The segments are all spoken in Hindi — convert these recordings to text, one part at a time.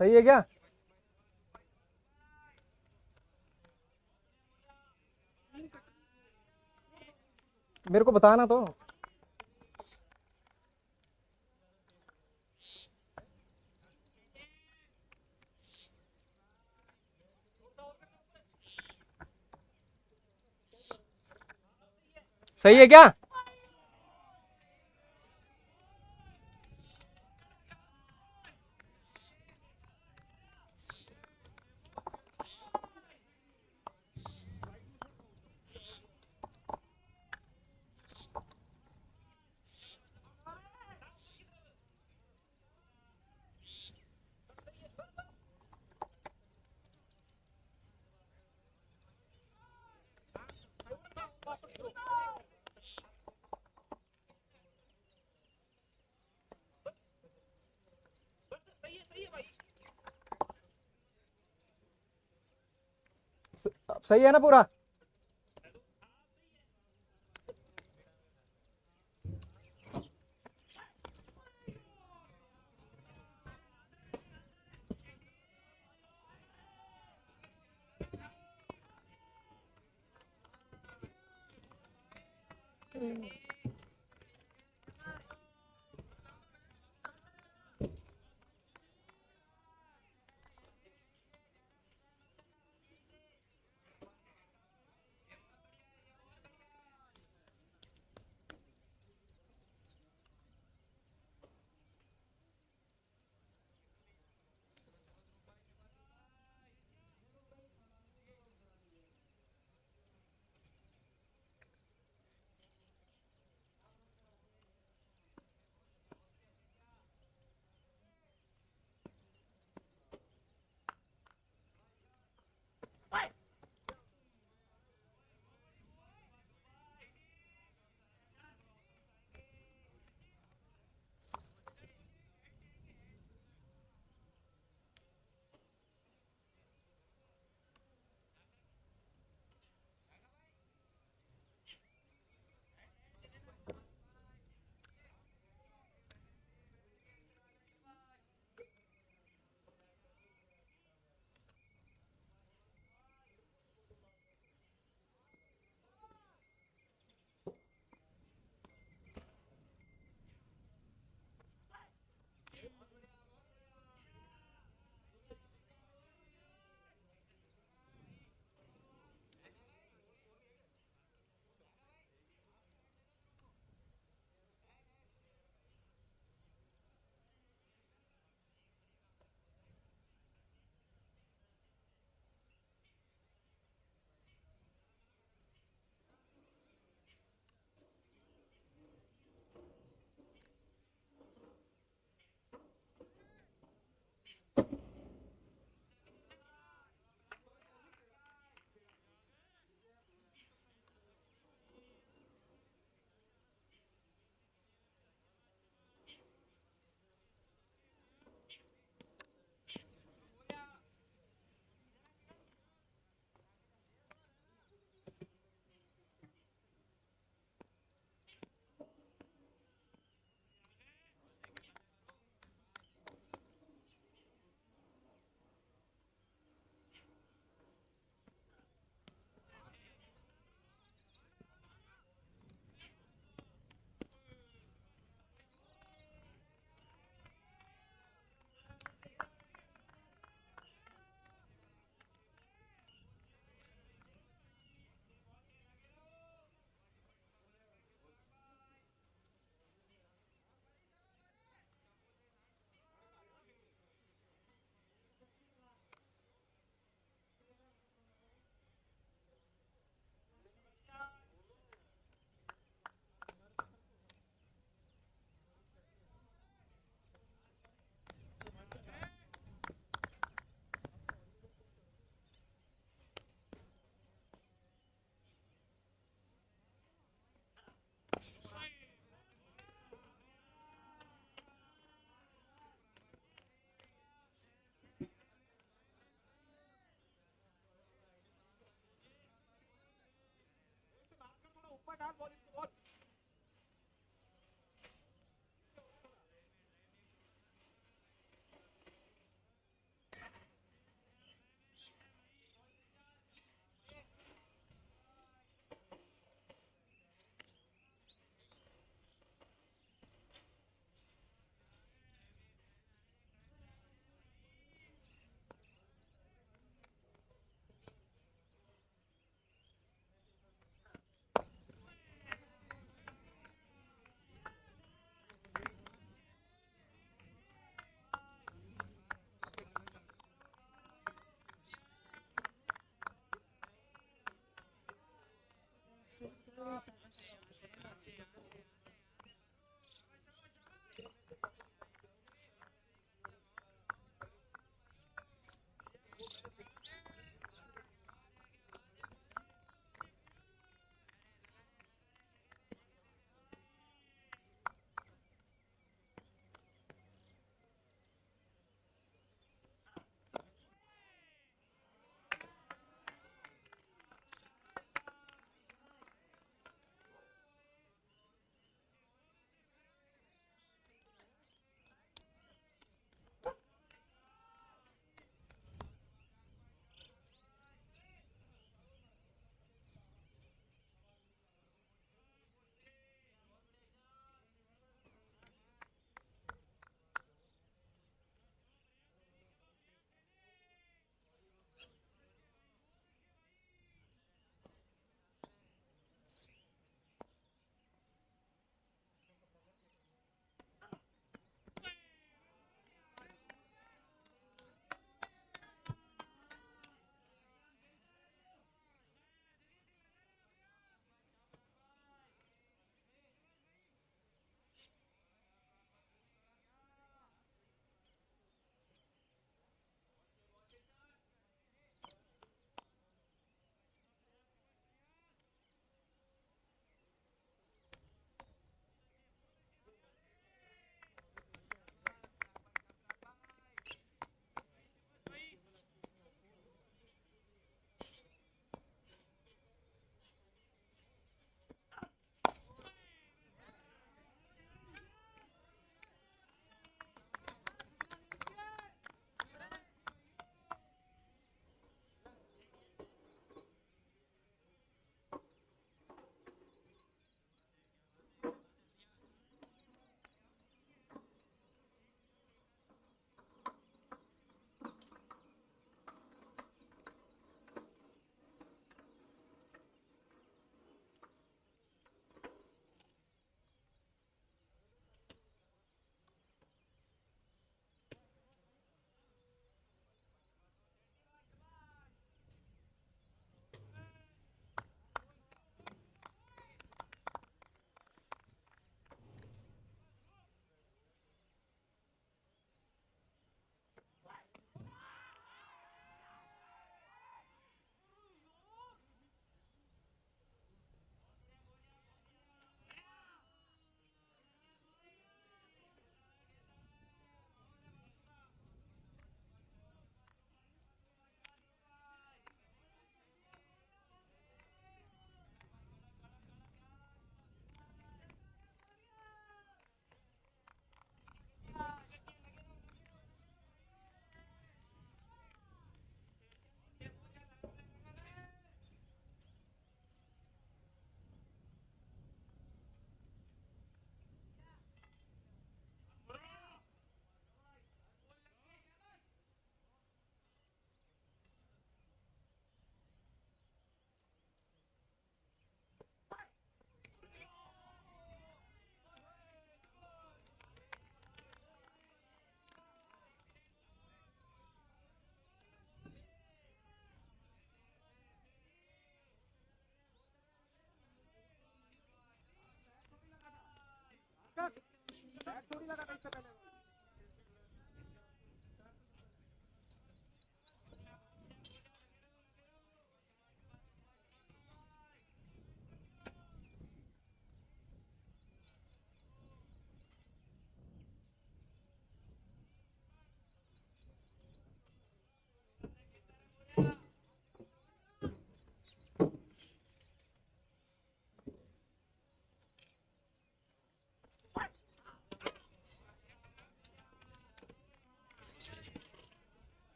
सही है क्या? मेरे को बताना तो। सही है क्या? सही है ना पूरा?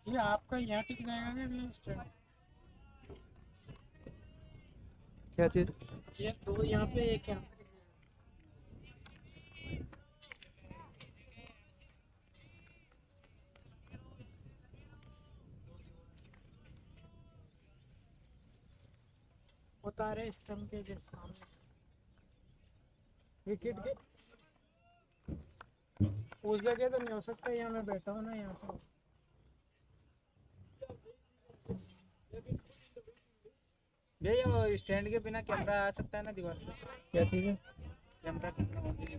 ये आपका यहाँ टिक जाएगा क्या भैया स्टैंड? क्या चीज? ये दो यहाँ पे एक यहाँ पे। बता रहे स्टम्प के जैसे सामने विकेट के उस जगह तो नहीं हो सकता, यहाँ मैं बैठा हूँ ना यहाँ पे। भैया वो स्टैंड के बिना कैमरा आ सकता है ना दीवार पे? क्या चीज है? कैमरा कैमरा ऑन नहीं है।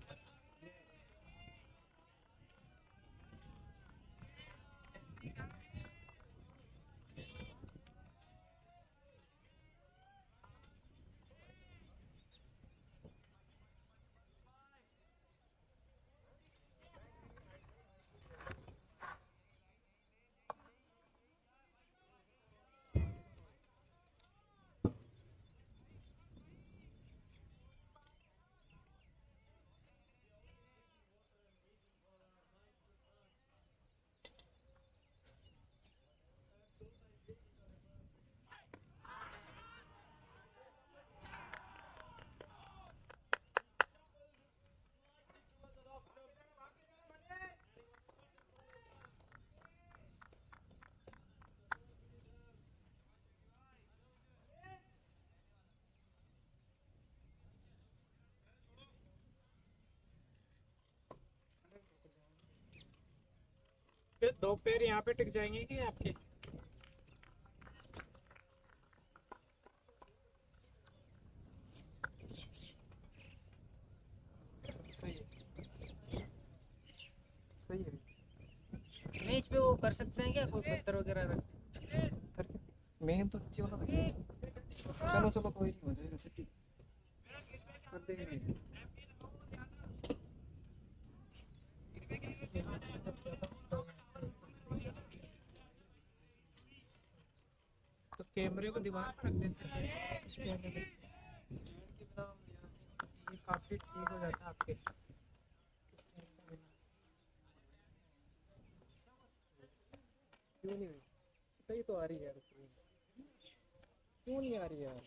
फिर दो पैर यहाँ पे टिक जाएंगे कि आपके? सही है, सही है। नहीं इस पे वो कर सकते हैं क्या, कोई पत्थर वगैरह रख? मेन तो नीचे वाला लगे। चलो चलो, कोई नहीं, हो जाएगा सेटिंग कर देंगे। तो कैमरे को दीवार पर रख देते हैं स्टैंड में। ये काफी ठीक हो जाता है आपके। क्यों नहीं हुई? सही तो आ रही है यार, क्यों नहीं आ रही यार?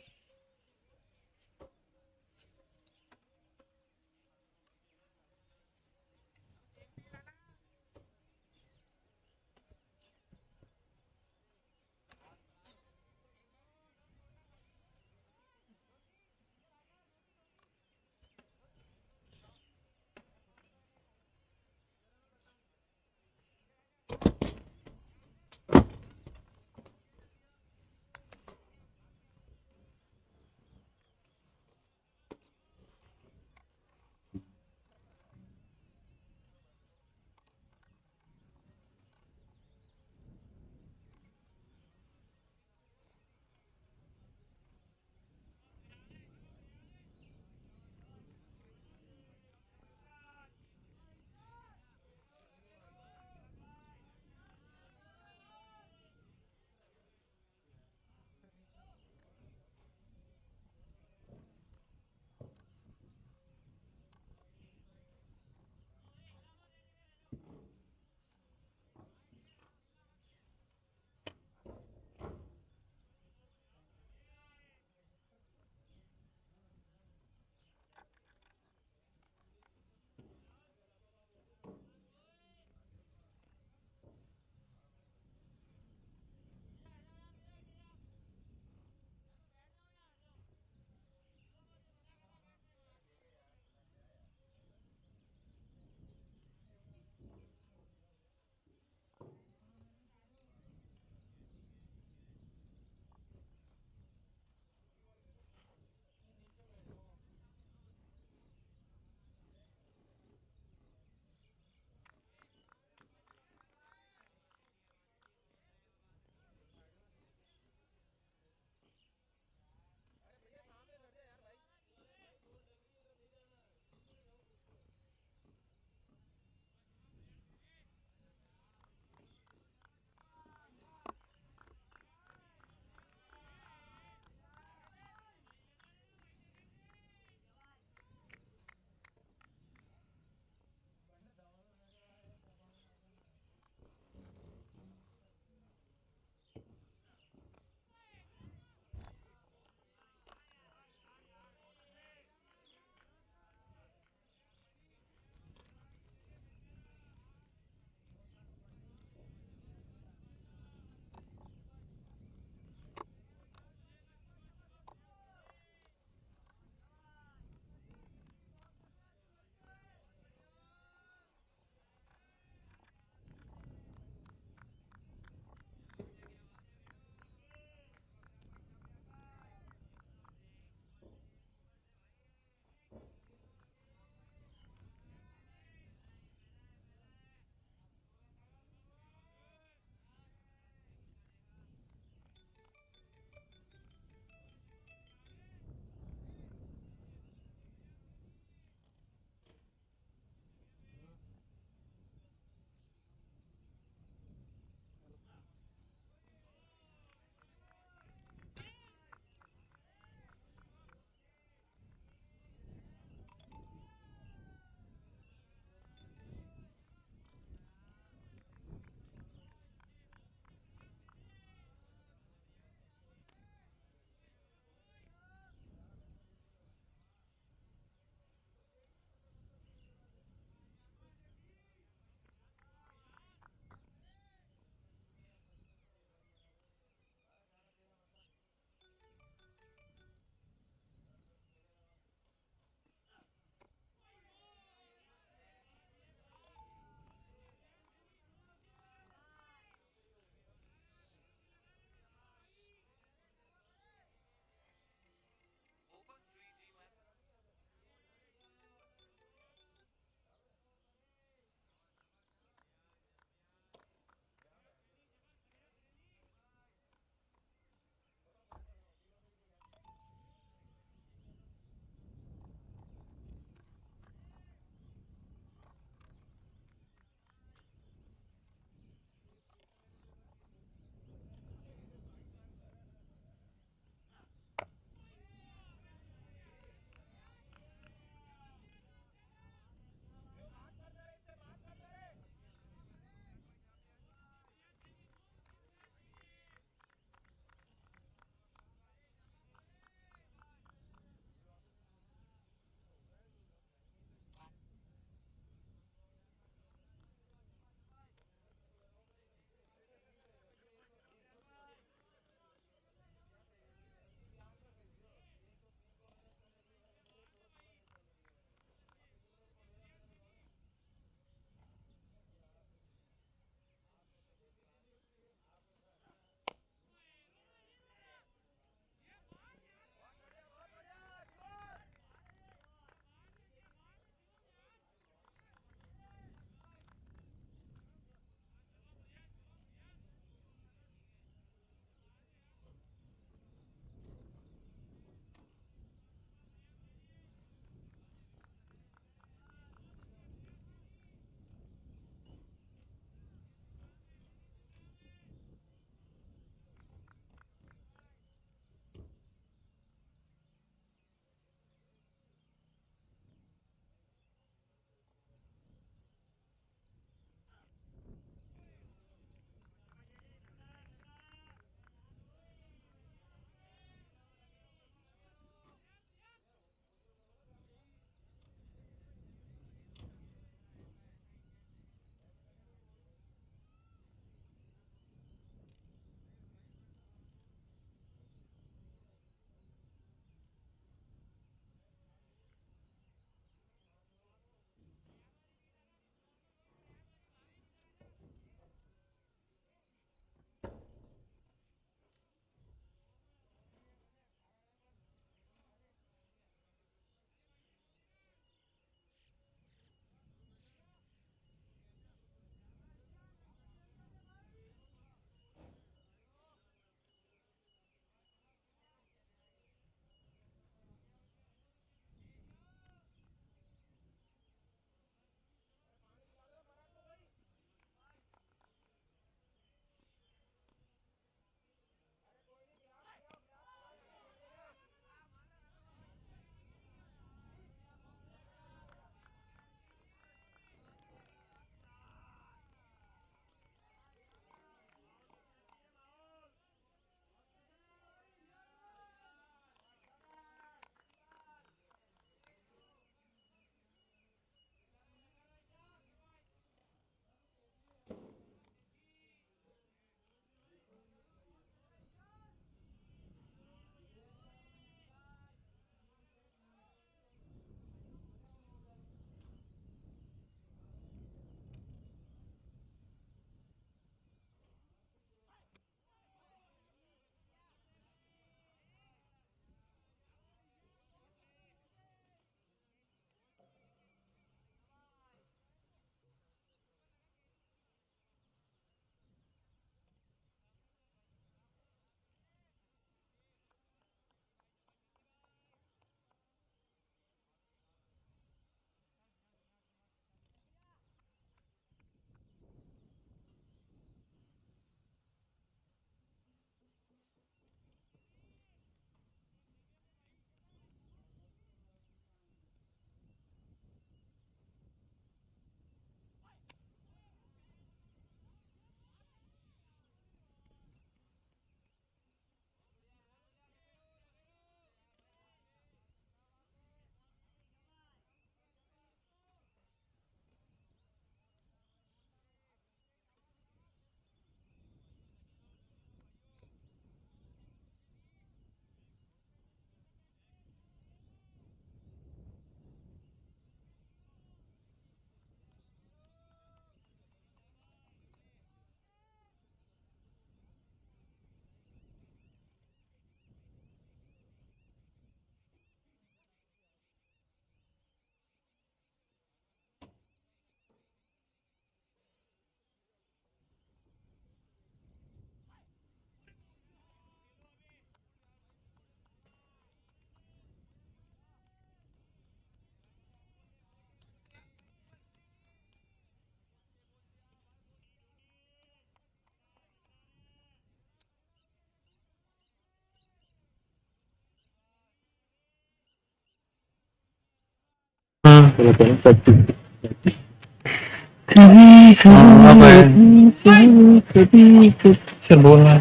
सर बोलना।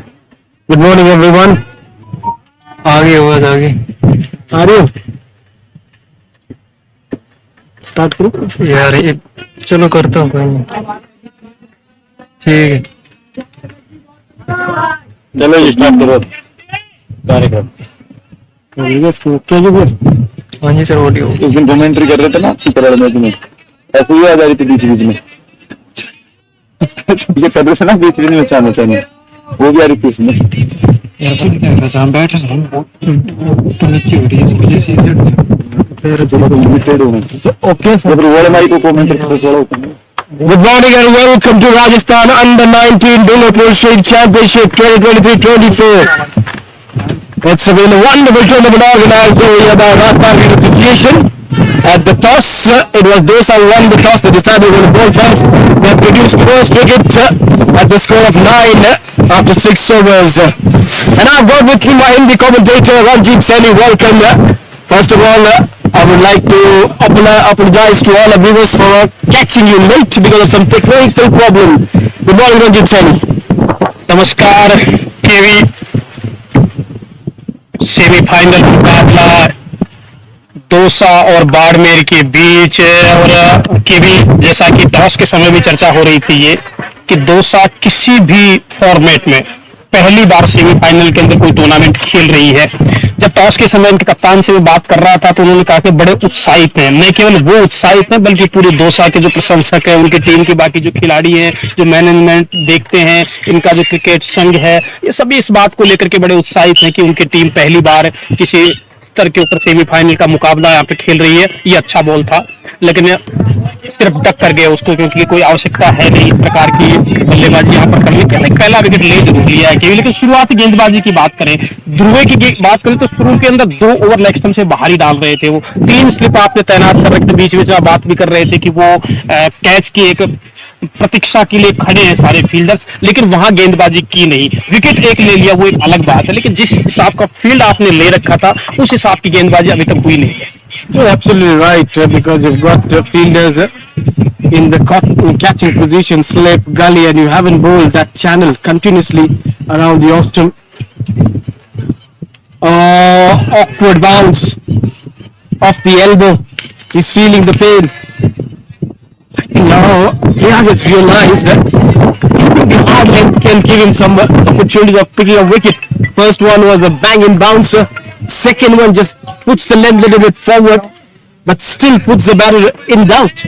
Good morning everyone. आगे आवाज आगे आ रही हो? स्टार्ट करो यार, ये चलो करता हूँ कोई नहीं। ठीक है, चलो जी स्टार्ट करो कार्यक्रम। हाँ जी सर, ऑडियो। उस दिन कमेंट्री कर रहे थे ना अच्छी तरह मैच में, ऐसे ही आ जा रही थी बीच बीच में। ये कर रहे थे ना बीच बीच में अचानक वो भी आ रही थी इसमें। जहाँ बैठे तो नीचे हो रही है, इसकी वजह से लिमिटेड होगा। ओके सर, वो वाले माइक को कमेंट से थोड़ा ऊपर। Good morning and welcome to Rajasthan Under-19 Dunapur State Championship 2023-24. It's been a wonderful tournament organized over here by Rajasthan Association. At the toss, it was Dausa who won the toss. They decided on the ball first. They produced first wicket at the score of 9 after 6 overs. And I've got with me my Hindi commentator Ranjit Saini. Welcome. First of all, I would like to apologize to all our viewers for catching you late because of some technical problem. Good morning, Ranjit Saini. नमस्कार। केवी सेमीफाइनल मुकाबला दौसा और बाड़मेर के बीच। और केवी, जैसा कि टॉस के समय भी चर्चा हो रही थी ये कि दौसा किसी भी फॉर्मेट में पहली बार सेमीफाइनल के अंदर कोई टूर्नामेंट खेल रही है। जब टॉस के समय उनके कप्तान से मैं बात कर रहा था तो उन्होंने कहा कि बड़े उत्साहित हैं। न केवल वो उत्साहित हैं बल्कि पूरे दौसा के जो प्रशंसक हैं, उनकी टीम के बाकी जो खिलाड़ी हैं, जो मैनेजमेंट देखते हैं, इनका जो क्रिकेट संघ है, ये सभी इस बात को लेकर के बड़े उत्साहित हैं कि उनकी टीम पहली बार किसी स्तर के ऊपर सेमीफाइनल का मुकाबला यहाँ पे खेल रही है। ये अच्छा बॉल था, लेकिन सिर्फ डक कर गए उसको, क्योंकि कोई आवश्यकता है नहीं इस प्रकार की बल्लेबाजी यहाँ पर करनी। पहला विकेट ले जरूर लिया है केवल, लेकिन शुरुआती गेंदबाजी की बात करें, ध्रुवे की बात करें तो शुरू के अंदर 2 ओवर लेग स्टंप से बाहर ही डाल रहे थे वो। 3 स्लिप आपने तैनात कर रखे थे। बीच में आप बात भी कर रहे थे कि वो कैच की एक प्रतीक्षा के लिए खड़े हैं सारे फील्डर्स, लेकिन वहां गेंदबाजी की नहीं। विकेट एक ले लिया वो एक अलग बात है, लेकिन जिस हिसाब का फील्ड आपने ले रखा था उस हिसाब की गेंदबाजी अभी तक हुई नहीं है। You're absolutely right, because you've got fielders in the catching position, slip, gully, and you haven't bowled that channel continuously around the Austin. Awkward bounce off the elbow. He's feeling the pain. I think now he has realized that the hard length can give him some opportunities of picking a wicket. First one was a banging bouncer. Second one just puts the length a little bit forward, but still puts the batter in doubt.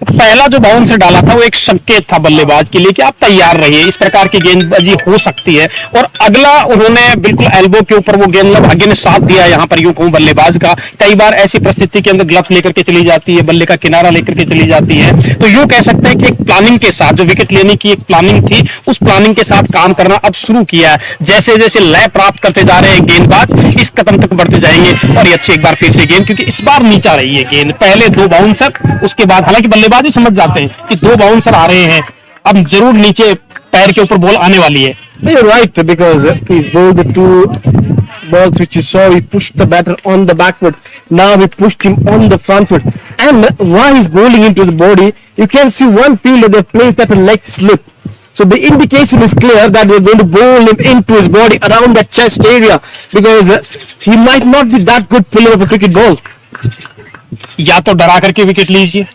पहला जो बाउंसर डाला था वो एक संकेत था बल्लेबाज के लिए कि आप तैयार रहिए, इस प्रकार की गेंदबाजी हो सकती है। और अगला उन्होंने बिल्कुल एल्बो के ऊपर वो गेंद, भाग्य ने साथ दिया यहाँ पर यूं कहूं बल्लेबाज का। कई बार ऐसी परिस्थिति के अंदर ग्लव्स लेकर के चली जाती है, बल्ले का किनारा लेकर के चली जाती है। तो यूं कह सकते हैं कि एक प्लानिंग के साथ, जो विकेट लेने की एक प्लानिंग थी, उस प्लानिंग के साथ काम करना अब शुरू किया है। जैसे जैसे लय प्राप्त करते जा रहे हैं गेंदबाज, इस कदम तक बढ़ते जाएंगे। और ये अच्छी एक बार फिर से गेंद, क्योंकि इस बार नीचा रही है गेंद। पहले 2 बाउंसर, उसके बाद हालांकि बल्लेबाज भी समझ जाते हैं कि 2 बाउंसर आ रहे हैं, अब जरूर नीचे पैर के ऊपर बॉल आने वाली है। You're right, because he's bowled the 2 balls which you saw. He pushed the batter on the back foot. Now he pushed him on the front foot. And while he's bowling into the body, you can see one fielder they placed at a leg slip. So the indication is clear that they're going to bowl him into his body around that chest area, because he might not be that good puller of a cricket ball. या तो डरा करके विकेट लीजिए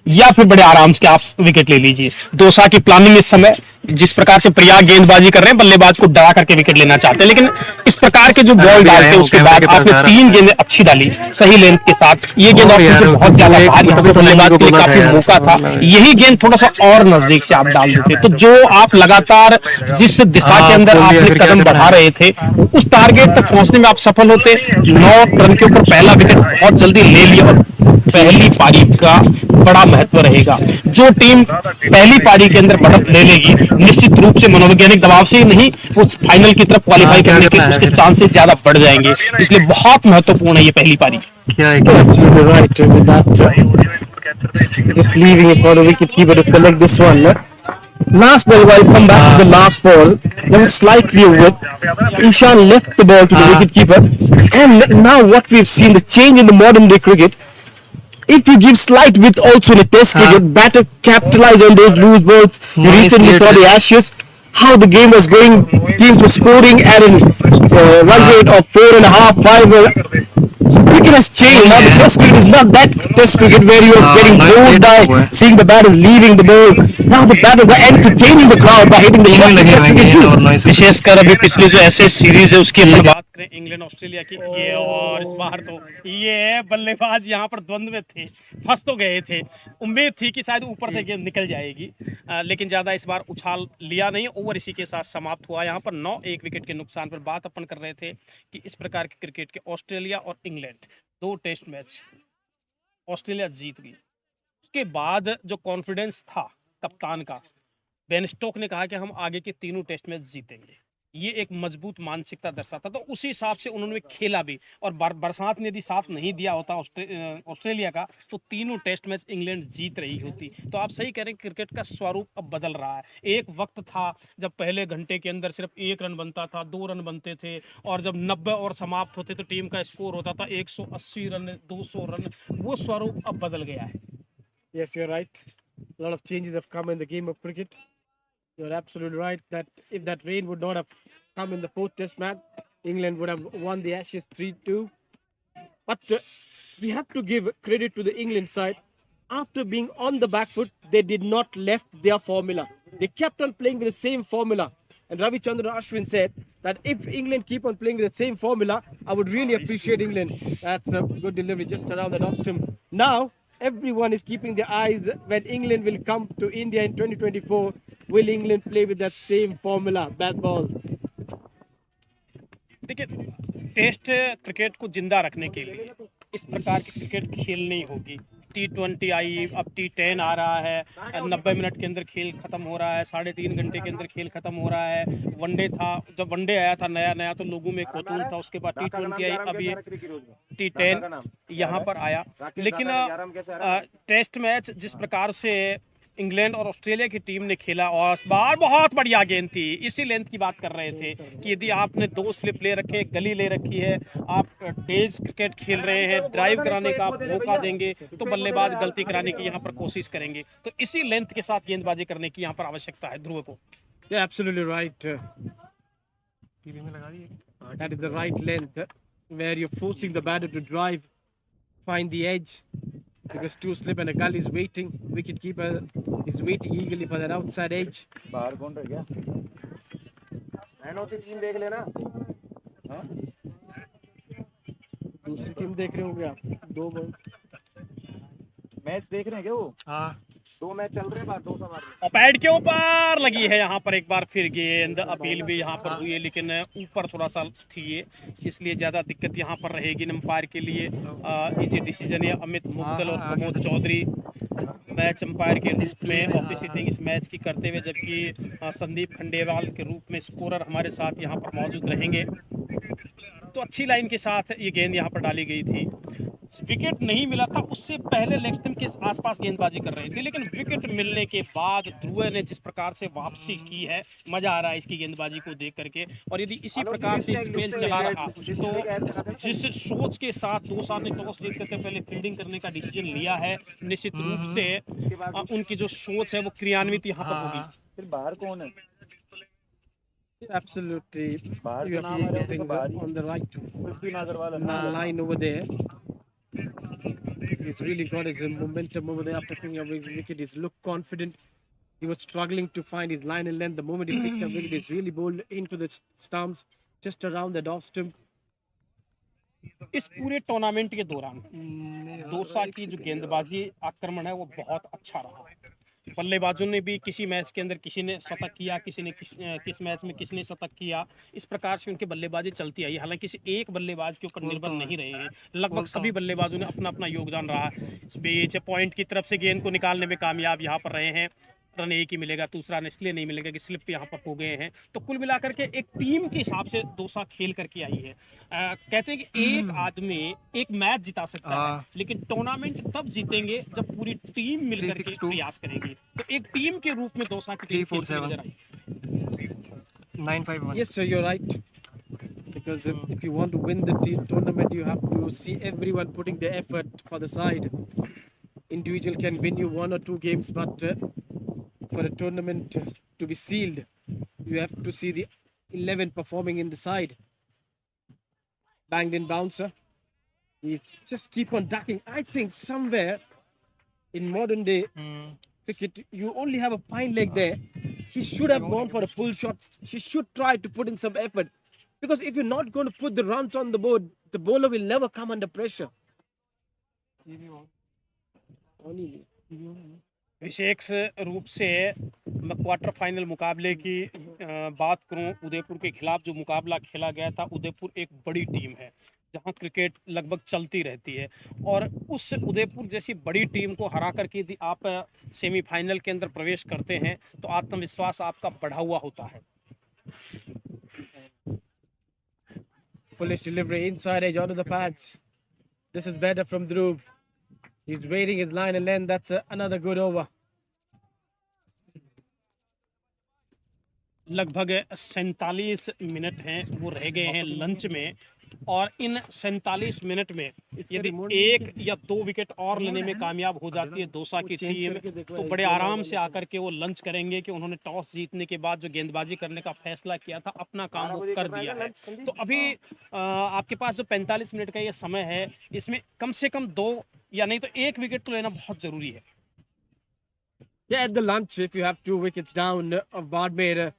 या फिर बड़े आराम से आप विकेट ले लीजिए। दौसा की प्लानिंग इस समय जिस प्रकार से प्रयाग गेंदबाजी कर रहे हैं, बल्लेबाज को डरा करके विकेट लेना चाहते हैं, लेकिन इस प्रकार के जो बॉल डालते हैं उसके बाद आपने 3 गेंदें अच्छी डाली सही लेंथ के साथ। ये गेंद आपको बहुत ज्यादा भारी, बल्लेबाज के लिए काफी मौका था। यही गेंद थोड़ा सा और नजदीक से आप डाल देते तो जो आप लगातार जिस दिशा के अंदर आपने कदम बढ़ा रहे थे उस टारगेट तक पहुंचने में आप सफल होते। 9 रन के ऊपर पहला विकेट बहुत जल्दी ले लिया और पहली पारी का बड़ा महत्व रहेगा। जो टीम पहली पारी के अंदर बढ़त ले लेगी, निश्चित रूप से मनोवैज्ञानिक दबाव से ही नहीं, वो फाइनल की तरफ क्वालिफाई करने के उसके चांसेस ज्यादा बढ़ जाएंगे। इसलिए बहुत महत्वपूर्ण है ये पहली पारी। Just leaving it for the wicket-keeper to collect this one. Last ball, while come back to the last ball, there was slightly a whip. Ishan left the ball to the wicket-keeper, and now what we've seen, the change in the modern day cricket, if you give slight width also in a test cricket, batter capitalize on those loose balls. You recently saw the Ashes, how the game was going. Teams were scoring at a run rate of 4.5, 5. So cricket has changed. Now the test cricket is not that test cricket where you are getting bored by seeing the batters leaving the ball. Now the batters are entertaining the crowd by hitting the shots. Test cricket too. विशेषकर अभी पिछली जो ऐसे सीरीज है उसकी अपन बात करें इंग्लैंड ऑस्ट्रेलिया की, ये और इस बार तो ये बल्लेबाज यहाँ पर द्वंद्व में थे, फंस तो गए थे। उम्मीद थी कि शायद ऊपर से गेंद निकल जाएगी, लेकिन ज्यादा इस बार उछाल लिया नहीं। ओवर इसी के साथ समाप्त हुआ। यहाँ पर 9 विकेट के नुकसान पर बात अपन कर रहे थे कि इस प्रकार के क्रिकेट के ऑस्ट्रेलिया और इंग्लैंड 2 टेस्ट मैच ऑस्ट्रेलिया जीत गई। उसके बाद जो कॉन्फिडेंस था कप्तान का, बेन स्टोक ने कहा कि हम आगे के 3 टेस्ट मैच जीतेंगे। ये एक मजबूत मानसिकता दर्शाता, तो उसी हिसाब से उन्होंने खेला भी। और बरसात ने यदि साथ नहीं दिया होता ऑस्ट्रेलिया का तो 3 टेस्ट मैच इंग्लैंड जीत रही होती। तो आप सही कह रहे हैं, क्रिकेट का स्वरूप अब बदल रहा है। एक वक्त था जब पहले घंटे के अंदर सिर्फ 1 रन बनता था, 2 रन बनते थे, और जब 90 ओवर समाप्त होते तो टीम का स्कोर होता था 180 रन, 200 रन। वो स्वरूप अब बदल गया है। Yes, you're right. A lot of changes have come in the game of cricket. You're absolutely right that if that rain would not have come in the 4th test match, England would have won the Ashes 3-2. But we have to give credit to the England side. After being on the back foot, they did not left their formula. They kept on playing with the same formula. And Ravichandran Ashwin said that if England keep on playing with the same formula, I would really appreciate England. That's a good delivery just around that off stump. Now, everyone is keeping their eyes when England will come to India in 2024. Will England play with that same formula? Bat ball. देखिए, टेस्ट क्रिकेट को जिंदा रखने के लिए इस प्रकार की क्रिकेट खेलनी होगी। T20 आई, अब T10 आ रहा है, 90 मिनट के अंदर खेल खत्म हो रहा है, 3.5 घंटे के अंदर खेल खत्म हो रहा है। वनडे था, जब वनडे आया था नया नया तो लोगों में कौतूहल था, उसके बाद T20 आई, अब ये T10 यहाँ पर आया। लेकिन टेस्ट मैच जिस प्रकार से इंग्लैंड और ऑस्ट्रेलिया की टीम ने खेला, और इस बार बहुत बढ़िया गेंद थी। इसी लेंथ की बात कर रहे थे कि यदि आपने 2 स्लिप ले रखे, गली ले रखी है, आप तेज क्रिकेट खेल रहे हैं, ड्राइव कराने का आप मौका देंगे तो बल्लेबाज गलती कराने की यहाँ पर कोशिश करेंगे। तो इसी लेंथ के साथ गेंदबाजी करने की यहाँ पर आवश्यकता है ध्रुव को। Yeah, absolutely right. That is the right length where you're forcing the batter to drive, find the edge. Because 2 slip and a gully is waiting. Wicketkeeper is waiting eagerly for that outside edge. बाहर कौन रह गया? टीम देख लेना। हाँ? दूसरी टीम देख रहे होंगे आप? 2 बॉल मैच देख रहे हैं क्या वो? हाँ। 2 मैच चल रहे हैं, बार 2 सवार और पैड के ऊपर लगी है यहाँ पर एक बार फिर गेंद। अपील भी यहाँ पर हुई है, लेकिन ऊपर थोड़ा सा थी ये, इसलिए ज़्यादा दिक्कत यहाँ पर रहेगी अंपायर के लिए। इजी डिसीजन है अमित मुगदल और प्रमोद चौधरी मैच अंपायर के रूप में ऑफिशिएटिंग इस मैच की करते हुए, जबकि संदीप खंडेवाल के रूप में स्कोरर हमारे साथ यहाँ पर मौजूद रहेंगे। तो अच्छी लाइन के साथ ये गेंद यहाँ पर डाली गई थी। विकेट नहीं मिला था, उससे पहले लेग स्टंप के आसपास गेंदबाजी कर रहे थे, लेकिन विकेट मिलने के बाद ध्रुव ने जिस प्रकार से वापसी की है, मजा आ रहा है इसकी गेंदबाजी को देख करके। और यदि इसी प्रकार से खेल चला रहा तो जिस सोच के साथ दोसा ने टॉस जीत करके पहले फील्डिंग करने का डिसीजन लिया है, निश्चित रूप से उनकी जो सोच है वो क्रियान्वित यहाँ पर होगी। फिर बाहर कौन है? Absolutely. You have things on the right line over there. He's really got his momentum over there after picking up his wicket. He's looked confident. He was struggling to find his line and length. The moment he picked up wicket, he's really bowled into the stumps, just around the off stump. इस पूरे टूर्नामेंट के दौरान दोसा की जो गेंदबाजी आक्रमण है वो बहुत अच्छा रहा। बल्लेबाजों ने भी किसी मैच के अंदर किसी ने शतक किया, किसी ने किस मैच में किसने शतक किया, इस प्रकार से उनकी बल्लेबाजी चलती आई। हालांकि किसी एक बल्लेबाज के ऊपर निर्भर नहीं रहे हैं, लगभग सभी बल्लेबाजों ने अपना अपना योगदान रहा। इस बीच पॉइंट की तरफ से गेंद को निकालने में कामयाब यहाँ पर रहे हैं। रन एक ही मिलेगा, दूसरा इसलिए नहीं मिलेगा कि स्लिप यहाँ पर हो गए हैं। तो कुल मिलाकर के एक टीम के हिसाब से दोसा खेल करके आई है। कहते हैं कि एक आदमी एक मैच जिता सकता है, लेकिन टूर्नामेंट तब जीतेंगे जब पूरी टीम मिलकर के प्रयास करेगी। तो एक टीम के रूप में दोसा की टीम नजर आई। 951. Yes, sir, you're right. The because if you want to win the tournament, you have to see everyone putting their effort for the side. Individual can win you 1 or 2 games, but for a tournament to be sealed, you have to see the 11 performing in the side. Banged in bouncer. It's just keep on ducking. I think somewhere in modern day cricket, you only have a fine leg there. He should have gone for a pull shot. She should try to put in some effort. Because if you're not going to put the runs on the board, the bowler will never come under pressure. विशेष रूप से मैं क्वार्टर फाइनल मुकाबले की बात करूं, उदयपुर के खिलाफ जो मुकाबला खेला गया था, उदयपुर एक बड़ी टीम है जहां क्रिकेट लगभग चलती रहती है, और उस उदयपुर जैसी बड़ी टीम को हरा करके यदि आप सेमीफाइनल के अंदर प्रवेश करते हैं तो आत्मविश्वास आपका बढ़ा हुआ होता है। Foolish delivery inside edge onto the pads. This is better from Dhruv. He's waiting his line and then that's another good over. लगभग 47 मिनट हैं वो रह गए हैं लंच में, और इन 47 मिनट में यदि 1 या 2 विकेट और लेने में कामयाब हो जाती है दौसा की टीम, तो बड़े आराम से आकर के वो लंच करेंगे कि उन्होंने टॉस जीतने के बाद जो गेंदबाजी करने का फैसला किया था, अपना काम वो कर दिया है। तो अभी आपके पास जो 45 मिनट का ये समय है, इसमें कम से कम 2 या नहीं तो 1 विकेट तो लेना बहुत जरूरी है। Yeah, at the lunch, if you have 2 wickets down of Barmer,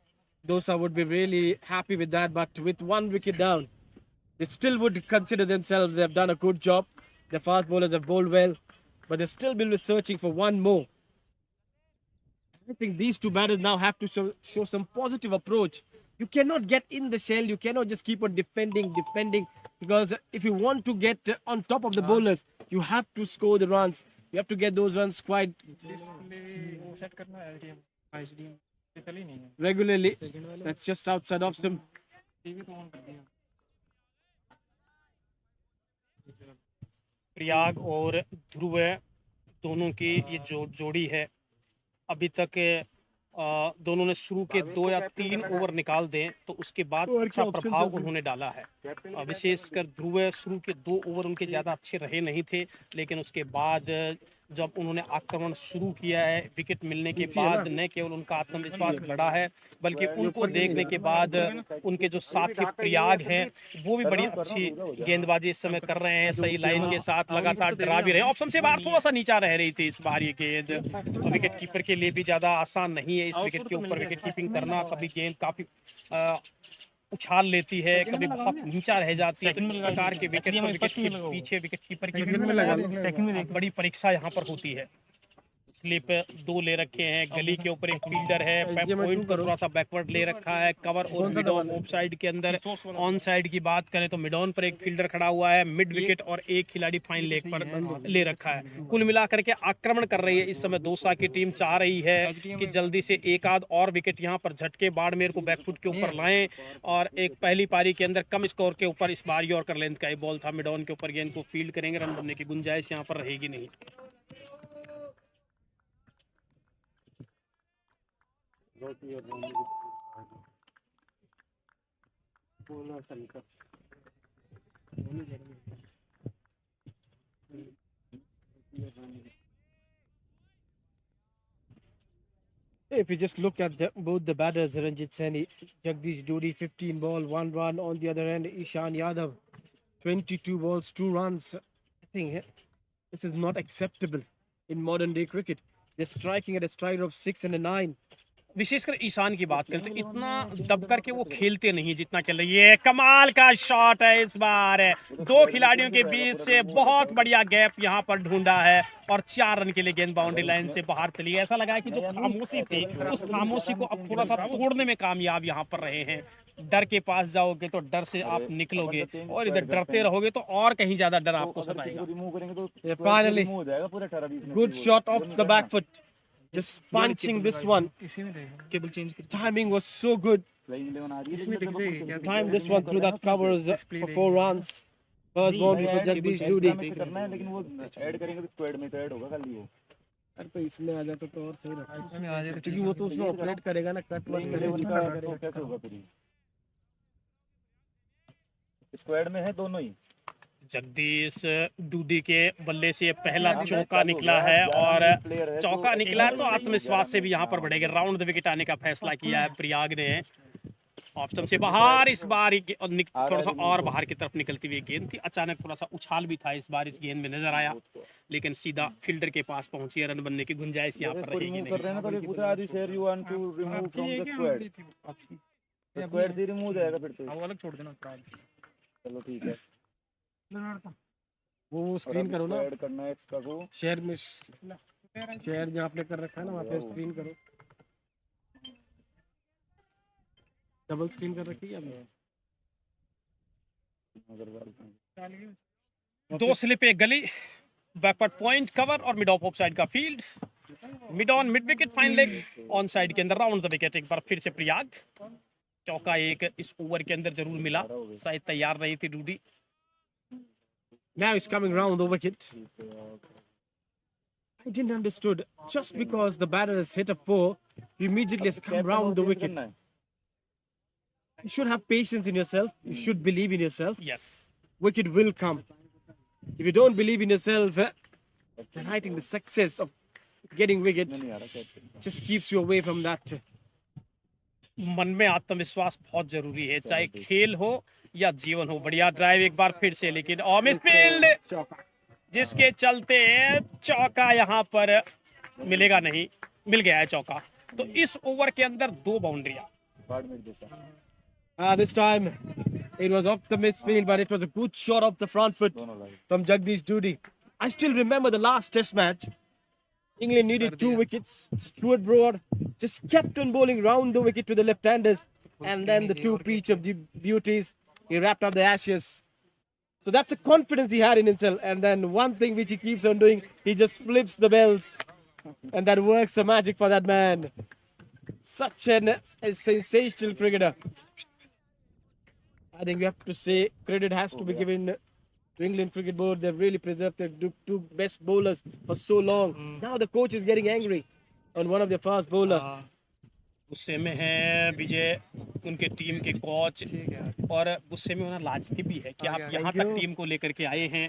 Dausa would be really happy with that. But with 1 wicket down, they still would consider themselves they have done a good job. The fast bowlers have bowled well, but they still will be searching for 1 more. I think these 2 batters now have to show some positive approach. You cannot get in the shell. You cannot just keep on defending, because if you want to get on top of the bowlers, you have to score the runs. You have to get those runs quite set करना है एचडीएम चल ही नहीं है regularly. That's just outside of them. TV तो ऑन कर दिया। प्रयाग और ध्रुव दोनों की ये जोड़ी है, अभी तक दोनों ने शुरू के 2 या 3 ओवर निकाल दें तो उसके बाद अच्छा प्रभाव उन्होंने डाला है। विशेषकर ध्रुव शुरू के 2 ओवर उनके ज़्यादा अच्छे रहे नहीं थे, लेकिन उसके बाद जब उन्होंने आक्रमण शुरू किया है, विकेट मिलने के बाद न केवल उनका आत्मविश्वास बढ़ा है, बल्कि उनको देखने के बाद उनके जो साथी प्रयाग हैं वो भी बड़ी अच्छी गेंदबाजी इस समय कर रहे हैं, सही लाइन के साथ लगातार डरा भी रहे हैं। ऑप्शन से बाहर थोड़ा सा नीचा रह रही थी इस बार ये गेंद, विकेट कीपर के लिए भी ज़्यादा आसान नहीं है इस विकेट के ऊपर विकेट कीपिंग करना। कभी गेंद काफ़ी उछाल लेती है, कभी बहुत नीचा रह जाती है, तो इस प्रकार के विकेट पर विकेट के पीछे विकेट कीपर की भी बड़ी परीक्षा यहाँ पर होती है। स्लिप 2 ले रखे हैं, गली के ऊपर एक फील्डर है, पॉइंट पर थोड़ा सा बैकवर्ड ले रखा है, कवर और मिड ऑन ऑफ साइड के अंदर। ऑन साइड की बात करें तो मिड ऑन पर एक फील्डर खड़ा हुआ है, मिड विकेट और एक खिलाड़ी फाइन लेग पर ले रखा है। कुल मिलाकर के आक्रमण कर रही है इस समय दौसा की टीम, चाह रही है कि जल्दी से एक आध और विकेट यहाँ पर झटके बाड़मेर को बैकफुट के ऊपर लाएं, और एक पहली पारी के अंदर कम स्कोर के ऊपर इस बार यॉर्कर लेंथ का बॉल था, मिड ऑन के ऊपर गेंद को फील्ड करेंगे, रन बनने की गुंजाइश यहाँ पर रहेगी नहीं। If you just look at both the batters, Ranjit Saini, Jagdish Dudi, 15 ball, 1 run. On the other end, Ishan Yadav, 22 balls, 2 runs. I think this is not acceptable in modern day cricket. They're striking at a stride of 6 and a 9. विशेषकर ईशान की बात करें तो इतना दब करके वो खेलते नहीं जितना खेल रही है। कमाल का शॉट है इस बार, 2 खिलाड़ियों के बीच से बहुत बढ़िया गैप यहाँ पर ढूंढा है और 4 रन के लिए गेंद बाउंड्री लाइन से बाहर चली है। ऐसा लगा है कि जो खामोशी थी उस खामोशी को अब थोड़ा सा तोड़ने में कामयाब यहाँ पर रहे हैं। डर के पास जाओगे तो डर से आप निकलोगे, और इधर डरते रहोगे तो और कहीं ज्यादा डर आपको सताएगा। Finally, good shot off the back foot. Just punching this one. Cable change Timing was so good. इसमें दिख जाएगी Time this one through that covers for 4 runs. First boundary for Jagdish Dudi. करना है, लेकिन वो ऐड करेंगे तो स्क्वाड में तो ऐड होगा खाली वो। अरे तो इसमें आ जाता तो और सही रहता, इसमें आ जाए तो क्योंकि वो तो उसमें ऑपरेट करेगा ना, कट वन करेगा। कैसे होगा फिर? स्क्वाड में है दोनों ही। जगदीश डूडी के बल्ले से पहला चौका निकला है और चौका निकला है तो आत्मविश्वास से भी यहाँ पर बढ़ेगा। राउंड द विकेट आने का फैसला किया है प्रयाग ने। ऑप्शन से बाहर इस बार थोड़ा सा और बाहर की तरफ निकलती हुई गेंद थी। अचानक थोड़ा सा उछाल भी था इस बार इस गेंद में नजर आया, लेकिन सीधा फील्डर के पास पहुंची है। रन बनने की गुंजाइश यहाँ पर रहेगी नहीं। कर रहे हैं ना, तो ये पूछा आदि sure you want to remove from the squad, तो स्क्वाड से रिमूव जाएगा फिर तो। वो अलग छोड़ देना। चलो ठीक है, वो स्क्रीन करो ना, ऐड करना है एक्स्ट्रा को। शेयर में शेयर जो आपने कर रखा है ना वहाँ पे स्क्रीन करो। डबल स्क्रीन कर रखी है आपने? दो स्लिप एक गली, बैकवर्ड पॉइंट कवर और मिड ऑफ साइड का field, mid on mid wicket fine leg on side के अंदर राउंड द विकेट। एक बार फिर से प्रयाग चौका एक इस ओवर के अंदर जरूर मिला, शायद तैयार रही थी Dudi. Now it's coming round the wicket. I didn't understood. Just because the batter has hit a 4, you immediately has come round the wicket. You should have patience in yourself. You should believe in yourself. Yes. Wicket will come. If you don't believe in yourself, then I think the success of getting wicket just keeps you away from that. मन में आत्मविश्वास बहुत जरूरी है, चाहे खेल हो या जीवन हो। बढ़िया ड्राइव एक बार फिर से, लेकिन ऑमिस फील्ड जिसके चलते चौका यहाँ पर मिलेगा नहीं, मिल गया है चौका। तो इस ओवर के अंदर 2 बाउंड्रियां। This time it was off the midfield, but it was a good shot off the front foot from Jagdish Dudi. I still remember the last test match. England needed 2 wickets. Stuart Broad just kept on bowling round the wicket to the left-handers, and then the 2 Peach of the beauties. He wrapped up the Ashes. So that's a confidence he had in himself. And then one thing which he keeps on doing, he just flips the bells, and that works the magic for that man. Such a sensational cricketer. I think we have to say credit has to be given to England Cricket Board. They've really preserved their 2 best bowlers for so long. Now the coach is getting angry on one of their fast bowler. गुस्से में है विजय, उनके टीम के कोच, और गुस्से में होना लाजमी भी है कि आप यहाँ तक टीम को लेकर के आए हैं।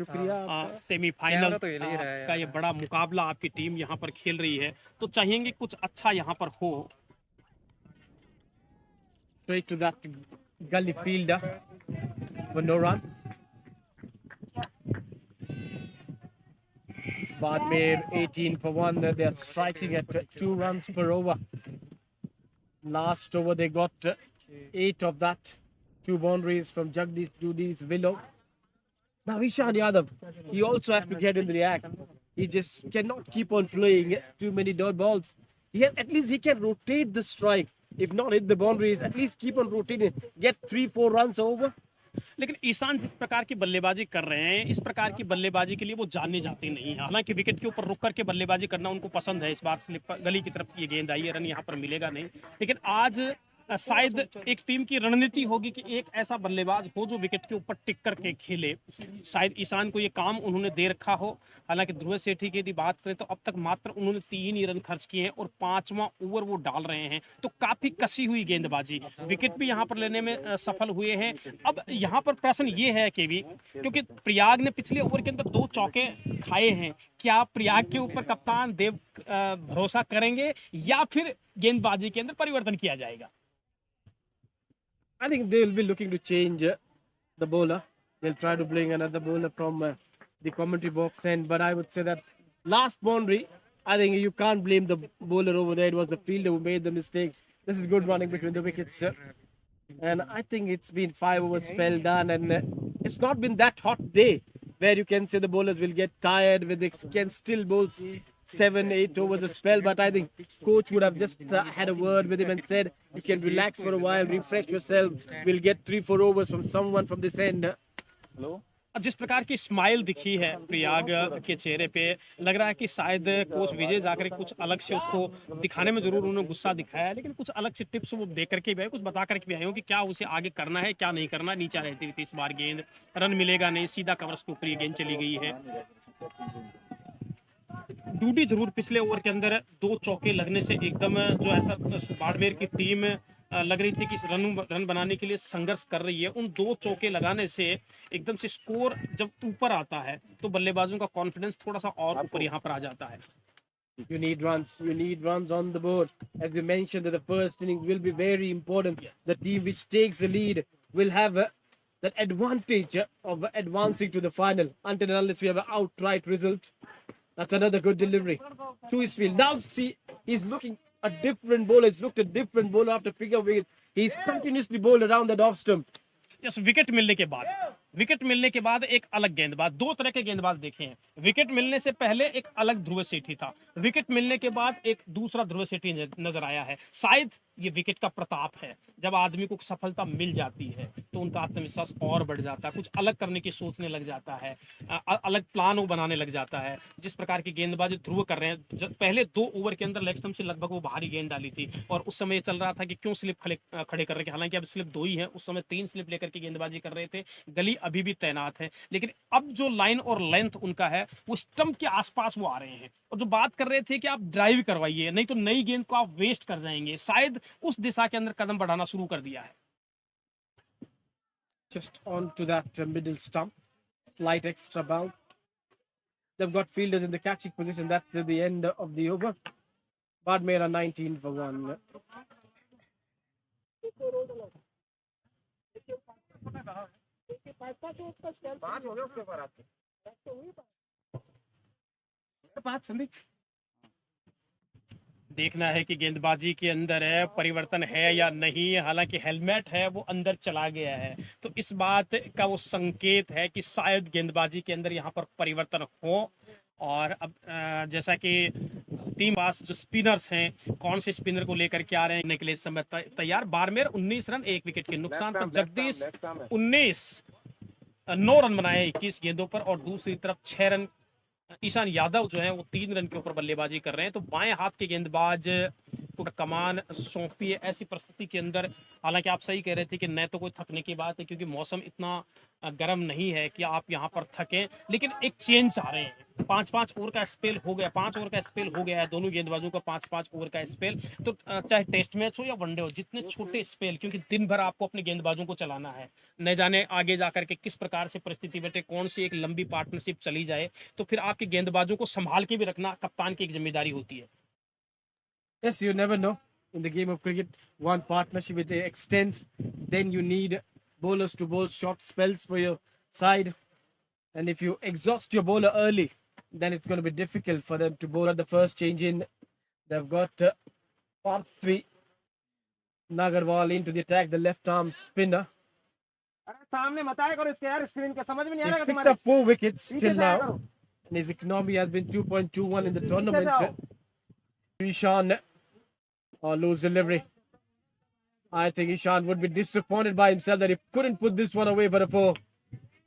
सेमीफाइनल का ये बड़ा मुकाबला आपकी टीम यहाँ पर खेल रही है, तो चाहेंगे कुछ अच्छा यहाँ पर हो। Straight to that gully fielder for no runs. Barmer 18 for 1. They are striking at 2 runs per over. Last over they got 8 of that. 2 boundaries from Jagdish Dudi's willow. Now Ishan Yadav, he also has to get in the act. He just cannot keep on playing too many dot balls. At least he can rotate the strike. If not hit the boundaries, at least keep on rotating. Get 3-4 runs over. लेकिन ईशान जिस प्रकार की बल्लेबाजी कर रहे हैं, इस प्रकार की बल्लेबाजी के लिए वो जाने जाते नहीं हैं। हालांकि विकेट के ऊपर रुक करके बल्लेबाजी करना उनको पसंद है। इस बार स्लिप गली की तरफ ये गेंद आई है, रन यहाँ पर मिलेगा नहीं। लेकिन आज शायद एक टीम की रणनीति होगी कि एक ऐसा बल्लेबाज हो जो विकेट के ऊपर टिक करके खेले। शायद ईशान को ये काम उन्होंने दे रखा हो। हालांकि ध्रुव सेठी की यदि बात करें तो अब तक मात्र उन्होंने 3 ही रन खर्च किए हैं और 5वां ओवर वो डाल रहे हैं, तो काफी कसी हुई गेंदबाजी, विकेट भी यहाँ पर लेने में सफल हुए हैं। अब यहाँ पर प्रश्न ये है केवी, क्योंकि प्रयाग ने पिछले ओवर के अंदर 2 चौके खाए हैं, क्या प्रयाग के ऊपर कप्तान देव भरोसा करेंगे या फिर गेंदबाजी के अंदर परिवर्तन किया जाएगा? I think they will be looking to change the bowler. They'll try to bring another bowler from the commentary box end. But I would say that last boundary, I think you can't blame the bowler over there. It was the fielder who made the mistake. This is good running between the wickets. And I think it's been 5 overs spell done. And it's not been that hot day where you can say the bowlers will get tired, where they can still bowl 7-8 overs a spell. But I think coach would have just had a word with him and said, you can relax for a while, refresh yourself. We'll get 3-4 overs from someone from this end. Hello? जिस प्रकार की स्माइल दिखी है प्रयाग के चेहरे पे, लग रहा है कि शायद कोच विजय जाकर कुछ अलग से उसको दिखाने में जरूर उन्होंने गुस्सा दिखाया है, लेकिन कुछ अलग से टिप्स वो दे करके भी आए, कुछ बता करके भी आए हो कि क्या उसे आगे करना है क्या नहीं करना। नीचा रहती थी इस बार गेंद, रन मिलेगा नहीं, सीधा कवर्स के ऊपर ये गेंद चली गई है। डूडी जरूर पिछले ओवर के अंदर 2 चौके लगने से एकदम जो ऐसा बाड़मेर की टीम लग रही थी कि रन बनाने के लिए संघर्ष कर रही है, उन 2 चौके लगाने से एकदम से स्कोर जब ऊपर आता है तो बल्लेबाजों का कॉन्फिडेंस थोड़ा सा और ऊपर यहाँ पर आ जाता है। You need runs. You need runs on the board. As you mentioned, that the first innings will be very important. The team which takes the lead will have that advantage of advancing to the final. Until and unless we have an outright result, that's another good delivery to his field. Now see, he's looking a different bowler. He's looked a different bowler after pick up wicket. He's continuously bowled around that off stump. Yes, wicket मिलने के बाद एक अलग गेंदबाज, 2 तरह के गेंदबाज देखे हैं। विकेट मिलने से पहले एक अलग ध्रुव सेठी था, विकेट मिलने के बाद एक दूसरा ध्रुव सेठी नजर आया है। शायद ये विकेट का प्रताप है, जब आदमी को सफलता मिल जाती है तो उनका आत्मविश्वास और बढ़ जाता है, कुछ अलग करने की सोचने लग जाता है, अलग प्लान वो बनाने लग जाता है। जिस प्रकार की गेंदबाजी ध्रुव कर रहे हैं, पहले 2 ओवर के अंदर लेग स्टंप से लगभग वो भारी गेंद डाली थी और उस समय चल रहा था कि क्यों स्लिप खड़े कर रहे हैं, हालांकि अब स्लिप 2 ही है, उस समय 3 स्लिप लेकर के गेंदबाजी कर रहे थे। गली अभी भी तैनात है, लेकिन अब जो लाइन और लेंथ उनका है वो स्टंप के आसपास वो आ रहे हैं। और जो बात कर रहे थे कि आप ड्राइव करवाइए, नहीं तो नई गेंद को आप वेस्ट कर जाएंगे, शायद उस दिशा के अंदर कदम बढ़ाना शुरू कर दिया है। Just on to that middle stump, slight extra bound. They've got fielders in the catching position. That's at the end of the over. Barmer 19 for 1. देखना है कि गेंदबाजी के अंदर है परिवर्तन है या नहीं। हालांकि हेलमेट है वो अंदर चला गया है, तो इस बात का वो संकेत है कि शायद गेंदबाजी के अंदर यहाँ पर परिवर्तन हो। और अब जैसा कि टीम पास जो स्पिनर्स हैं, कौन से स्पिनर को लेकर के आ रहे हैं के लिए समय तैयार। बारमेर 19 रन 1 विकेट के नुकसान पर, जगदीश 9 रन बनाए 21 गेंदों पर, और दूसरी तरफ 6 रन ईशान यादव जो है वो 3 रन के ऊपर बल्लेबाजी कर रहे हैं। तो बाएं हाथ के गेंदबाज को कमान सौंपी है ऐसी परिस्थिति के अंदर। हालांकि आप सही कह रहे थे कि न तो कोई थकने की बात है, क्योंकि मौसम इतना गर्म नहीं है कि आप यहाँ पर थकें, लेकिन एक चेंज आ रहे हैं। 5-5 ओवर का स्पेल हो गया, 5 ओवर का स्पेल हो गया है दोनों गेंदबाजों का, 5-5 ओवर का स्पेल। तो चाहे टेस्ट मैच हो या वनडे हो, जितने छोटे स्पेल, क्योंकि दिन भर आपको अपने गेंदबाजों को चलाना है, न जाने आगे जाकर के किस प्रकार से परिस्थिति बैठे, कौन सी एक लंबी पार्टनरशिप चली जाए, तो फिर आपके गेंदबाजों को संभाल के भी रखना कप्तान की एक जिम्मेदारी होती है। Yes, you never know. In the game of cricket, one partnership with extends, then you need bowlers to bowl short spells for your side. And if you exhaust your bowler early, then it's going to be difficult for them to bowl at the first change in. They've got part 3. Nagarwal into the attack, the left arm spinner. He's picked up 4 wickets till now. And his economy has been 2.21 in the tournament. Ishan, or lose delivery. I think Ishan would be disappointed by himself that he couldn't put this one away for a 4.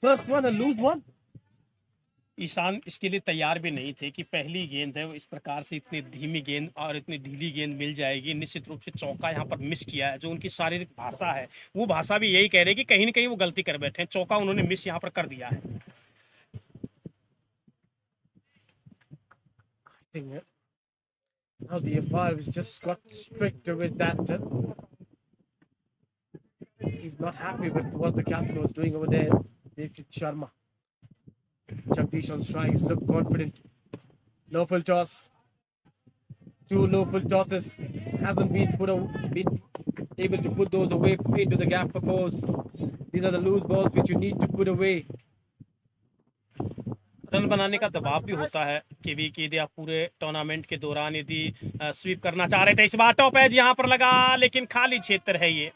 First one and lose one. Ishan इसके लिए तैयार भी नहीं थे कि पहली गेंद है वो इस प्रकार से इतनी धीमी गेंद और इतनी ढीली गेंद मिल जाएगी। निश्चित रूप से चौका यहाँ पर मिस किया है। जो उनकी शारीरिक भाषा है वो भाषा भी यही कह रही है कि कहीं ना कहीं वो गलती कर बैठे हैं, चौका उन्होंने मिस यहाँ पर कर दिया है। I think now the umpire has just got stricter with that. He's not happy with what the captain was doing over there. David Sharma. Jagdish on strikes, look confident. Low full toss. 2 low full tosses. Hasn't been able to put those away into the gap for 4s. These are the loose balls which you need to put away. Run बनाने का दबाव भी होता है केवी के यदि आप पूरे टूर्नामेंट के दौरान यदि स्वीप करना चाह रहे थे। इस बार टॉप एज यहाँ पर लगा, लेकिन खाली क्षेत्र है, ये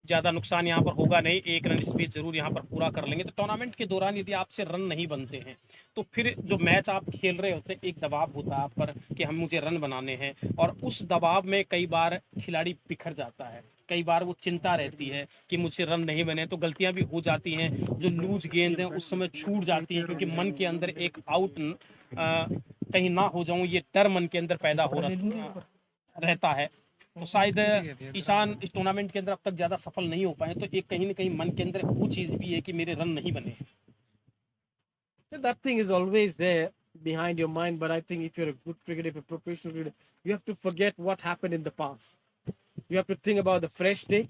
ज्यादा नुकसान यहाँ पर होगा नहीं। 1 रन स्पीड जरूर यहाँ पर पूरा कर लेंगे। तो टूर्नामेंट के दौरान यदि आपसे रन नहीं बनते हैं तो फिर जो मैच आप खेल रहे होते हैं एक दबाव होता है आप पर कि मुझे रन बनाने हैं, और उस दबाव में कई बार खिलाड़ी बिखर जाता है। कई बार वो चिंता रहती है कि मुझसे रन नहीं बने, तो गलतियां भी हो जाती हैं। जो लूज गेंद है उस समय छूट जाती है, क्योंकि मन के अंदर एक आउट कहीं ना हो जाऊं ये डर मन के अंदर पैदा हो रहता है। तो शायद ईशान इस टूर्नामेंट के अंदर अब तक ज्यादा सफल नहीं हो पाए, तो एक कहीं ना कहीं मन के अंदर वो चीज भी है कि मेरे रन नहीं बने। That thing is always there behind your mind, but I think if you're a good cricketer, if you're a professional cricketer, you have to forget what happened in the past. You have to think about the fresh take.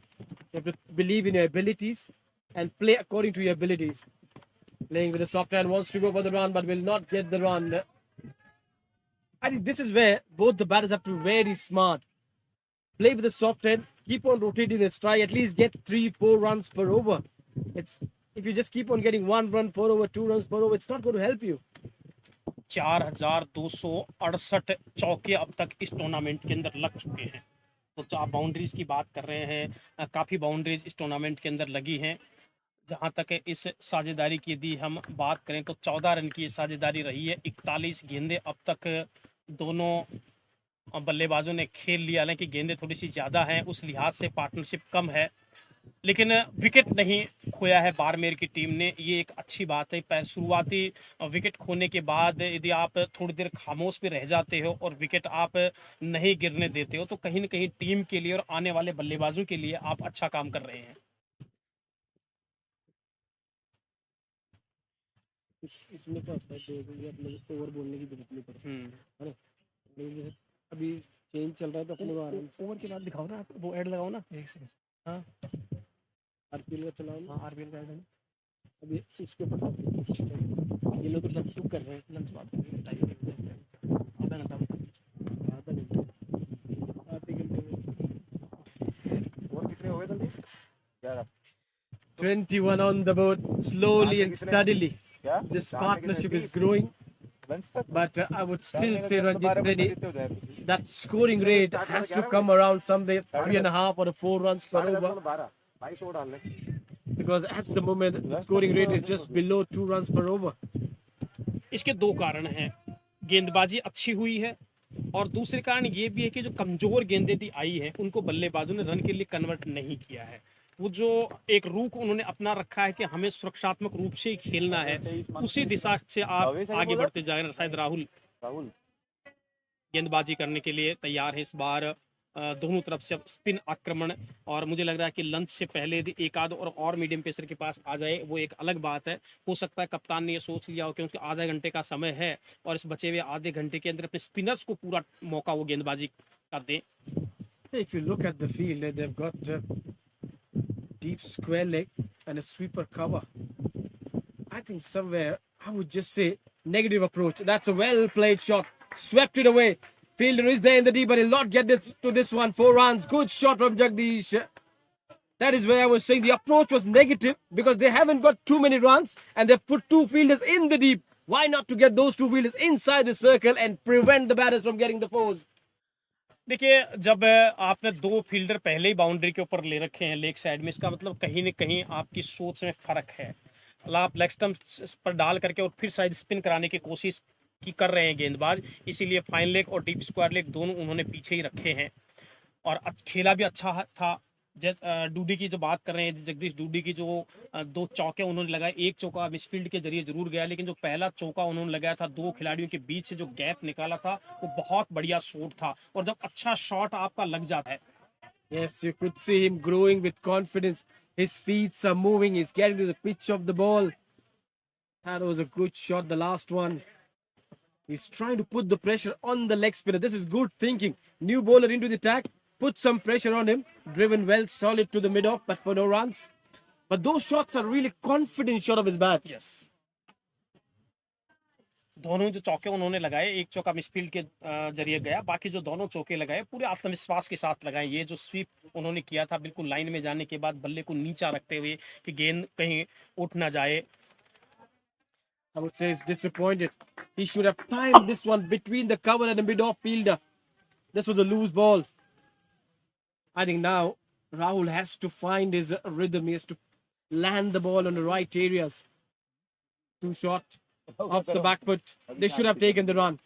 You have to believe in your abilities and play according to your abilities. Playing with a soft hand, wants to go for the run but will not get the run. I think this is where both the batters have to be very smart. Play with a soft hand, keep on rotating the strike, at least get 3-4 runs per over. It's if you just keep on getting 1 run per over, 2 runs per over, it's not going to help you. 4268 चौके अब तक इस टूर्नामेंट के अंदर लग चुके हैं। तो आप बाउंड्रीज की बात कर रहे हैं, काफ़ी बाउंड्रीज इस टूर्नामेंट के अंदर लगी हैं। जहां तक इस साझेदारी की यदि हम बात करें तो 14 रन की साझेदारी रही है। 41 गेंदें अब तक दोनों बल्लेबाजों ने खेल लिया। हालांकि गेंदें थोड़ी सी ज़्यादा हैं, उस लिहाज से पार्टनरशिप कम है, लेकिन विकेट नहीं खोया है बाड़मेर की टीम ने, ये एक अच्छी बात है। शुरुआती विकेट खोने के बाद यदि आप थोड़ी देर खामोश भी रह जाते हो और विकेट आप नहीं गिरने देते हो तो कहीं ना कहीं टीम के लिए और आने वाले बल्लेबाजों के लिए आप अच्छा काम कर रहे हैं। इसमें क्या होता है, अपने ओवर बोलने की जरूरत नहीं पड़ती है ना। लेकिन अभी चेंज चल रहा है तो अपने को आराम से ओवर के बाद दिखाओ ना, आप वो ऐड लगाओ ना। एक सेकंड। हाँ आरपीएल का चलाओ ना। हाँ, आरबीएल का ऐड है ना। अभी उसके ऊपर ये लोग तो लंच कर रहे हैं। लंच बात करेंगे, आधा घंटा आधा घंटा, आधे घंटे में। और कितने हो गए जल्दी? 21 on the board, slowly and steadily. क्या This partnership is growing, lunch तक but I would still say, Ranjit 12 Zedi, जितने हो जाए पीछे। that scoring rate has to come around somewhere 3.5 or 4 runs per over, 12 22 और डाल ले। because at the moment the scoring rate is just below 2 runs per over. इसके दो कारण हैं। गेंदबाजी अच्छी हुई है और दूसरे कारण ये भी है कि जो कमजोर गेंदें भी आई हैं उनको बल्लेबाजों ने रन के लिए कन्वर्ट नहीं किया है। वो जो एक रुख उन्होंने अपना रखा है कि हमें सुरक्षात्मक रूप से ही खेलना है, उसी दिशा से आप आगे बढ़ते जा रहे हैं। शायद राहुल गेंदबाजी करने के लिए तैयार है इस बार। दोनों तरफ से स्पिन आक्रमण, और मुझे लग रहा है कि लंच से पहले यदि एक आध और मीडियम पेसर के पास आ जाए वो एक अलग बात है। हो सकता है कप्तान ने ये सोच लिया हो कि उसके आधे घंटे का समय है और इस बचे हुए आधे घंटे के अंदर अपने स्पिनर्स को पूरा मौका वो गेंदबाजी का दें। If you look at the field, they've got deep square leg and a sweeper cover. I think somewhere I would just say negative approach. That's a well played shot, swept it away. Fielder is there in the deep, but he'll not get this to this one. 4 runs. Good shot from Jagdish. That is where I was saying the approach was negative because they haven't got too many runs and they've put 2 fielders in the deep. Why not to get those 2 fielders inside the circle and prevent the batters from getting the fours? देखिए, जब आपने 2 फील्डर पहले ही बाउंड्री के ऊपर ले रखे हैं लेग साइड में, इसका मतलब कहीं न कहीं आपकी सोच में फर्क है। आप लेग स्टंप पर डाल करके और फिर साइड स्पिन कराने की कोशिश की कर रहे हैं गेंदबाज, इसीलिए फाइन लेग और डीप स्क्वायर लेग दोनों उन्होंने पीछे ही रखे हैं और खेला भी अच्छा था। डूडी की जो बात कर रहे हैं, जगदीश डूडी की जो 2 चौके उन्होंने लगाए, एक चौका मिसफील्ड के जरिए जरूर गया, लेकिन जो पहला चौका उन्होंने लगाया था 2 खिलाड़ियों के बीच से जो गैप निकाला था वो बहुत बढ़िया शॉट था। और जब अच्छा शॉट आपका लग जाता है, Yes, you could see him growing with confidence. His feet are moving. He's getting to the pitch of the ball. That was a good shot, the last one. He's trying to put the pressure on the leg spinner. This is good thinking. New bowler into the attack. Put some pressure on him. Driven well, solid to the mid-off, but for no runs. But those shots are really confident shot of his bat. yes. दोनों जो चौके उन्होंने लगाए, एक चौका मिसफील्ड के जरिए गया, बाकी जो दोनों चौके लगाए पूरे आत्मविश्वास के साथ लगाए। ये जो स्वीप उन्होंने किया था बिल्कुल लाइन में जाने के बाद बल्ले को नीचा रखते हुए कि गेंद कहीं उठ ना जाए। I would say he's disappointed. He should have timed this one between the cover and the mid-off fielder. This was a loose ball. I think now Rahul has to find his rhythm. He has to land the ball on the right areas. Too short off the back foot. They should have taken the run.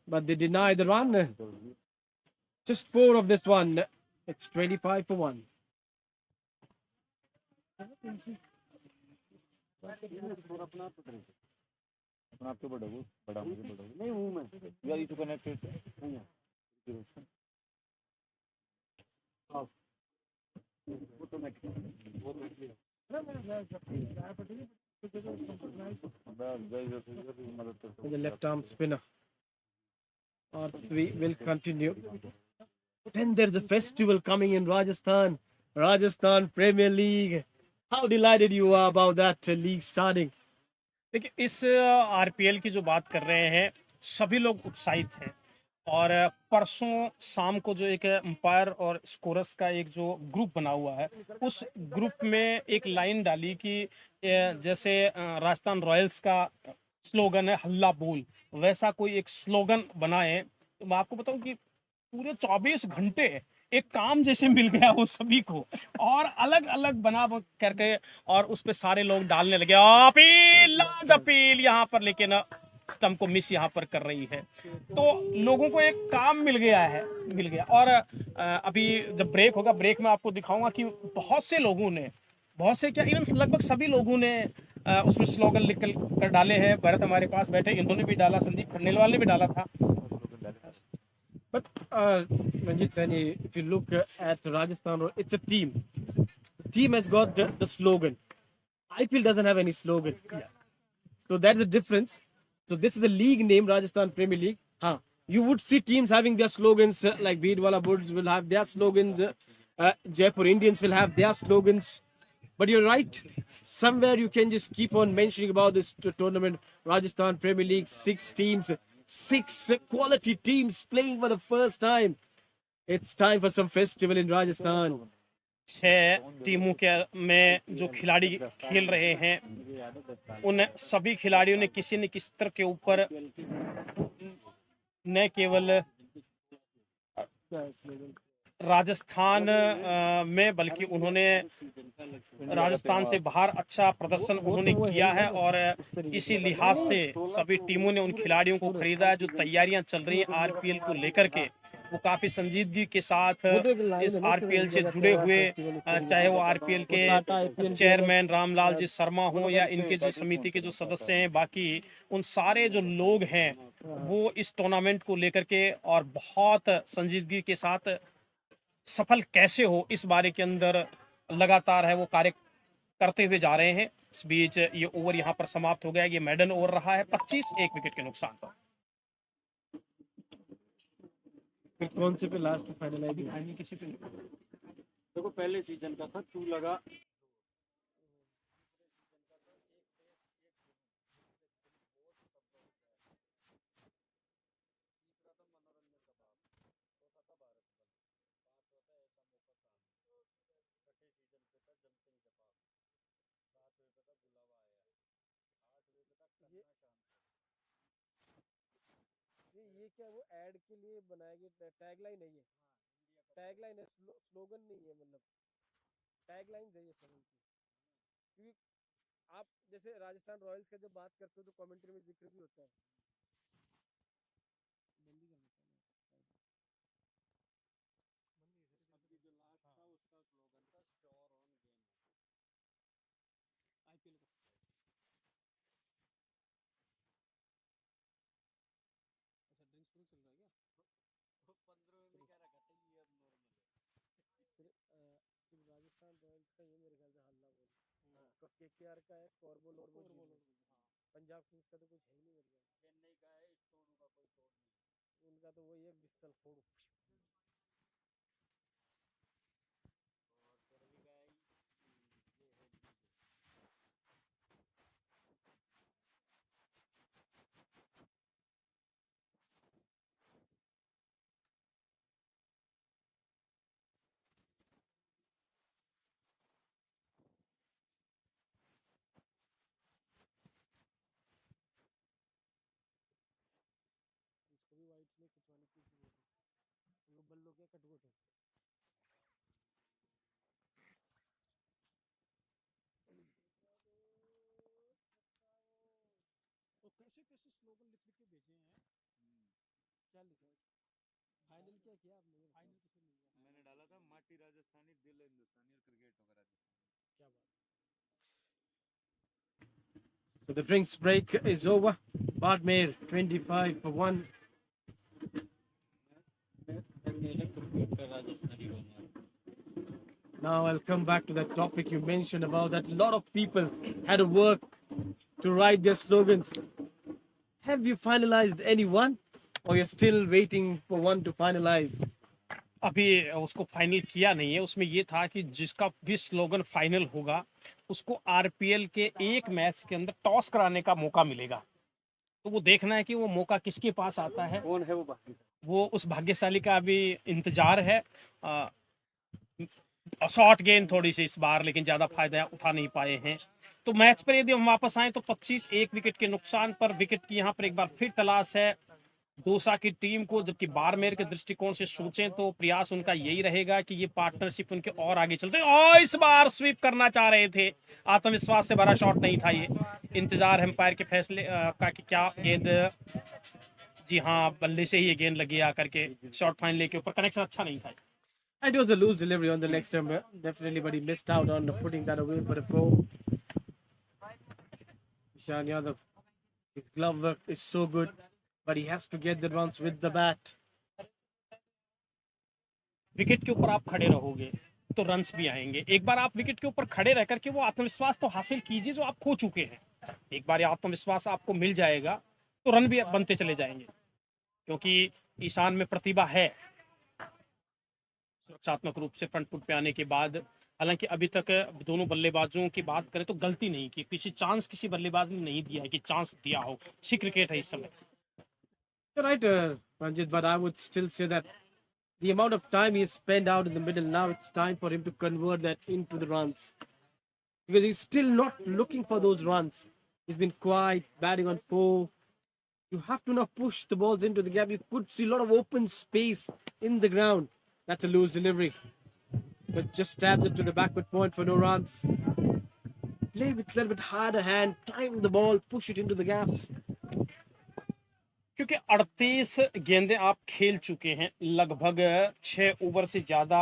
But they deny the run. Just 4 of this one. It's 25 for 1. अपना आप तो बड़ा मुझे नहीं हूँ मैं, यू आर कनेक्टेड नहीं है The left arm spinner. R3 will continue. Then there's a festival coming in Rajasthan, Rajasthan Premier League. How delighted you are about that league starting? देखिए इस आरपीएल की जो बात कर रहे हैं सभी लोग उत्साहित हैं और परसों शाम को जो एक अंपायर और स्कोरर्स का एक जो ग्रुप बना हुआ है उस ग्रुप में एक लाइन डाली कि जैसे राजस्थान रॉयल्स का स्लोगन है हल्ला बोल, वैसा कोई एक स्लोगन बनाए। तो मैं आपको बताऊं कि पूरे 24 घंटे एक काम जैसे मिल गया वो सभी को और अलग अलग बना करके और उस पे सारे लोग डालने लगे अपील लाज अपील यहाँ पर, लेकिन स्टंप को मिस यहाँ पर कर रही है। तो लोगों को एक काम मिल गया और अभी जब ब्रेक होगा, ब्रेक में आपको दिखाऊंगा कि बहुत से लोगों ने, बहुत से क्या इवन लगभग सभी लोगों ने उसमें स्लोगन लिख कर डाले हैं। भरत हमारे पास बैठे, इन्होंने भी डाला, संदीप खंडेलवाल ने भी डाला था। But Ranjit Saini, if you look at Rajasthan, it's a team. The team has got the slogan. IPL doesn't have any slogan. So that's the difference. So this is a league name, Rajasthan Premier League. You would see teams having their slogans like Bhidwala Bulls will have their slogans. Jaipur Indians will have their slogans. But you're right. Somewhere you can just keep on mentioning about this tournament. Rajasthan Premier League, 6 teams, 6 quality teams playing for the first time. It's time for some festival in Rajasthan. 6 टीमों के में जो खिलाड़ी खेल रहे हैं उन सभी खिलाड़ियों ने किसी न किसी स्तर के ऊपर न केवल राजस्थान में बल्कि उन्होंने राजस्थान से बाहर अच्छा प्रदर्शन उन्होंने किया है और इसी लिहाज से सभी टीमों ने उन खिलाड़ियों को खरीदा है। जो तैयारियां चल रही हैं आरपीएल को लेकर के वो काफी संजीदगी के साथ इस आरपीएल से जुड़े हुए, चाहे वो आरपीएल के चेयरमैन रामलाल जी शर्मा हो या इनके जो समिति के जो सदस्य हैं, बाकी उन सारे जो लोग हैं वो इस टूर्नामेंट को लेकर के और बहुत संजीदगी के साथ सफल कैसे हो इस बारे के अंदर लगातार है वो कार्य करते हुए जा रहे हैं। इस बीच ये ओवर यहाँ पर समाप्त हो गया। ये मेडन ओवर रहा है 25 1 विकेट के नुकसान पर। कौन से पे लास्ट फाइनल किसी पे देखो पहले सीजन का था, तू लगा ये क्या वो ऐड के लिए बनाया गया टैगलाइन है? ये टैगलाइन है, स्लोगन नहीं है, मतलब टैगलाइन है ये सब इनकी। क्योंकि आप जैसे राजस्थान रॉयल्स का जब बात करते हो तो कमेंट्री में जिक्र भी होता है। सिर्फ राजस्थान रॉयल्स का ये मेरे ख्याल से हल्ला बोल, केकेआर का है कॉर्बोल और वो पंजाब किंग्स का तो कुछ है ही नहीं मेरे ख्याल से। चेन्नई का है स्टोनू का कोई तोड़ नहीं, उनका तो वही है बिस्सल फोड़ू। इसको भी वाइट्स में खिंचवाने की जरूरत है, वो बल्लो के कटवट है। तो कैसे कैसे स्लोगन लिख लिख के भेजे हैं? क्या लिखा है? फाइनल क्या किया आपने? फाइनल किसे मिल गया? मैंने डाला था माटी राजस्थानी दिल हिंदुस्तानी और क्रिकेट होगा राजस्थान। क्या बात। So the drinks break is over. Barmer 25 for 1. Now I'll come back to that topic you mentioned about that. A lot of people had to work to write their slogans. Have you finalized any one, or you're still waiting for one to finalize? अभी उसको फाइनल किया नहीं है। उसमें ये था कि जिसका भी स्लोगन फाइनल होगा उसको आरपीएल के एक मैच के अंदर टॉस कराने का मौका मिलेगा। तो वो देखना है कि वो मौका किसके पास आता है। कौन है वो उस भाग्यशाली का अभी इंतजार है। शॉर्ट गेंद थोड़ी सी इस बार, लेकिन ज्यादा फायदा उठा नहीं पाए हैं। तो मैच पर यदि हम वापस आए तो 25 एक विकेट के नुकसान पर विकेट की यहाँ पर एक बार फिर तलाश है दोसा की टीम को। जबकि बारमेर के दृष्टिकोण से सोचें तो प्रयास उनका यही रहेगा कि ये पार्टनरशिप उनके और आगे चलते। और इस बार स्वीप करना चाह रहे थे, आत्मविश्वास से भरा शॉट नहीं था ये। इंतजार एम्पायर के फैसले का कि क्या गेंद, जी हाँ, बल्ले से ही ये गेंद लगी आकर के शॉर्ट फाइनल के ऊपर, कनेक्शन अच्छा नहीं था। And it was a loose delivery on the next time, definitely, but he missed out on putting that away for the four. Ishan Yadav, his glove work is so good, but he has to get the runs with the bat. Wicket के ऊपर आप खड़े रहोगे तो रन्स भी आएंगे। एक बार आप विकेट के ऊपर खड़े रह करके वो आत्मविश्वास तो हासिल कीजिए जो आप खो चुके हैं। एक बार ये आत्मविश्वास आपको मिल जाएगा तो रन भी बनते चले जाएंगे, क्योंकि ईशान में प्रतिभा है। सुरक्षात्मक रूप से फ्रंट फुट पे आने के बाद, हालांकि अभी तक दोनों बल्लेबाजों की बात करें तो गलती नहीं की, किसी चांस किसी बल्लेबाज ने नहीं दिया है कि चांस दिया हो। अच्छी क्रिकेट है इस समय। You're right, Ranjit, but I would still say that the amount of time he has spent out in the middle, now it's time for him to convert that into the runs. Because he's still not looking for those runs. He's been quiet, batting on four. You have to now push the balls into the gap. You could see a lot of open space in the ground. That's a loose delivery. But just stabs it to the backward point for no runs. Play with a little bit harder hand, time the ball, push it into the gaps. क्योंकि 38 गेंदें आप खेल चुके हैं, लगभग 6 ओवर से ज्यादा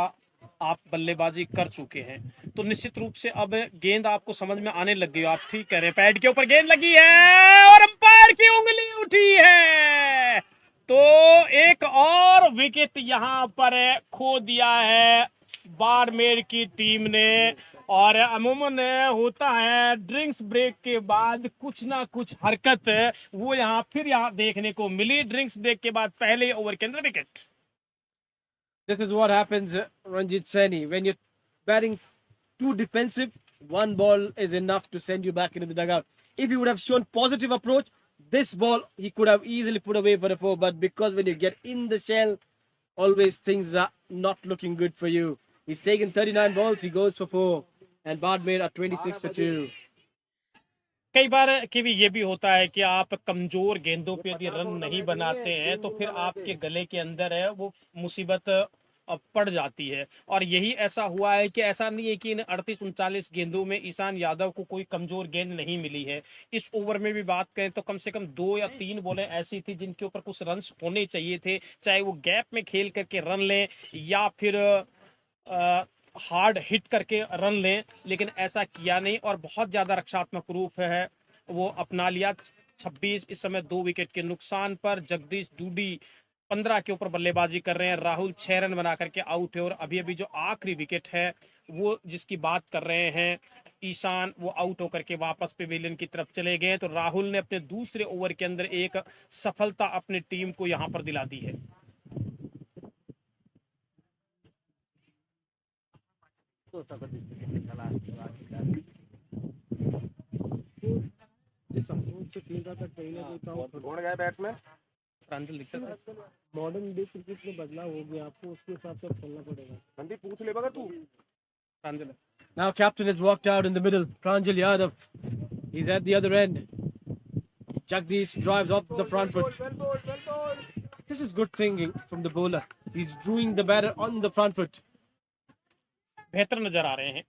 आप बल्लेबाजी कर चुके हैं, तो निश्चित रूप से अब गेंद आपको समझ में आने लग गई। आप ठीक कह रहे हैं, पैड के ऊपर गेंद लगी है और अंपायर की उंगली उठी है, तो एक और विकेट यहां पर खो दिया है बाड़मेर की टीम ने। और अमूमन होता है ड्रिंक्स ब्रेक के बाद कुछ ना कुछ हरकत, वो यहाँ देखने को मिली। ड्रिंक्स ब्रेक के बाद पहले ओवर के अंदर wicket. This is what happens, Ranjit Saini. When you're batting too defensive, one ball is enough to send you back into the dugout. If he would have shown positive approach, this ball he could have easily put away for the four. But because when you get in the shell, always things are not looking good for you. He's taken 39 balls, he goes for 4. And Barmer are 26 for 2. कई बार के भी ये भी होता है कि आप कमजोर गेंदों पे यदि रन नहीं बनाते हैं तो फिर आपके गले के अंदर है वो मुसीबत पड़ जाती है। और यही ऐसा हुआ है कि ऐसा नहीं है कि इन 38-39 गेंदों में ईशान यादव को कोई कमजोर गेंद नहीं मिली है। इस ओवर में भी बात करें तो कम से कम 2 या 3 बॉलें ऐसी थी जिनके ऊपर कुछ रन होने चाहिए थे, चाहे वो गैप में खेल करके रन लें या फिर हार्ड हिट करके रन लें, लेकिन ऐसा किया नहीं और बहुत ज्यादा रक्षात्मक रूप है वो अपना लिया। 26 इस समय 2 विकेट के नुकसान पर। जगदीश डूडी 15 के ऊपर बल्लेबाजी कर रहे हैं। राहुल 6 रन बना करके आउट है और अभी अभी जो आखिरी विकेट है वो जिसकी बात कर रहे हैं ईशान, वो आउट होकर के वापस पेविलियन की तरफ चले गए। तो राहुल ने अपने दूसरे ओवर के अंदर एक सफलता अपनी टीम को यहां पर दिला दी है। जिस अप्रोच से खेल रहा था कहीं ना कहीं तो कौन गया बैट में? प्रांजल दिखता था। मॉडर्न डे क्रिकेट में बदलाव हो गया, आपको उसके हिसाब से खेलना पड़ेगा। संदीप पूछ ले बगा तू। प्रांजल Now captain has walked out in the middle. Pranjal Yadav, he's at the other end. Jagdish drives off the front foot. This is good thinking from the bowler. He's drawing the batter on the front foot. बेहतर नजर आ रहे हैं।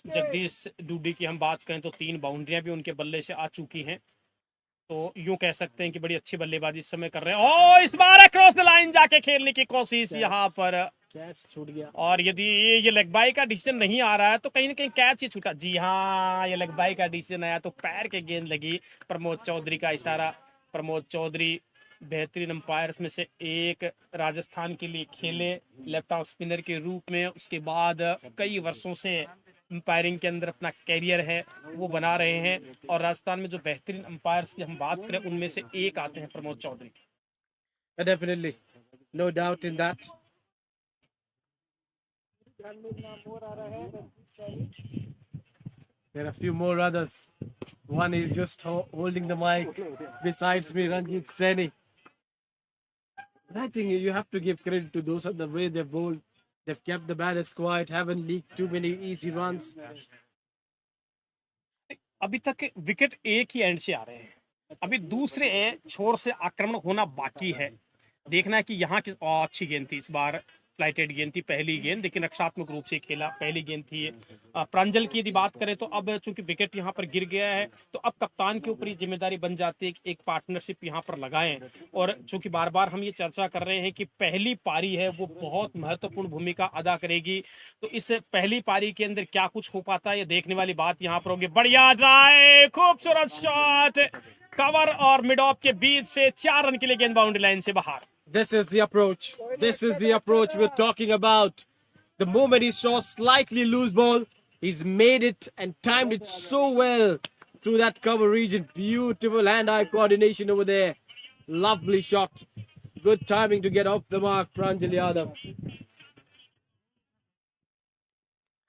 जगदीश डूडी की हम बात करें तो 3 बाउंड्रियां भी उनके बल्ले से आ चुकी हैं, तो यूं कह सकते हैं कि बड़ी अच्छी बल्लेबाजी इस समय कर रहे हैं। और इस बार क्रॉस द लाइन जाके खेलने की कोशिश यहाँ पर, कैच छूट गया। और यदि ये लेग बाई का डिसीजन नहीं आ रहा है तो कहीं ना कहीं कैच ही छूटा। जी हाँ, ये लेग बाई का डिसीजन आया तो पैर के गेंद लगी। प्रमोद चौधरी का इशारा। प्रमोद चौधरी बेहतरीन अंपायर्स में से एक, राजस्थान के लिए खेले लेफ्ट आर्म स्पिनर के रूप में। उसके बाद कई वर्षों से अंपायरिंग के अंदर अपना कैरियर है वो बना रहे हैं, और राजस्थान में जो बेहतरीन अंपायर्स की हम बात करें उनमें से एक आते हैं Pramod Chaudhary. Definitely, no doubt in that. There are a few more others. One is just holding the mic besides me, Ranjit Saini. But I think you have to give credit to those of the way they've bowled. They've kept the batters quiet, haven't leaked too many easy runs. अभी तक विकेट एक ही एंड से आ रहे हैं, अभी दूसरे छोर से आक्रमण होना बाकी है। देखना है कि यहाँ की अच्छी गेंद थी इस बार, फ्लाइटेड गेंद थी पहली गेंद, लेकिन रक्षात्मक रूप से खेला, पहली गेंद थी ये। प्रांजल की यदि बात करें तो अब चूंकि विकेट यहाँ पर गिर गया है तो अब कप्तान के ऊपर ये जिम्मेदारी बन जाती है कि एक पार्टनरशिप यहाँ पर लगाएं। और चूंकि बार बार हम ये चर्चा कर रहे हैं कि पहली पारी है वो बहुत महत्वपूर्ण भूमिका अदा करेगी, तो इस पहली पारी के अंदर क्या कुछ हो पाता है ये देखने वाली बात यहाँ पर होगी। बढ़िया ट्राई, खूबसूरत शॉट, कवर और मिड ऑफ के बीच से 4 रन के लिए गेंद बाउंड्री लाइन से बाहर। This is the approach. This is the approach we're talking about. The moment he saw slightly loose ball, he's made it and timed it so well through that cover region. Beautiful hand-eye coordination over there. Lovely shot. Good timing to get off the mark, Pranjal Yadav.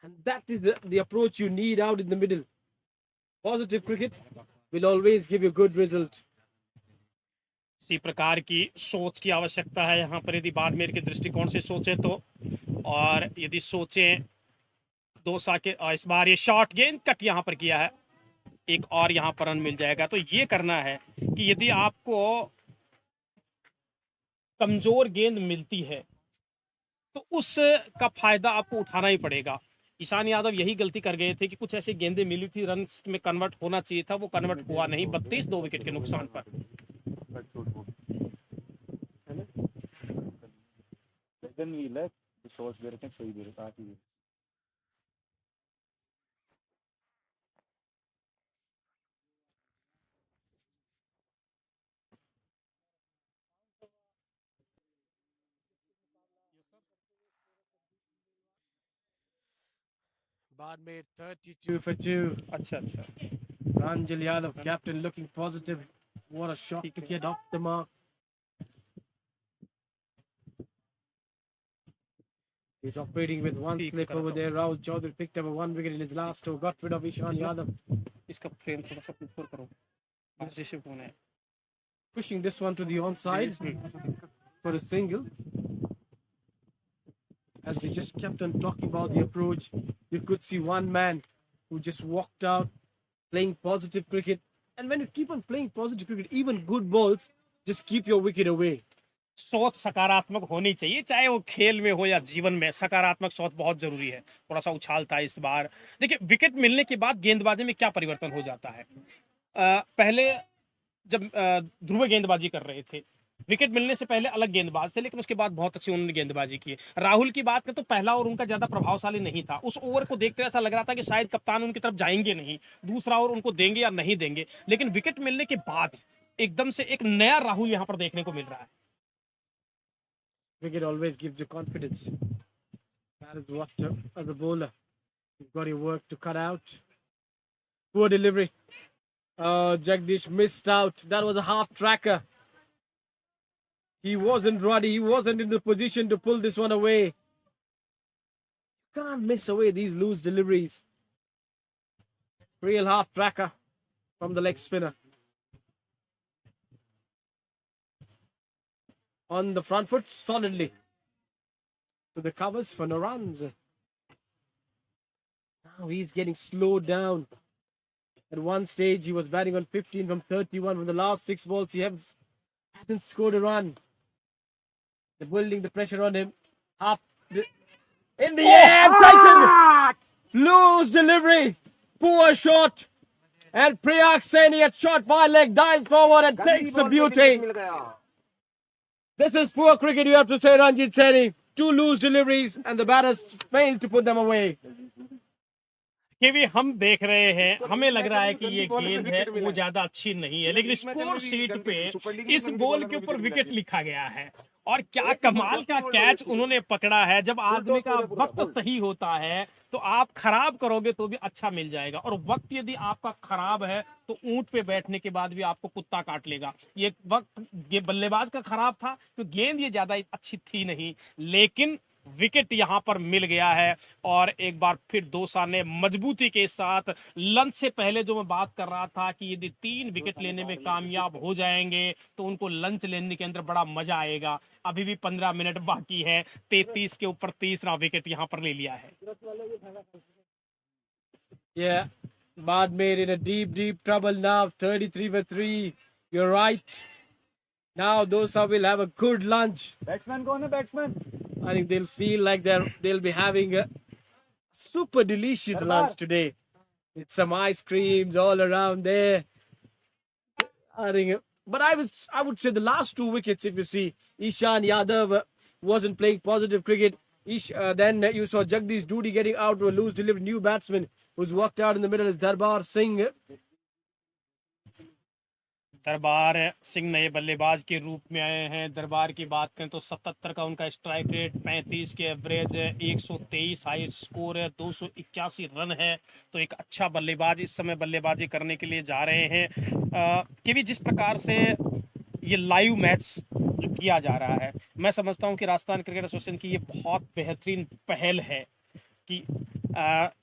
And that is the approach you need out in the middle. Positive cricket will always give you good result. इसी प्रकार की सोच की आवश्यकता है यहाँ पर, यदि बाड़मेर के दृष्टिकोण से सोचें तो। और यदि सोचें दोसा के, इस बार ये शॉर्ट गेंद कट यहाँ पर किया है, एक और यहाँ पर रन मिल जाएगा। तो ये करना है कि यदि आपको कमजोर गेंद मिलती है तो उसका फायदा आपको उठाना ही पड़ेगा। ईशान यादव यही गलती कर गए थे कि कुछ ऐसी गेंदें मिली थी, रन में कन्वर्ट होना चाहिए था, वो कन्वर्ट हुआ नहीं, 32 2 विकेट के नुकसान पर। Barmer 32 for 2. अच्छा अच्छा, Pranjal Yadav, captain, looking positive. What a shot to get off the mark. He's operating with one slip over there. Rahul Chaudhary picked up a 1 wicket in his last over. Got rid of Ishan Yadav. इसका फ्रेम थोड़ा सा ऊपर करो, रिसीव होना है। Pushing this one to the onside for a single. As we just kept on talking about the approach, you could see one man who just walked out playing positive cricket. And when you keep on playing positive cricket, even good balls, just keep your wicket away. सोच सकारात्मक होनी चाहिए, चाहे वो खेल में हो या जीवन में, सकारात्मक सोच बहुत जरूरी है। थोड़ा सा उछाल था इस बार। देखिए विकेट मिलने के बाद गेंदबाजी में क्या परिवर्तन हो जाता है। पहले जब ध्रुव गेंदबाजी कर रहे थे, विकेट मिलने से पहले अलग गेंदबाज थे, लेकिन उसके बाद बहुत अच्छी उन्होंने गेंदबाजी की। राहुल की बात करें तो पहला ओवर उनका ज्यादा प्रभावशाली नहीं था। उस ओवर को देखते ऐसा लग रहा था कि शायद कप्तान उनकी तरफ जाएंगे नहीं, दूसरा ओवर उनको देंगे या नहीं देंगे। लेकिन विकेट मिलने के बाद एकदम से एक नया राहुल यहाँ पर देखने को मिल रहा है। Cricket always gives you confidence. That is what, as a bowler, you've got your work to cut out. Poor delivery. Jagdish missed out. That was a half tracker. He wasn't ready. He wasn't in the position to pull this one away. You can't miss away these loose deliveries. Real half tracker from the leg spinner. On the front foot solidly to the covers for no runs. Now he's getting slowed down. At one stage he was batting on 15 from 31. From the last 6 balls he hasn't scored a run. They're building the pressure on him. In the air, taken. Loose delivery. Poor shot. And Priyak Saini at short fire leg dives forward and takes the beauty. This is poor cricket, you have to say, Ranjit Saini. 2 loose deliveries and the batters failed to put them away. कि भी हम देख रहे हैं, हमें लग रहा है कि ये गेंद है वो ज्यादा अच्छी नहीं है, लेकिन स्कोर शीट पे इस बॉल के ऊपर विकेट लिखा गया है। और क्या कमाल का कैच उन्होंने पकड़ा है। जब आदमी का वक्त सही होता है तो आप खराब करोगे तो भी अच्छा मिल जाएगा, और वक्त यदि आपका खराब है तो ऊंट पे बैठने के बाद भी आपको कुत्ता काट लेगा। ये वक्त ये बल्लेबाज का खराब था तो गेंद ये ज्यादा अच्छी थी नहीं, लेकिन विकेट यहां पर मिल गया है। और एक बार फिर डोसा ने मजबूती के साथ लंच से पहले जो मैं बात कर रहा था कि यदि 3 विकेट लेने में कामयाब हो जाएंगे तो उनको लंच लेने के अंदर बड़ा मजा आएगा। अभी भी 15 मिनट बाकी है, 33 के ऊपर तीसरा विकेट यहां पर ले लिया है। Yeah, Barmer in a deep trouble now. 33 for 3. You're right. Now Dosa will have a good lunch. Batsman कौन है batsman? I think they'll feel like they'll be having a super delicious lunch today. With some ice creams all around there. I think, but I would say the last 2 wickets, if you see, Ishan Yadav wasn't playing positive cricket. Then you saw Jagdish Doody getting out to a loose delivery. New batsman who's walked out in the middle is Darbar Singh. दरबार सिंह नए बल्लेबाज के रूप में आए हैं। दरबार की बात करें तो 77 का उनका स्ट्राइक रेट, 35 के एवरेज है, 123 हाई स्कोर है, 281 रन है। तो एक अच्छा बल्लेबाज इस समय बल्लेबाजी करने के लिए जा रहे हैं। कि भी जिस प्रकार से ये लाइव मैच जो किया जा रहा है, मैं समझता हूं कि राजस्थान क्रिकेट एसोसिएशन की ये बहुत बेहतरीन पहल है कि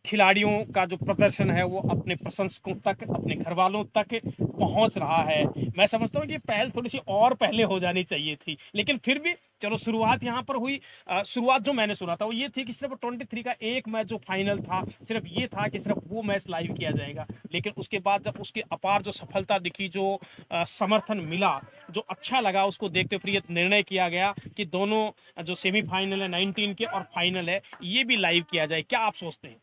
खिलाड़ियों का जो प्रदर्शन है वो अपने प्रशंसकों तक, अपने घर वालों तक पहुंच रहा है। मैं समझता हूँ कि ये पहल थोड़ी सी और पहले हो जानी चाहिए थी, लेकिन फिर भी चलो शुरुआत यहाँ पर हुई। शुरुआत जो मैंने सुना था वो ये थी कि सिर्फ 23 का एक मैच जो फाइनल था, सिर्फ ये था कि सिर्फ वो मैच लाइव किया जाएगा। लेकिन उसके बाद जब उसकी अपार जो सफलता दिखी, जो समर्थन मिला, जो अच्छा लगा, उसको देखते हुए ये निर्णय किया गया कि दोनों जो सेमीफाइनल है 19 के और फाइनल है ये भी लाइव किया जाए। क्या आप सोचते हैं?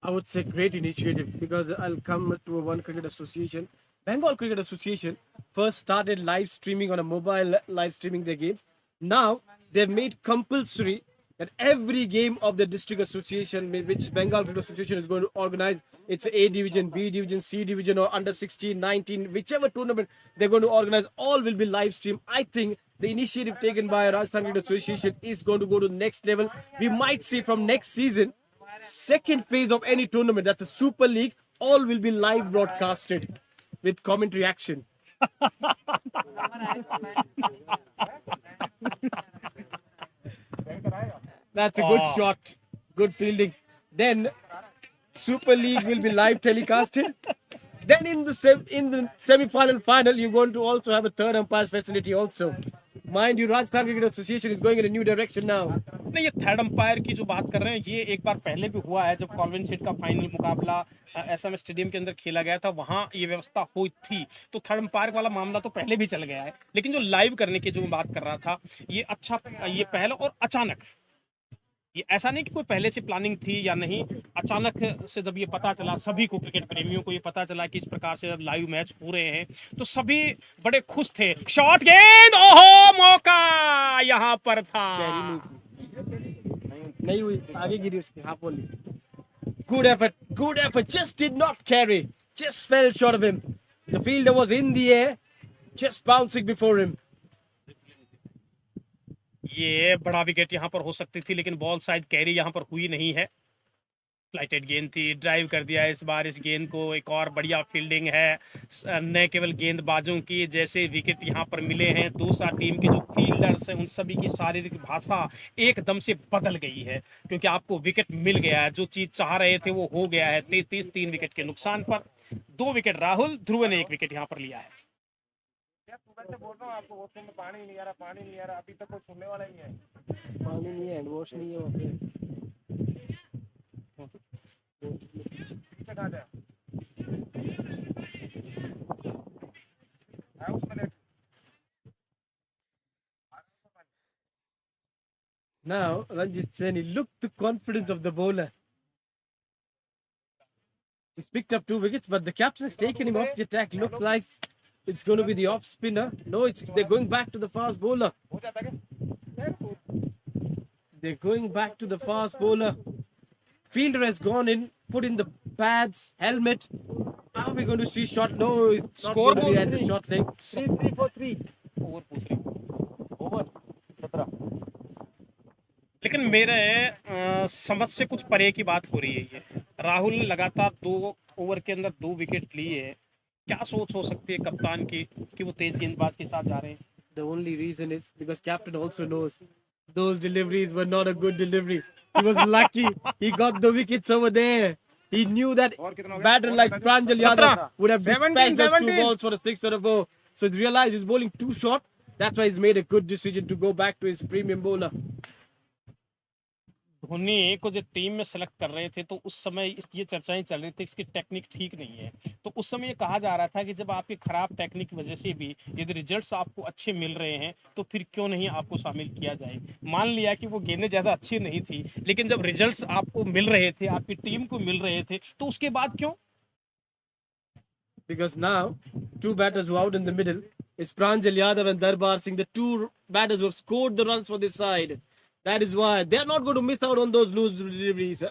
I would say great initiative because I'll come to one cricket association. Bengal Cricket Association first started live streaming on a mobile, live streaming their games. Now they've made compulsory that every game of the district association, which Bengal Cricket Association is going to organize, it's A division, B division, C division, or under 16, 19, whichever tournament they're going to organize, all will be live streamed. I think the initiative taken by Rajasthan Cricket Association is going to go to the next level. We might see from next season, second phase of any tournament, that's a Super League, all will be live broadcasted with commentary action. That's a good shot. Good fielding. Then Super League will be live telecasted. Then in the semi-final final, you're going to also have a third umpire facility also. Mind you, Rajasthan Cricket Association is going in a new direction now. नहीं, ये थर्ड अंपायर की जो बात कर रहे हैं ये एक बार पहले भी हुआ है। जब कॉल्विन सीट का फाइनल मुकाबला एसएम स्टेडियम के अंदर खेला गया था, वहां ये व्यवस्था हुई थी। तो थर्ड अंपायर वाला मामला तो पहले भी चल गया है, लेकिन जो लाइव करने की जो मैं बात कर रहा था, ये अच्छा, ये पहल, और अचानक, ये ऐसा नहीं कि कोई पहले से प्लानिंग थी या नहीं, अचानक से जब ये पता चला, सभी को, क्रिकेट प्रेमियों को ये पता चला कि इस प्रकार से जब लाइव मैच हो रहे हैं, तो सभी बड़े खुश थे। शॉट गेंद, ओहो, मौका यहाँ पर था। नहीं हुई, आगे गिरी उसके, half ball. Good effort, just did not carry, just fell short of him. The fielder was in the air, just bouncing before him. ये बड़ा विकेट यहाँ पर हो सकती थी, लेकिन बॉल साइड कैरी यहाँ पर हुई नहीं है। फ्लाइटेड गेंद थी, ड्राइव कर दिया इस बार इस गेंद को। एक और बढ़िया फील्डिंग है, न केवल गेंदबाजों की, जैसे विकेट यहाँ पर मिले हैं, दूसरा टीम के जो फील्डर्स हैं उन सभी की शारीरिक भाषा एकदम से बदल गई है, क्योंकि आपको विकेट मिल गया है। जो चीज चाह रहे थे वो हो गया है। 33 3 विकेट के नुकसान पर 2 विकेट राहुल, ध्रुव ने 1 विकेट यहाँ पर लिया है। बोल रहा हूँ आपको, वॉशरूम में पानी नहीं आ रहा, अभी तक कोई सुनने वाला ही नहीं है। पानी नहीं है, वॉश नहीं है वहाँ पे। पीछे कहाँ जाए? Now, Ranjit Saini, look the confidence of the bowler. He's picked up 2 wickets, but the captain has taken him off the attack. Looks like it's going to be the off spinner. No, they're going back to the fast bowler. They're going back to the fast bowler. Fielder has gone in, put in the pads, helmet. Are we going to see shot? No, it's not going to be at the short leg. 3 for 3. Over पूछ रहे हैं। Over 17. लेकिन मेरे समझ से कुछ परे की बात हो रही है। ये राहुल ने लगातार 2 ओवर के अंदर 2 विकेट लिए। क्या सोच हो सकती है कप्तान की कि वो तेज गेंदबाज के साथ जा रहे हैं? The only reason is because captain also knows those deliveries were not a good delivery. He was lucky he got the wickets over there. He knew that batter like Pranjal Yadav would have dispatched just 2 balls for a 6 or a 4. So he's realized he's bowling too short. That's why he's made a good decision to go back to his premium bowler. Dhoni को जब टीम में सेलेक्ट कर रहे थे तो उस समय ये चर्चाएं चल रही थी इसकी टेक्निक ठीक नहीं है। तो उस समय ये कहा जा रहा था कि जब आपकी खराब टेक्निक की वजह से भी यदि रिजल्ट्स आपको अच्छे मिल रहे हैं तो फिर क्यों नहीं आपको शामिल किया जाए। मान लिया कि वो गेंदें ज़्यादा अच्छी नहीं थी, लेकिन जब रिजल्ट्स आपको मिल रहे थे, आपकी टीम को मिल रहे थे, तो उसके बाद क्यों? Because now 2 batters who are out in the middle is Pranjal Yadav and Darbar Singh, the 2 batters who have scored the runs for this side. That is why they are not going to miss out on those loose deliveries.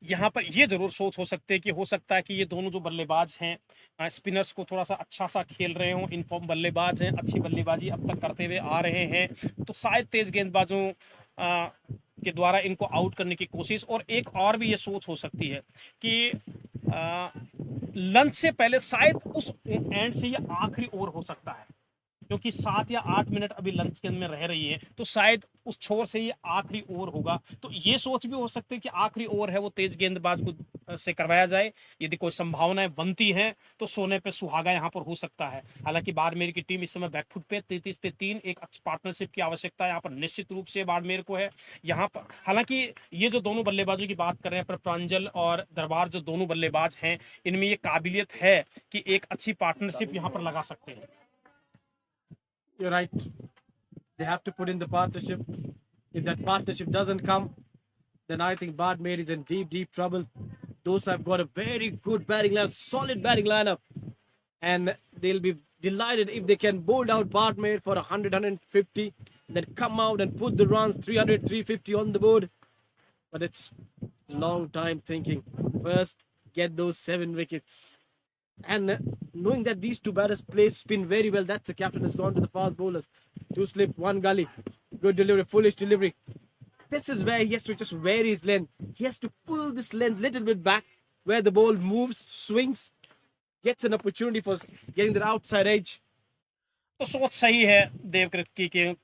यहाँ पर ये जरूर सोच हो सकते हैं कि हो सकता है कि ये दोनों जो बल्लेबाज हैं स्पिनर्स को थोड़ा सा अच्छा सा खेल रहे हों, इनफॉर्म बल्लेबाज हैं, अच्छी बल्लेबाजी अब तक करते हुए आ रहे हैं, तो शायद तेज गेंदबाजों के द्वारा इनको आउट करने की कोशिश। और एक और भी ये सोच हो सकती है कि लंच से पहले शायद उस एंड से ये आखिरी ओवर हो सकता है, क्योंकि 7 या 8 मिनट अभी लंच के अंदर में रह रही है, तो शायद उस छोर से ये आखिरी ओवर होगा। तो ये सोच भी हो सकती है कि आखिरी ओवर है वो तेज गेंदबाज को से करवाया जाए। यदि कोई संभावनाएं बनती हैं तो सोने पे सुहागा यहाँ पर हो सकता है। हालांकि बाड़मेर की टीम इस समय बैकफुट पे 33 पे 3 एक पार्टनरशिप की आवश्यकता यहाँ पर निश्चित रूप से बाड़मेर को है। यहाँ पर हालांकि ये जो दोनों बल्लेबाजों की बात कर रहे हैं, पर प्रांजल और दरबार जो दोनों बल्लेबाज हैं, इनमें ये काबिलियत है कि एक अच्छी पार्टनरशिप यहाँ पर लगा सकते हैं। You're right. They have to put in the partnership. If that partnership doesn't come, then I think Barmer is in deep, deep trouble. Those have got a very good batting lineup, solid batting lineup. And they'll be delighted if they can bowl out Barmer for 100, 150, then come out and put the runs 300, 350 on the board. But it's long time thinking. First, get those 7 wickets. And knowing that these 2 batters play spin very well, that's the captain has gone to the fast bowlers. 2 slip, 1 gully. Good delivery, foolish delivery. This is where he has to just vary his length. He has to pull this length a little bit back, where the ball moves, swings, gets an opportunity for getting the outside edge. तो सोच सही है देवकृत की कि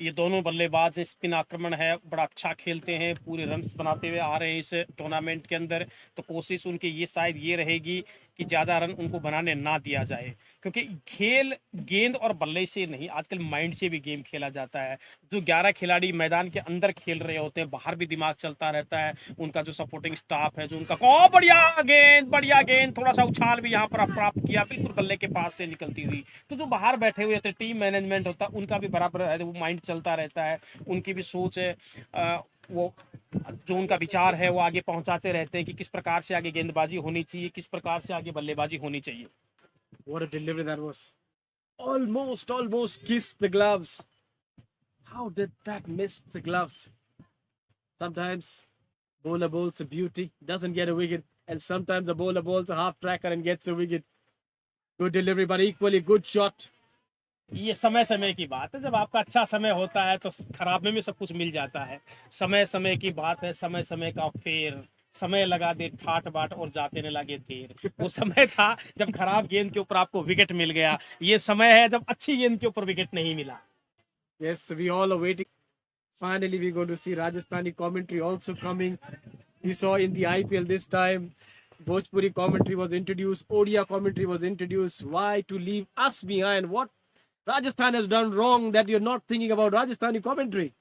ये दोनों बल्लेबाज स्पिन आक्रमण है बड़ा अच्छा खेलते हैं, पूरे रन बनाते हुए आ रहे हैं इस टूर्नामेंट के अंदर। तो कोशिश उनकी ये शायद ये रहेगी कि ज़्यादा रन उनको बनाने ना दिया जाए, क्योंकि खेल गेंद और बल्ले से नहीं, आजकल माइंड से भी गेम खेला जाता है। जो 11 खिलाड़ी मैदान के अंदर खेल रहे होते हैं, बाहर भी दिमाग चलता रहता है, उनका जो सपोर्टिंग स्टाफ है, जो उनका बढ़िया गेंद थोड़ा सा उछाल भी यहाँ पर प्राप्त किया, बिल्कुल बल्ले के पास से निकलती हुई। तो जो बाहर बैठे हुए थे, टीम मैनेजमेंट होता है, उनका भी बराबर है, वो माइंड चलता रहता है, उनकी भी सोच है, वो जो उनका विचार है वो आगे पहुंचाते रहते हैं कि किस प्रकार से आगे गेंदबाजी होनी चाहिए, किस प्रकार से आगे बल्लेबाजी होनी चाहिए। What a delivery that was. Almost kissed the gloves. How did that miss the gloves? Sometimes bowler bowls a beauty, doesn't get a wicket, and sometimes the bowler bowls a half tracker and gets a wicket. Good delivery, but equally good shot. ये समय समय की बात है, जब आपका अच्छा समय होता है तो खराब में भी सब कुछ मिल जाता है। समय समय की बात है, समय समय का फेर, समय लगा दे ठाट बाट और जाते न लगे देर। वो समय था जब खराब गेंद के ऊपर आपको विकेट मिल गया, ये समय है जब अच्छी गेंद के ऊपर विकेट नहीं मिला। Yes, we all are waiting. Finally, we're going to see Rajasthani commentary also coming. You saw in the IPL this time, Bhojpuri commentary was introduced, Odia commentary was introduced. Why to leave us behind? What Rajasthan has done wrong that you're not thinking about Rajasthani commentary?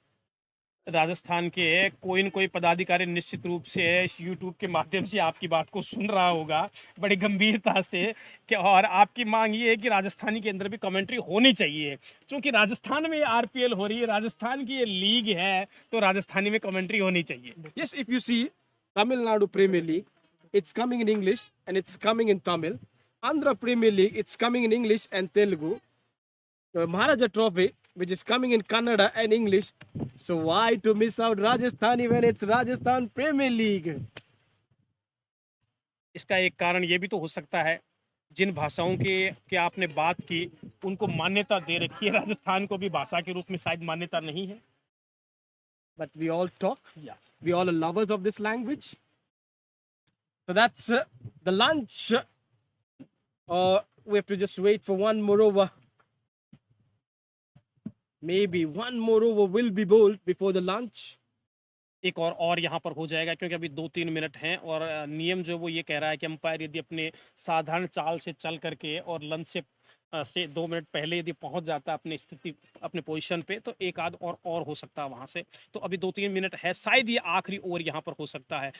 Rajasthan के कोई न कोई पदाधिकारी निश्चित रूप से इस YouTube के माध्यम से आपकी बात को सुन रहा होगा बड़ी गंभीरता से कि और आपकी मांग ये है कि राजस्थानी के अंदर भी कमेंट्री होनी चाहिए, क्योंकि राजस्थान में RPL हो रही है, राजस्थान की ये लीग है, तो राजस्थानी में कमेंट्री होनी चाहिए। Yes, if you see Tamil Nadu Premier League, it's coming in English and it's coming in Tamil. Andhra Premier League, it's coming in English and Telugu. The Maharaja Trophy, which is coming in Kannada and English. So why to miss out Rajasthani when it's Rajasthan Premier League? इसका एक कारण ये भी तो हो सकता है, जिन भाषाओं के आपने बात की उनको मान्यता दे रखी है, राजस्थान को भी भाषा के रूप में शायद मान्यता नहीं है। But we all talk. Yes. We all are lovers of this language. So that's the lunch. We have to just wait for one more over. maybe one more over will be bowled before the lunch. एक और यहाँ पर हो जाएगा, क्योंकि अभी 2-3 मिनट हैं और नियम जो है वो ये कह रहा है कि अंपायर यदि अपने साधारण चाल से चल करके और लंच से 2 मिनट पहले यदि पहुंच जाता है अपनी स्थिति, अपने पोजीशन पे, तो एक आध और हो सकता है वहां से। तो अभी 2-3 मिनट है, शायद ये आखिरी ओवर यहाँ पर हो सकता है।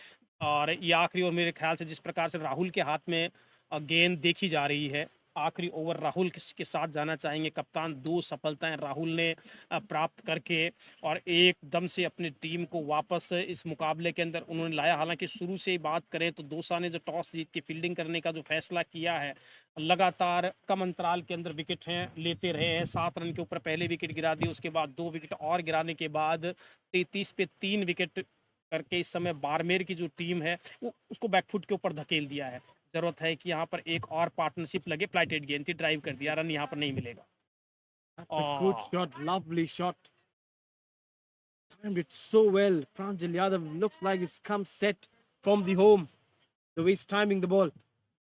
और ये आखिरी ओवर मेरे ख्याल से जिस प्रकार से राहुल के हाथ में गेंद देखी जा रही है, आखिरी ओवर राहुल के साथ जाना चाहेंगे कप्तान। 2 सफलताएं राहुल ने प्राप्त करके और एकदम से अपनी टीम को वापस इस मुकाबले के अंदर उन्होंने लाया। हालांकि शुरू से ही बात करें तो दोसा ने जो टॉस जीत के फील्डिंग करने का जो फैसला किया है, लगातार कम अंतराल के अंदर विकेट हैं लेते रहे हैं। 7 रन के ऊपर पहले विकेट गिरा दी, उसके बाद 2 विकेट और गिराने के बाद 33 पे 3 विकेट करके इस समय बारमेर की जो टीम है वो उसको बैकफुट के ऊपर धकेल दिया है। जरूरत है कि यहाँ पर एक और पार्टनरशिप लगे। फ्लाइटेड गेंद थी, ड्राइव कर दिया, रन यहाँ पर नहीं मिलेगा। That's a good shot, lovely shot. Timed it so well. Pranjal Yadav looks like he's come set from the home. The way he's timing the ball.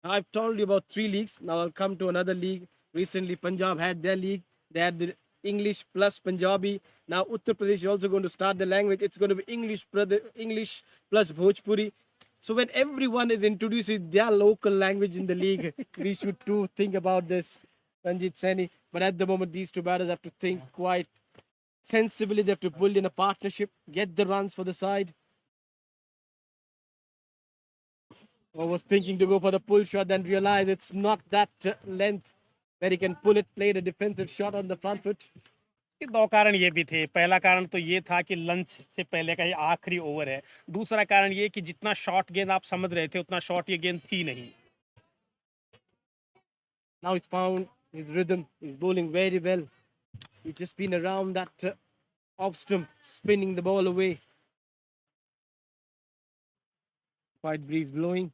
Now, I've told you about 3 leagues. Now I'll come to another league. Recently, Punjab had their league. They had the English plus Punjabi. Now Uttar Pradesh is also going to start the language. It's going to be English plus Bhojpuri. So when everyone is introducing their local language in the league, we should too think about this, Ranjit Saini. But at the moment, these two batters have to think quite sensibly. They have to build in a partnership, get the runs for the side. I was thinking to go for the pull shot, then realized it's not that length where he can pull it, play the defensive shot on the front foot. कि 2 कारण ये भी थे। पहला कारण तो ये था कि लंच से पहले का ये आखिरी ओवर है। दूसरा कारण ये कि जितना शॉर्ट गेंद आप समझ रहे थे उतना शॉर्ट ये गेंद थी नहीं। Now he's found his rhythm. He's bowling very well. He's just been around that off stump, spinning the ball away. Quiet breeze blowing.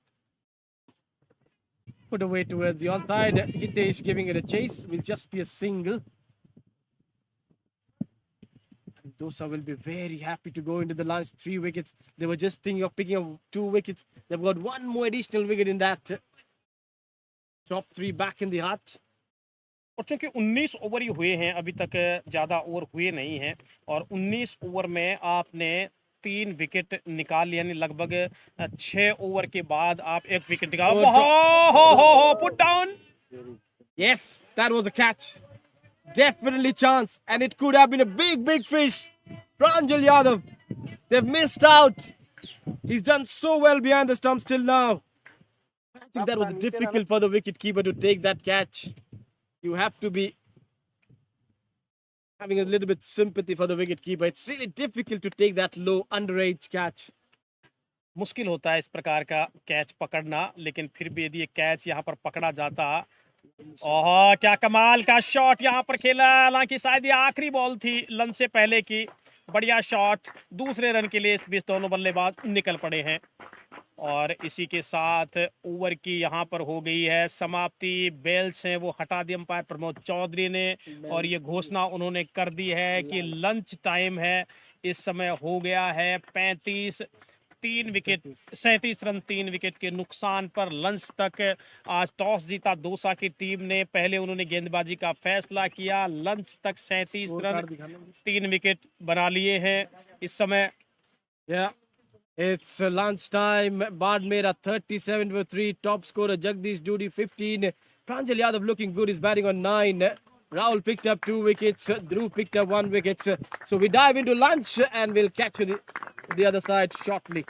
Put away towards the onside. Hitesh giving it a chase. Will just be a single. Dosa will be very happy to go into the lunch. 3 wickets. They were just thinking of picking up 2 wickets. They've got 1 more additional wicket in that. Top 3 back in the hut. और चूंकि 19 ओवर ही हुए हैं, अभी तक ज़्यादा ओवर हुए नहीं हैं, और 19 ओवर में आपने 3 विकेट निकाल लिया, यानी लगभग 6 ओवर के बाद आप 1 विकेट निकाल। हो put down. Yes, that was a catch. Definitely chance, and it could have been a big fish. Pranjal Yadav, they've missed out. He's done so well behind the stumps till now. I think that was difficult for the wicket keeper to take that catch. You have to be having a little bit sympathy for the wicket keeper. It's really difficult to take that low underage catch. मुश्किल होता है इस प्रकार का कैच पकड़ना, लेकिन फिर भी यदि ये कैच यहाँ पर पकड़ा जाता, ओह क्या कमाल का शॉट यहाँ पर खेला। हालांकि शायद ये आखिरी बॉल थी लंच से पहले की। बढ़िया शॉट। दूसरे रन के लिए इस बीच दोनों बल्लेबाज निकल पड़े हैं और इसी के साथ ओवर की यहाँ पर हो गई है समाप्ति। बेल्स हैं वो हटा दी अंपायर प्रमोद चौधरी ने और ये घोषणा उन्होंने कर दी है कि लंच टाइम है। इस समय हो गया है 37 रन 3 विकेट के नुकसान पर लंच तक। आज टॉस जीता दोसा की टीम ने, पहले उन्होंने गेंदबाजी का फैसला किया। लंच तक 37 रन 3 विकेट बना लिए हैं इस समय। It's lunch time. Barmer at 37 for 3. Top scorer Jagdish Dudi 15. Pranjal Yadav looking good. He's batting on 9. Rahul picked up 2 wickets. Dhruv picked up 1 wicket. So we dive into lunch and we'll catch you the other side shortly.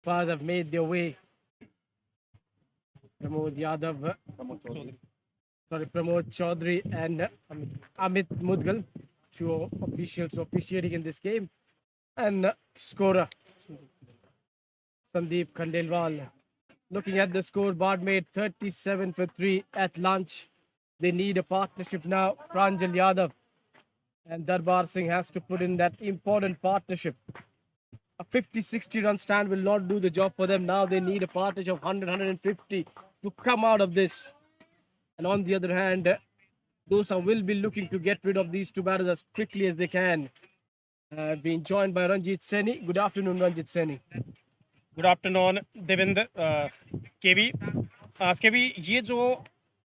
Umpires have made their way. Pramod Yadav, Pramod Chaudhary and Amit Mudgal, two officials officiating in this game. And scorer, Sandeep Khandelwal. Looking at the score, Bard made 37 for 3 at lunch. They need a partnership now. Pranjal Yadav and Darbar Singh has to put in that important partnership. A 50-60 run stand will not do the job for them. Now they need a partnership of 100-150 to come out of this. And on the other hand, Dausa will be looking to get rid of these two batters as quickly as they can. Being joined by Ranjit Seni. Good afternoon, Ranjit Seni. Good afternoon Devendra KV KV ये जो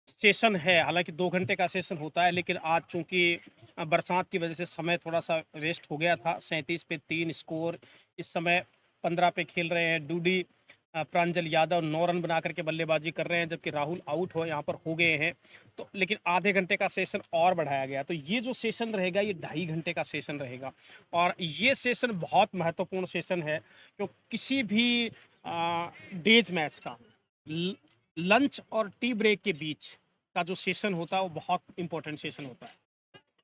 सेशन है हालांकि 2 घंटे का सेशन होता है लेकिन आज चूंकि बरसात की वजह से समय थोड़ा सा वेस्ट हो गया था 37 पे 3 स्कोर इस समय 15 पे खेल रहे हैं डूडी प्रांजल यादव 9 रन बना करके बल्लेबाजी कर रहे हैं जबकि राहुल आउट यहाँ पर हो गए हैं तो लेकिन आधे घंटे का सेशन और बढ़ाया गया तो ये जो सेशन रहेगा ये 2.5 घंटे का सेशन रहेगा और ये सेशन बहुत महत्वपूर्ण सेशन है क्योंकि किसी भी डेज मैच का लंच और टी ब्रेक के बीच का जो सेशन होता है वो बहुत इंपॉर्टेंट सेशन होता है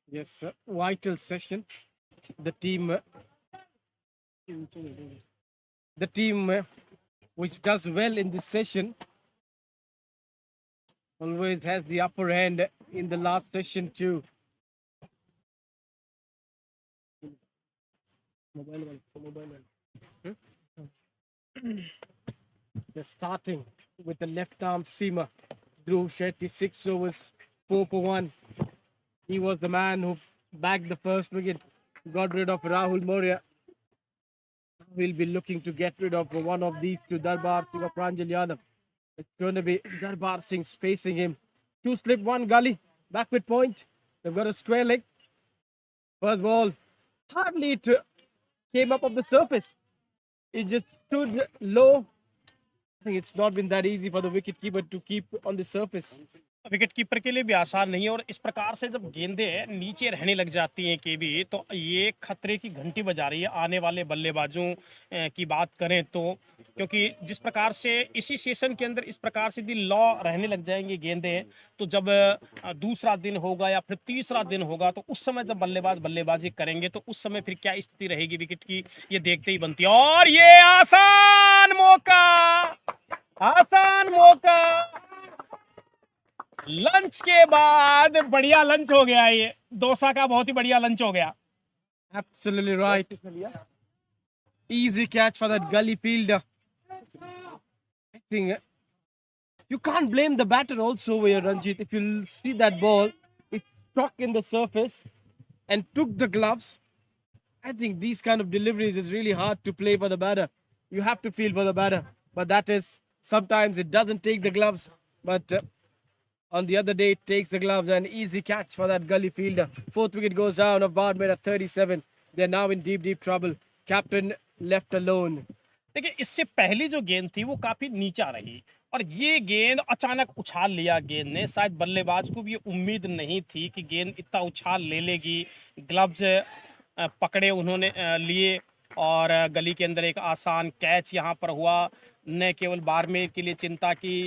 Yes, vital session. The team which does well in this session always has the upper hand in the last session too. They're starting with the left arm seamer. Dhruv Shetty, 6 overs, 4 for 1. He was the man who bagged the first wicket, got rid of Rahul Moria. We'll be looking to get rid of one of these two, Darbar Singh or Pranjal Yadav. It's going to be Darbar Singh facing him. 2 slip, 1 gully, backward point. They've got a square leg. First ball, hardly it came up of the surface. It just stood low. I think it's not been that easy for the wicketkeeper to keep on the surface. Wicket keeper के लिए भी आसान नहीं है और इस प्रकार से जब गेंदें नीचे रहने लग जाती हैं के भी तो ये खतरे की घंटी बजा रही है आने वाले बल्लेबाजों की बात करें तो क्योंकि जिस प्रकार से इसी सेशन के अंदर इस प्रकार से यदि लॉ रहने लग जाएंगे गेंदें तो जब दूसरा दिन होगा या फिर तीसरा दिन होगा तो उस समय जब बल्लेबाज बल्लेबाजी करेंगे तो उस समय फिर क्या स्थिति रहेगी विकेट की ये देखते ही बनती है और ये आसान मौका लंच के बाद बढ़िया लंच हो गया ये डोसा का बहुत ही बढ़िया लंच हो गया Absolutely right. Easy catch for that gully fielder. I think you can't blame the batter also here, Ranjit. If you see that ball, it struck in the surface and took the gloves. I think these kind of deliveries is really hard to play for the batter. You have to feel for the batter. But that is, sometimes it doesn't take the gloves. But on the other day, it takes the gloves and easy catch for that gully fielder. 4th wicket goes down of Barmer at 37. They're now in deep trouble. Captain left alone. देखिए इससे पहली जो गेंद थी वो काफी नीचा रही और ये गेंद अचानक उछाल लिया गेंद ने शायद बल्लेबाज को भी उम्मीद नहीं थी कि गेंद इतना उछाल ले लेगी ग्लव्स पकड़े उन्होंने लिए और गली के अंदर एक आसान कैच यहाँ पर हुआ न केवल बारमेर के लिए चिंता की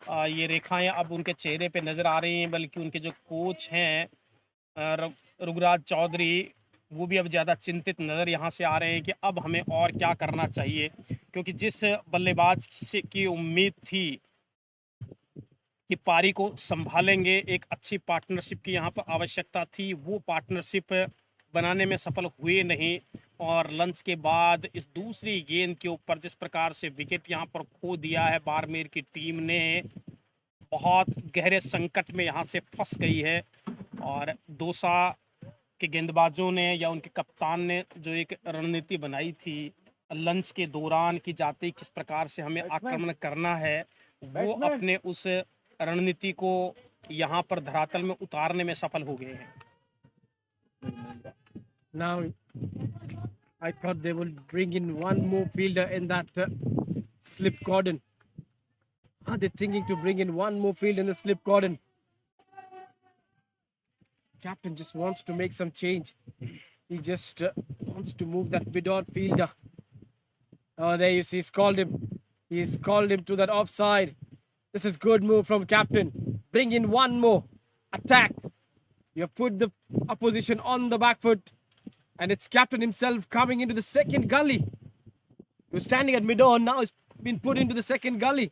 ये रेखाएं अब उनके चेहरे पे नजर आ रही हैं बल्कि उनके जो कोच हैं रुगराज चौधरी वो भी अब ज़्यादा चिंतित नज़र यहाँ से आ रहे हैं कि अब हमें और क्या करना चाहिए क्योंकि जिस बल्लेबाज से की उम्मीद थी कि पारी को संभालेंगे एक अच्छी पार्टनरशिप की यहाँ पर आवश्यकता थी वो पार्टनरशिप बनाने में सफल हुए नहीं और लंच के बाद इस दूसरी गेंद के ऊपर जिस प्रकार से विकेट यहाँ पर खो दिया है बारमेर की टीम ने बहुत गहरे संकट में यहाँ से फंस गई है और डोसा के गेंदबाजों ने या उनके कप्तान ने जो एक रणनीति बनाई थी लंच के दौरान की जाते किस प्रकार से हमें आक्रमण करना है वो अपने उस रणनीति को यहाँ पर धरातल में उतारने में सफल हो गए हैं Now, I thought they would bring in one more fielder in that slip cordon. Are they thinking to bring in one more fielder in the slip cordon? Captain just wants to make some change. He just wants to move that mid-on fielder. Oh, there you see, he's called him. He's called him to that offside. This is good move from captain. Bring in one more attack. You have put the opposition on the back foot, and it's captain himself coming into the second gully. He was standing at mid-on, now he's been put into the second gully.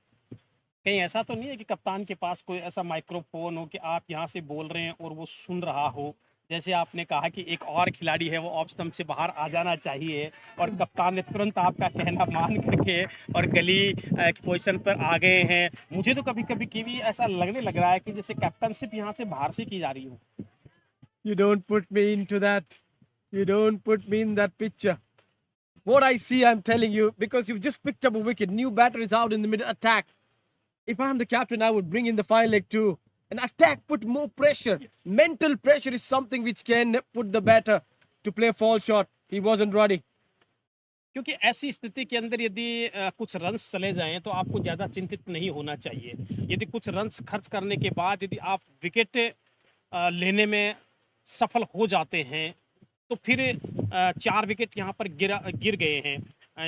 कहीं ऐसा तो नहीं है कि कप्तान के पास कोई ऐसा माइक्रोफोन हो कि आप यहाँ से बोल रहे हैं और वो सुन रहा हो? जैसे आपने कहा कि एक और खिलाड़ी है वो ऑफ स्टंप से बाहर आ जाना चाहिए और कप्तान ने तुरंत आपका कहना मान करके और गली पोजीशन पर आ गए हैं। मुझे तो कभी कभी कीवी ऐसा लगने लग रहा है कि जैसे कैप्टनशिप यहाँ से बाहर से की जा रही हो। You don't put me into that. You don't put me in that picture. What I see, I'm telling you, because you've just picked up a wicket. New batter is out in the middle attack. If I'm the captain, I would bring in the fine leg too. An attack, put more pressure. Mental pressure is something which can put the batter to play a fall shot. He wasn't ready. क्योंकि ऐसी स्थिति के अंदर यदि कुछ रन्स चले जाएं तो आपको ज़्यादा चिंतित नहीं होना चाहिए। यदि कुछ रन्स खर्च करने के बाद यदि आप विकेट लेने में सफल हो जाते हैं तो फिर 4 विकेट यहाँ पर गिर गए हैं,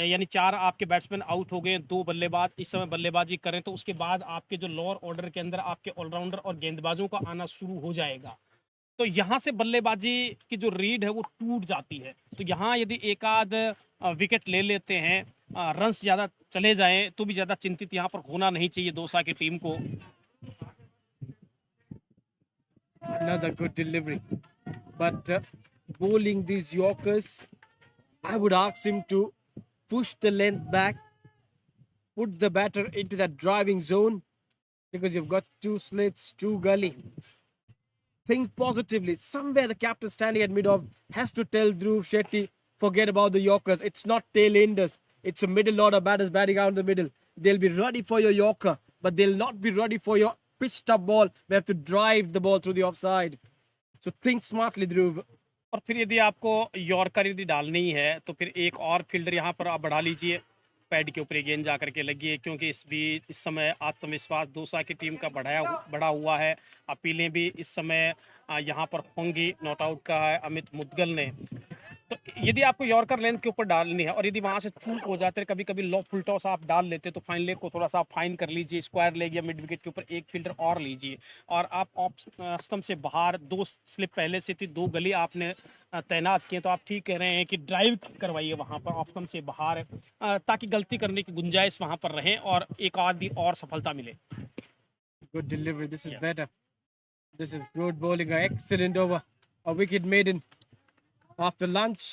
यानी 4 आपके बैट्समैन आउट हो गए, 2 बल्लेबाज इस समय बल्लेबाजी करें तो उसके बाद आपके जो लोअर ऑर्डर के अंदर आपके ऑलराउंडर और गेंदबाजों का आना शुरू हो जाएगा। तो यहाँ से बल्लेबाजी की जो रीड है वो टूट जाती है। तो यहाँ यदि एक आध विकेट ले लेते हैं, रन्स ज़्यादा चले जाएं तो भी ज़्यादा चिंतित यहाँ पर होना नहीं चाहिए दोसा की टीम को। Another good delivery. But bowling these Yorkers, I would ask him to push the length back, put the batter into that driving zone, because you've got 2 slits, 2 gully. Think positively. Somewhere the captain standing at mid-off has to tell Dhruv Shetty, forget about the Yorkers. It's not tail-enders. It's a middle order batters batting out in the middle. They'll be ready for your Yorker, but they'll not be ready for your pitched up ball. We have to drive the ball through the offside. So think smartly, Dhruv. और फिर यदि आपको यॉर्कर यदि डालनी है तो फिर एक और फील्डर यहाँ पर आप बढ़ा लीजिए, पैड के ऊपर ये गेंद जा करके लगी है, क्योंकि इस समय आत्मविश्वास दोसा की टीम का बढ़ा हुआ है। अपीलें भी इस समय यहाँ पर होंगी। नॉट आउट का है अमित मुदगल ने। तो यदि आपको यॉर्कर लेंथ के ऊपर डालनी है और यदि वहाँ से चूक हो जाते हैं, कभी कभी लो फुल टॉस आप डाल लेते तो फाइन लेग को थोड़ा सा फाइन कर लीजिए, स्क्वायर लेग या मिड विकेट के ऊपर एक फील्डर और लीजिए और आप ऑफ स्टंप से बाहर 2 स्लिप पहले से थी, 2 गली आपने तैनात किए, तो आप ठीक कह रहे हैं कि ड्राइव करवाइए वहाँ पर ऑफ स्टंप से बाहर, ताकि गलती करने की गुंजाइश वहाँ पर रहे और एक आधी और सफलता मिले। Good delivery. This is better. This is good bowling. An excellent over. A wicket maiden. After lunch,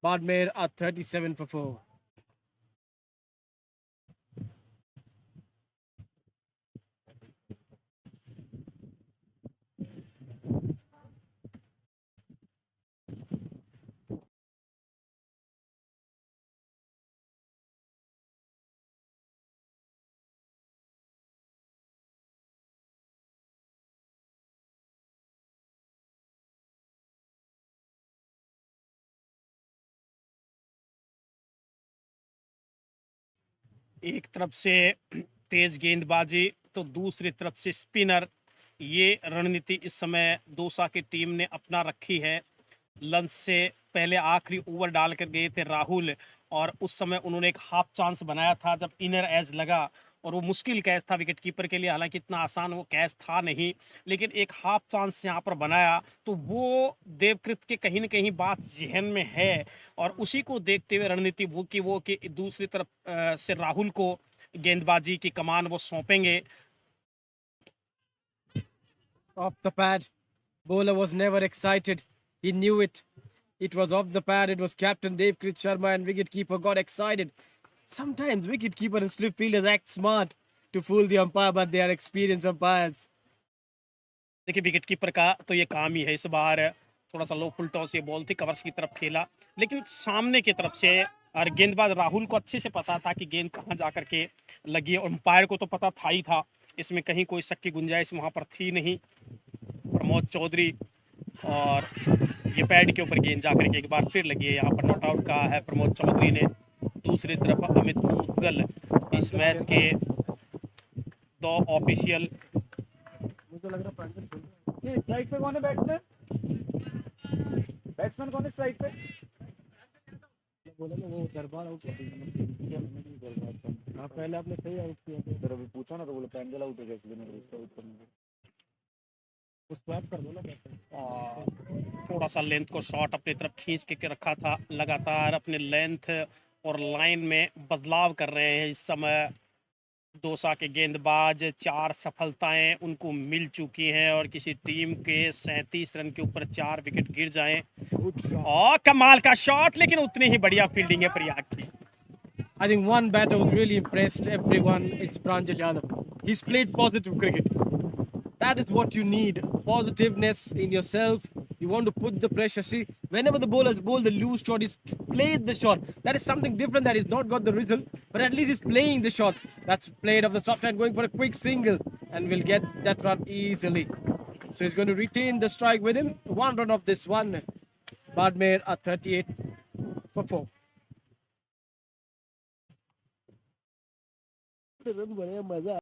Barmer are 37 for 4. एक तरफ से तेज गेंदबाजी तो दूसरी तरफ से स्पिनर, ये रणनीति इस समय दोसा की टीम ने अपना रखी है। लंच से पहले आखिरी ओवर डाल कर गए थे राहुल और उस समय उन्होंने एक हाफ चांस बनाया था जब इनर एज लगा और वो मुश्किल कैच था विकेट कीपर के लिए, हालांकि इतना आसान वो कैच था नहीं, लेकिन एक हाफ चांस यहाँ पर बनाया तो वो देवकृत के कहीं ना कहीं बात जहन में है और उसी को देखते हुए रणनीति वो कि दूसरी तरफ से राहुल को गेंदबाजी की कमान वो सौंपेंगे। Off the pad. Bowler was never excited. He knew it. It was off the pad. It was captain Devkrit Sharma and wicketkeeper got excited. Sometimes wicketkeeper and slip fielders act smart to fool the umpire, but they are experienced umpires. देखिए विकेट कीपर का तो ये काम ही है। इस बार थोड़ा सा लो फुल टॉस ये बॉल थी, कवर्स की तरफ खेला, लेकिन सामने की तरफ से और गेंदबाज राहुल को अच्छे से पता था कि गेंद कहाँ जा करके लगी है और अंपायर को तो पता था ही था, इसमें कहीं कोई शक की गुंजाइश वहाँ पर थी नहीं। प्रमोद चौधरी और ये पैड के ऊपर गेंद जा करके एक बार फिर लगी है, यहाँ पर नॉट आउट कहा है प्रमोद चौधरी ने। दूसरी तरफ अमित मुदगल इस मैच के 2 ऑफिशियल। मुझे लग रहा है स्ट्राइक पे कौन है बैट्समैन? बैट्समैन कौन है स्ट्राइक पे? बोला ना वो दरबार आउट हो गया। हाँ पहले आपने सही आउट किया था। फिर अभी पूछा ना तो बोले पैंजल आउट हो गया इसलिए मैंने उसका आउट करने को। वो स्वैप कर दो ना थोड़ा सा लेंथ को शॉट अपनी तरफ खींच के रखा था, लगातार अपने लेंथ और लाइन में बदलाव कर रहे हैं इस समय दोसा के गेंदबाज। 4 सफलताएं उनको मिल चुकी हैं और किसी टीम के 37 रन के ऊपर 4 विकेट गिर जाएं। और कमाल का शॉट, लेकिन उतनी ही बढ़िया फील्डिंग है प्रयाग की। I think one batter was really impressed everyone. It's Pranjal Yadav. He's played positive cricket. That is what you need. Positiveness in yourself. You want to put the pressure. See, whenever the bowlers bowl the loose shot, he's played the shot. That is something different that he's not got the result, but at least he's playing the shot. That's played off the soft hand, going for a quick single, and will get that run easily. So he's going to retain the strike with him. 1 run off this one. Barmer at 38 for 4. मजा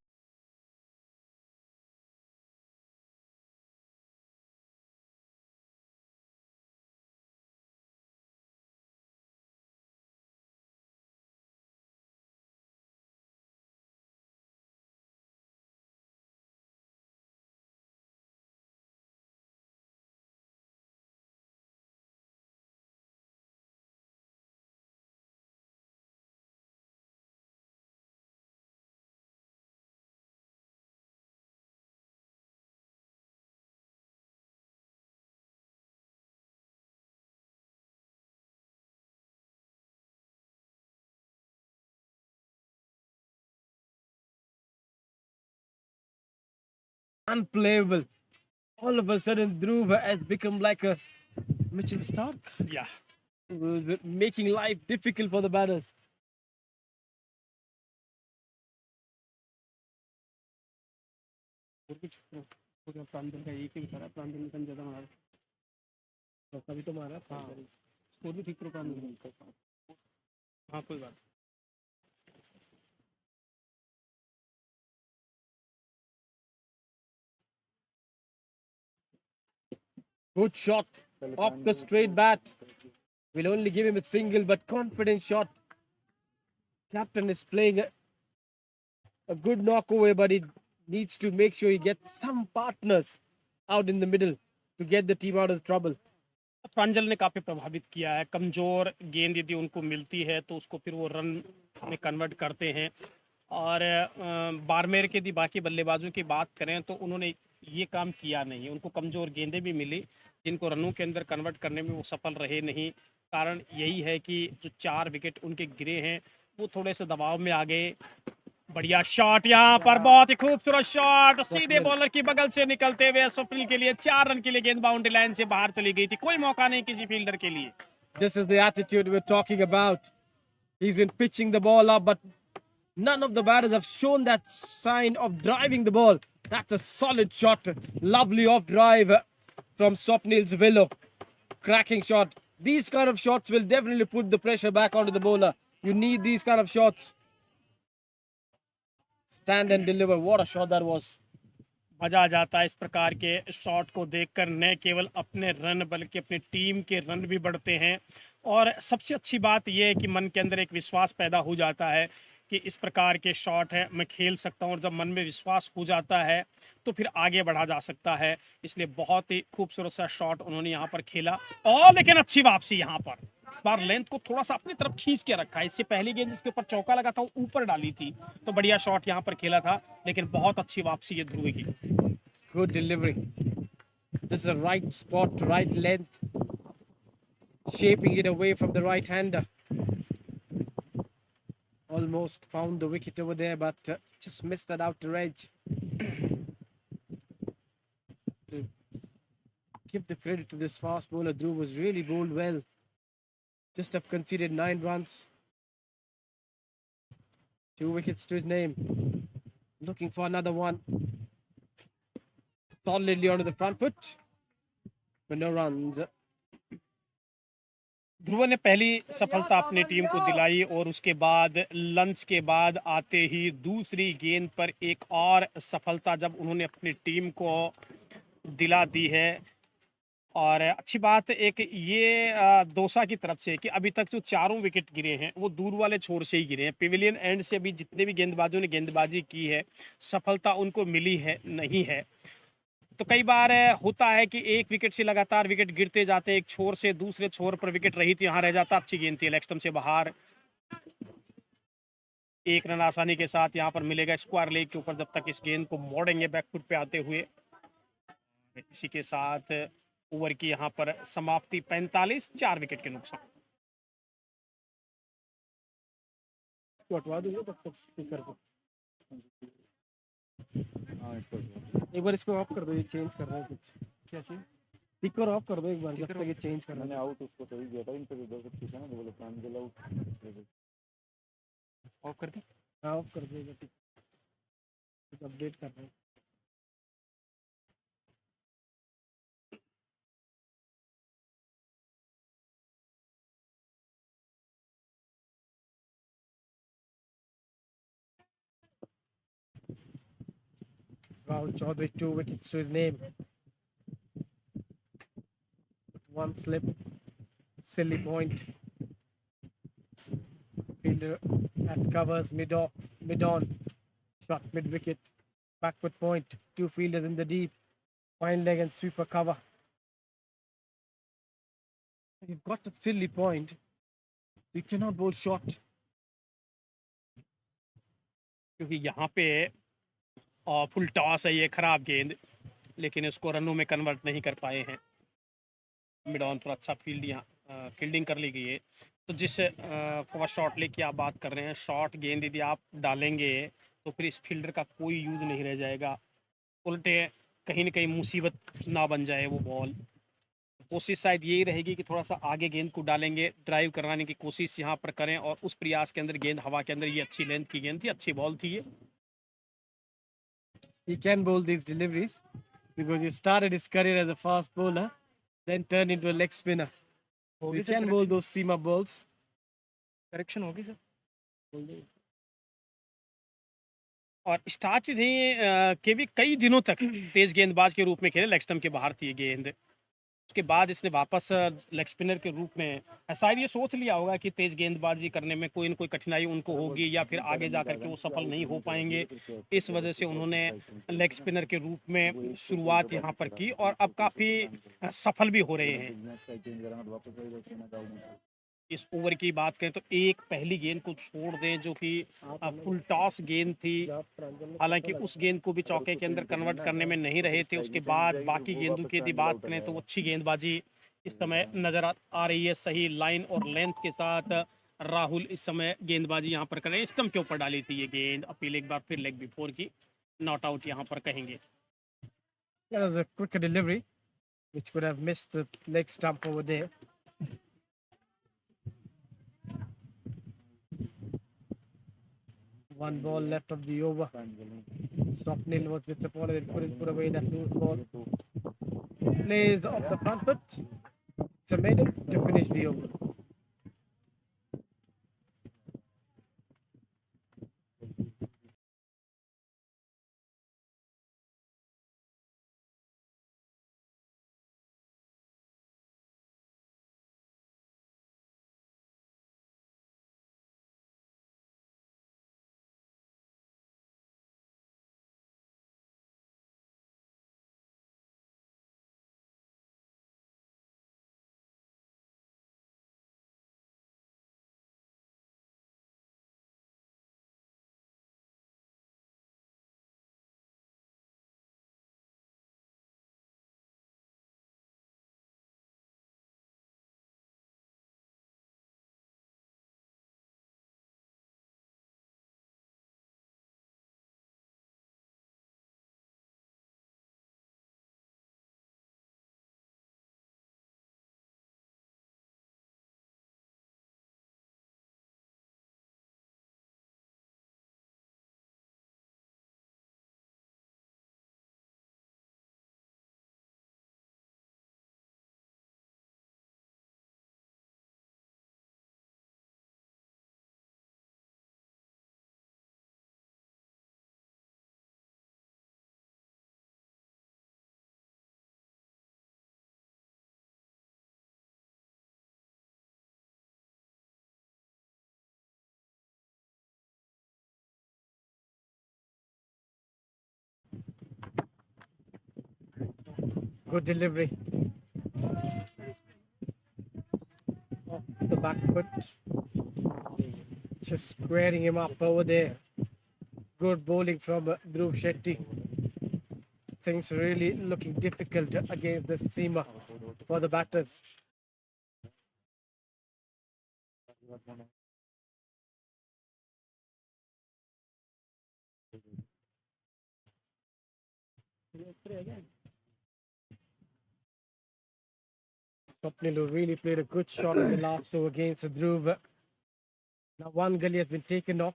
unplayable. All of a sudden, Dhruv has become like a Mitchell Stark, या making life difficult for the batters. प्रांजल का एक ही मारा, प्रांजल ने ज्यादा मारा, कभी तो मारा। स्कोर भी ठीक प्रांजल। हाँ कोई बात। Good shot off the straight bat. Will only give him a single, but confident shot. Captain is playing a good knockaway, but he needs to make sure he gets some partners out in the middle to get the team out of trouble. प्रांजल ने काफी प्रभावित किया है। कमजोर गेंद यदि उनको मिलती है तो उसको फिर वो रन में कन्वर्ट करते हैं। और बारमेर के यदि बाकी बल्लेबाजों की बात करें तो उन्होंने ये काम किया नहीं। उनको कमजोर गेंदें भी मिली जिनको रनों के अंदर कन्वर्ट करने में वो सफल रहे नहीं। कारण यही है कि जो 4 विकेट उनके गिरे हैं वो थोड़े से दबाव में आ गए। बढ़िया शॉट यहाँ पर, बहुत ही खूबसूरत शॉट, सीधे बॉलर की बगल से निकलते हुए स्वप्निल के लिए 4 रन के लिए गेंद बाउंड्री लाइन से बाहर चली गई थी। कोई मौका नहीं किसी फील्डर के लिए। This is the attitude we're talking about. He's been pitching the ball up, but none of the batters have shown that sign of driving the ball. That's a solid shot. Lovely off drive from Swapnil's willow. Cracking shot. These kind of shots will definitely put the pressure back onto the bowler. You need these kind of shots. Stand and deliver. What a shot that was. मजा आ जाता है इस प्रकार के शॉट को देखकर। न केवल अपने रन बल्कि अपनी टीम के रन भी बढ़ते हैं। और सबसे अच्छी बात यह है कि मन के अंदर एक विश्वास पैदा हो जाता है कि इस प्रकार के शॉट है मैं खेल सकता हूं। और जब मन में विश्वास हो जाता है तो फिर आगे बढ़ा जा सकता है। इसलिए बहुत ही खूबसूरत सा शॉट उन्होंने यहाँ पर खेला। और लेकिन अच्छी वापसी यहाँ पर, इस बार लेंथ को थोड़ा सा अपनी तरफ खींच के रखा है। इससे पहली गेंद इसके ऊपर चौका लगा था, वो ऊपर डाली थी, तो बढ़िया शॉट यहाँ पर खेला था। लेकिन बहुत अच्छी वापसी है ध्रुव की। Good delivery. This is the right spot, right length. Shaping it away from the right hander. Almost found the wicket over there, but just missed that outer edge. To give the credit to this fast bowler, Dhruv was really bowled well. Just have conceded 9 runs. 2 wickets to his name. Looking for another one. Solidly onto the front foot. But no runs. ध्रुव ने पहली सफलता अपनी टीम को दिलाई और उसके बाद लंच के बाद आते ही दूसरी गेंद पर एक और सफलता जब उन्होंने अपनी टीम को दिला दी है। और अच्छी बात एक ये दोसा की तरफ से कि अभी तक जो चारों विकेट गिरे हैं वो दूर वाले छोर से ही गिरे हैं। पेविलियन एंड से अभी जितने भी गेंदबाजों ने गेंदबाजी की है सफलता उनको मिली है नहीं है। तो कई बार होता है कि एक विकेट से लगातार विकेट गिरते जाते हैं, एक छोर से दूसरे छोर पर विकेट रही थी, यहाँ रह जाता, अच्छी गेंद थी, लेग स्टंप से बाहर। एक रन आसानी के साथ यहाँ पर मिलेगा स्क्वायर लेग के ऊपर, जब तक इस गेंद को मोड़ेंगे बैकफुट पे आते हुए। इसी के साथ ओवर की यहाँ पर समाप्ति 45, 4 विकेट के नुकसान। इसको हटवा दो तब तक स्पीकर को। हाँ इसको एक बार इसको ऑफ कर दो, ये चेंज कर रहे हैं कुछ। क्या चीज? स्पीकर ऑफ कर दो एक बार, जब Speaker तक ये चेंज कर रहे मैंने हैं। आउट उसको सही दिया था, इन पे इधर से पूछा ना तो बोले प्रांजल आउट। ऑफ कर दी? हाँ ऑफ कर दो एक बार, ठीक। कुछ अपडेट कर रहे हैं। Rahul Chaudhary, 2 wickets to his name. One slip, silly point. Fielder at covers mid-on. Shot mid-wicket, backward point. 2 fielders in the deep. Fine leg and sweeper cover. You've got a silly point. You cannot bowl short. क्योंकि यहाँ पे फुल टॉस है, ये खराब गेंद, लेकिन इसको रनों में कन्वर्ट नहीं कर पाए हैं। मिड ऑन पर अच्छा फील्डिंग कर ली गई है। तो जिस फर्स्ट शॉट ले की आप बात कर रहे हैं, शॉर्ट गेंद यदि आप डालेंगे तो फिर इस फील्डर का कोई यूज़ नहीं रह जाएगा, उल्टे कहीं ना कहीं मुसीबत ना बन जाए वो बॉल। कोशिश शायद यही रहेगी कि थोड़ा सा आगे गेंद को डालेंगे, ड्राइव करवाने की कोशिश यहाँ पर करें, और उस प्रयास के अंदर गेंद हवा के अंदर, ये अच्छी लेंथ की गेंद थी, अच्छी बॉल थी ये। He can bowl these deliveries because he started his career as a fast bowler, then turned into a leg spinner. So he can bowl those seamer balls. Correction होगी सर? और स्टार्ट ही के भी कई दिनों तक तेज गेंदबाज के रूप में खेले, लेग स्टंप के बाहर थी ये गेंद। उसके बाद इसने वापस लेग स्पिनर के रूप में, शायद ये सोच लिया होगा कि तेज गेंदबाजी करने में कोई न कोई कठिनाई उनको होगी या फिर आगे जाकर के वो सफल नहीं हो पाएंगे, इस वजह से उन्होंने लेग स्पिनर के रूप में शुरुआत यहाँ पर की और अब काफ़ी सफल भी हो रहे हैं। चेंज कराना तो वापस वही रखना था। इस ओवर की बात करें तो एक पहली गेंद को छोड़ दें जो कि फुल टॉस गेंद थी, हालांकि उस गेंद को भी चौके के अंदर कन्वर्ट करने में नहीं रहे थे। उसके बाद बाकी गेंदों की यदि बात करें तो अच्छी गेंदबाजी इस समय नजर आ रही है, सही लाइन और लेंथ के साथ राहुल इस समय गेंदबाजी यहाँ पर कर रहे हैं। स्टंप के ऊपर डाली थी ये गेंद, अपील एक बार फिर लेग बिफोर की, नॉट आउट यहाँ पर कहेंगे। That was a quicker delivery, which could have missed the leg stump over there. One ball left of the over. Swapnil was disappointed and couldn't put away that loose ball. Plays off the front foot. It's a maiden to finish the over. Good delivery. Off the back foot. Just squaring him up over there. Good bowling from Dhruv Shetty. Things really looking difficult against the seamer for the batters. Swapnil really played a good shot in the last over against Dhruv. Now one gully has been taken off.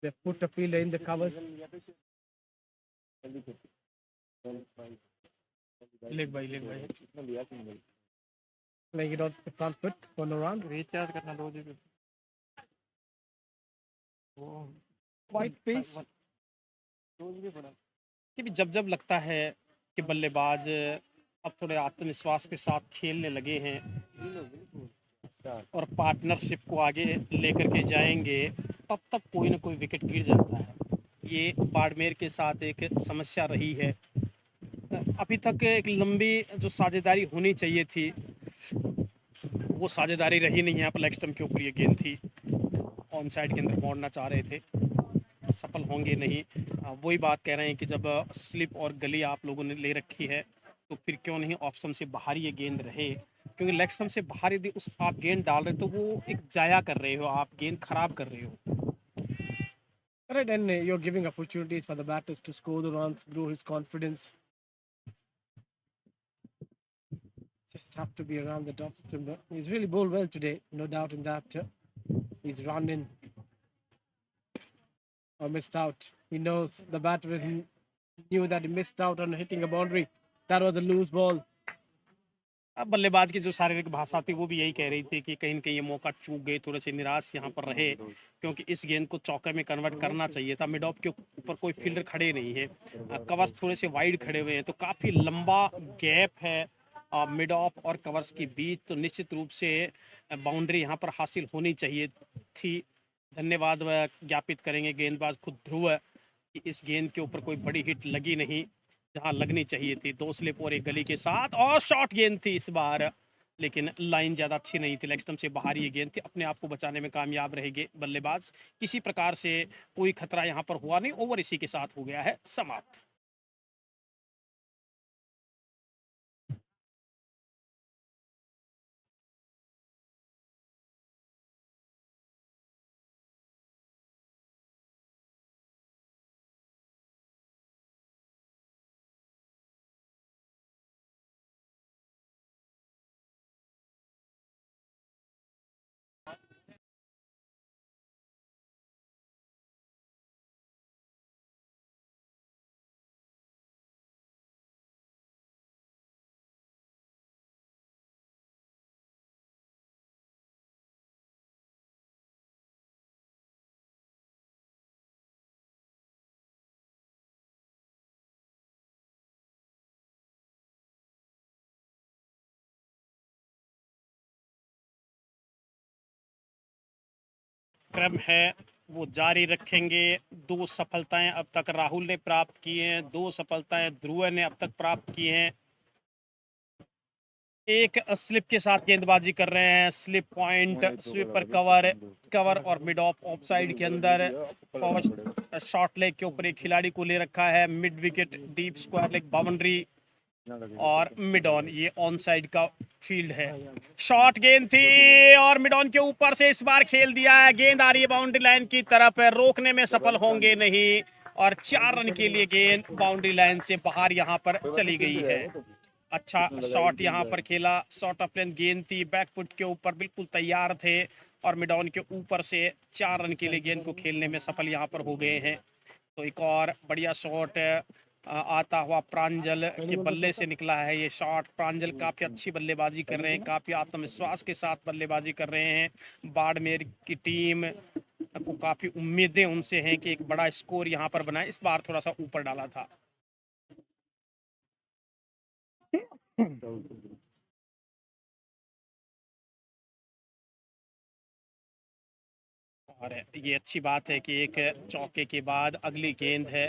They've put a fielder in the covers. leg by Playing it on the front foot for no run. Recharge करना 2 GB वो Quite pace. 2 GB पड़ा कि भी जब लगता है कि बल्लेबाज अब थोड़े आत्मविश्वास के साथ खेलने लगे हैं और पार्टनरशिप को आगे लेकर के जाएंगे, तब कोई ना कोई विकेट गिर जाता है। ये बाड़मेर के साथ एक समस्या रही है। अभी तक एक लंबी जो साझेदारी होनी चाहिए थी, वो साझेदारी रही नहीं है। लेग स्टंप के ऊपर ये गेंद थी, ऑन साइड के अंदर मोड़ना चाह रहे थे, सफल होंगे नहीं। वही बात कह रहे हैं कि जब स्लिप और गली आप लोगों ने ले रखी है, तो फिर क्यों नहीं ऑफ स्टंप से बाहर ये गेंद रहे, क्योंकि लेग स्टंप से बाहर यदि उस आप गेंद डाल रहे तो वो एक जाया कर रहे हो, आप गेंद खराब कर रहे हो। Right, and you're giving opportunities for the batters to score the runs, grow his confidence. Just have to be around the top stump. He's really bowled well today, no doubt in that. He's run in or missed out. He knows the batter knew that he missed out on hitting a boundary. That was a loose ball. अब बल्लेबाज की जो शारीरिक भाषा थी वो भी यही कह रही थी कि कहीं न कहीं ये मौका चूक गए, थोड़े से निराश यहाँ पर रहे, क्योंकि इस गेंद को चौके में कन्वर्ट करना चाहिए था। मिड ऑफ के ऊपर कोई फील्डर खड़े नहीं है, कवर्स थोड़े से वाइड खड़े हुए हैं, तो काफ़ी लंबा गैप है मिड ऑफ और कवर्स के बीच, तो निश्चित रूप से बाउंड्री यहाँ पर हासिल होनी चाहिए थी। धन्यवाद ज्ञापित करेंगे गेंदबाज खुद ध्रुव कि इस गेंद के ऊपर कोई बड़ी हिट लगी नहीं जहां लगनी चाहिए थी। 2 स्लिप और 1 गली के साथ, और शॉर्ट गेंद थी इस बार, लेकिन लाइन ज़्यादा अच्छी नहीं थी। लेग स्टंप से बाहर ये गेंद थी, अपने आप को बचाने में कामयाब रहेंगे बल्लेबाज। किसी प्रकार से कोई खतरा यहाँ पर हुआ नहीं, ओवर इसी के साथ हो गया है समाप्त। क्रम है वो जारी रखेंगे। 2 सफलताएं अब तक राहुल ने प्राप्त की हैं, 2 सफलताएं ध्रुव ने अब तक प्राप्त की हैं। एक स्लिप के साथ गेंदबाजी कर रहे हैं, स्लिप पॉइंट, स्लिप पर कवर और मिड ऑफ साइड के अंदर शॉर्ट लेग के ऊपर एक खिलाड़ी को ले रखा है। Mid wicket, deep square leg, boundary और मिड ऑन, ये ऑन साइड का फील्ड है। शॉर्ट गेंद थी और मिड ऑन के ऊपर से इस बार खेल दिया है। गेंद आ रही है बाउंड्री लाइन की तरफ, रोकने में सफल होंगे नहीं, और 4 रन के लिए गेंद बाउंड्री लाइन से बाहर यहाँ पर चली गई है। अच्छा शॉट यहाँ पर खेला, शॉट ऑफ लेंथ गेंद थी, बैक फुट के ऊपर बिल्कुल तैयार थे, और मिड ऑन के ऊपर से 4 रन के लिए गेंद को खेलने में सफल यहाँ पर हो गए हैं। तो एक और बढ़िया शॉट आता हुआ प्रांजल के बल्ले से निकला है ये शॉट। प्रांजल काफ़ी अच्छी बल्लेबाजी कर रहे हैं, काफ़ी आत्मविश्वास के साथ बल्लेबाजी कर रहे हैं। बाड़मेर की टीम को काफ़ी उम्मीदें उनसे हैं कि एक बड़ा स्कोर यहाँ पर बनाए। इस बार थोड़ा सा ऊपर डाला था। और ये अच्छी बात है कि एक चौके के बाद अगली गेंद है,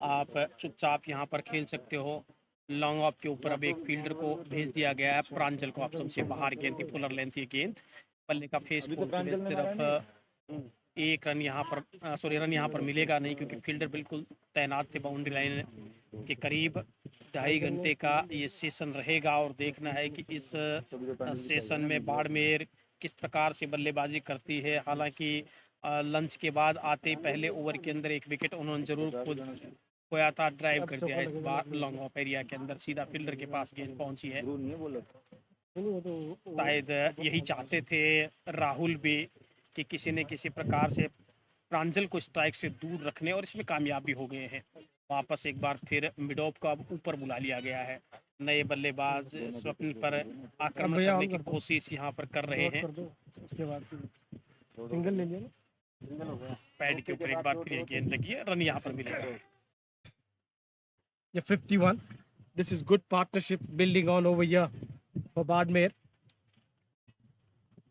आप चुपचाप यहाँ पर खेल सकते हो। लॉन्ग ऑफ के ऊपर अब एक फील्डर को भेज दिया गया है, प्रांजल को ऑप्शन से बाहर। गेंद थी फुलर लेंथ की गेंद, बल्ले का फेस खोलते हुए सिर्फ एक रन यहाँ पर रन यहाँ पर मिलेगा नहीं, क्योंकि फील्डर बिल्कुल तैनात थे बाउंड्री लाइन के करीब। 2.5 घंटे का ये सेशन रहेगा और देखना है कि इस सेशन में बाड़मेर किस प्रकार से बल्लेबाजी करती है। हालांकि लंच के बाद आते ही पहले ओवर के अंदर एक विकेट उन्होंने जरूर खुद खोया था, ड्राइव कर दिया है। इस बार लॉन्ग ऑफ एरिया के अंदर सीधा फील्डर के पास गेंद पहुंची है। शायद यही चाहते थे राहुल भी कि किसी न किसी प्रकार से प्रांजल को स्ट्राइक से दूर रखने, और इसमें कामयाबी हो गए हैं। वापस एक बार फिर मिडॉप को अब ऊपर बुला लिया गया है। नए बल्लेबाज स्वप्न पर आक्रमण करने की कोशिश यहाँ पर कर रहे हैं। उसके बाद सिंगल ले लिया ना, पैड के ऊपर एक बार फिर ये गेंद लगी है, रन यहाँ पर मिलेगा। Yeah, 51. This is good partnership building on over here for Barmer.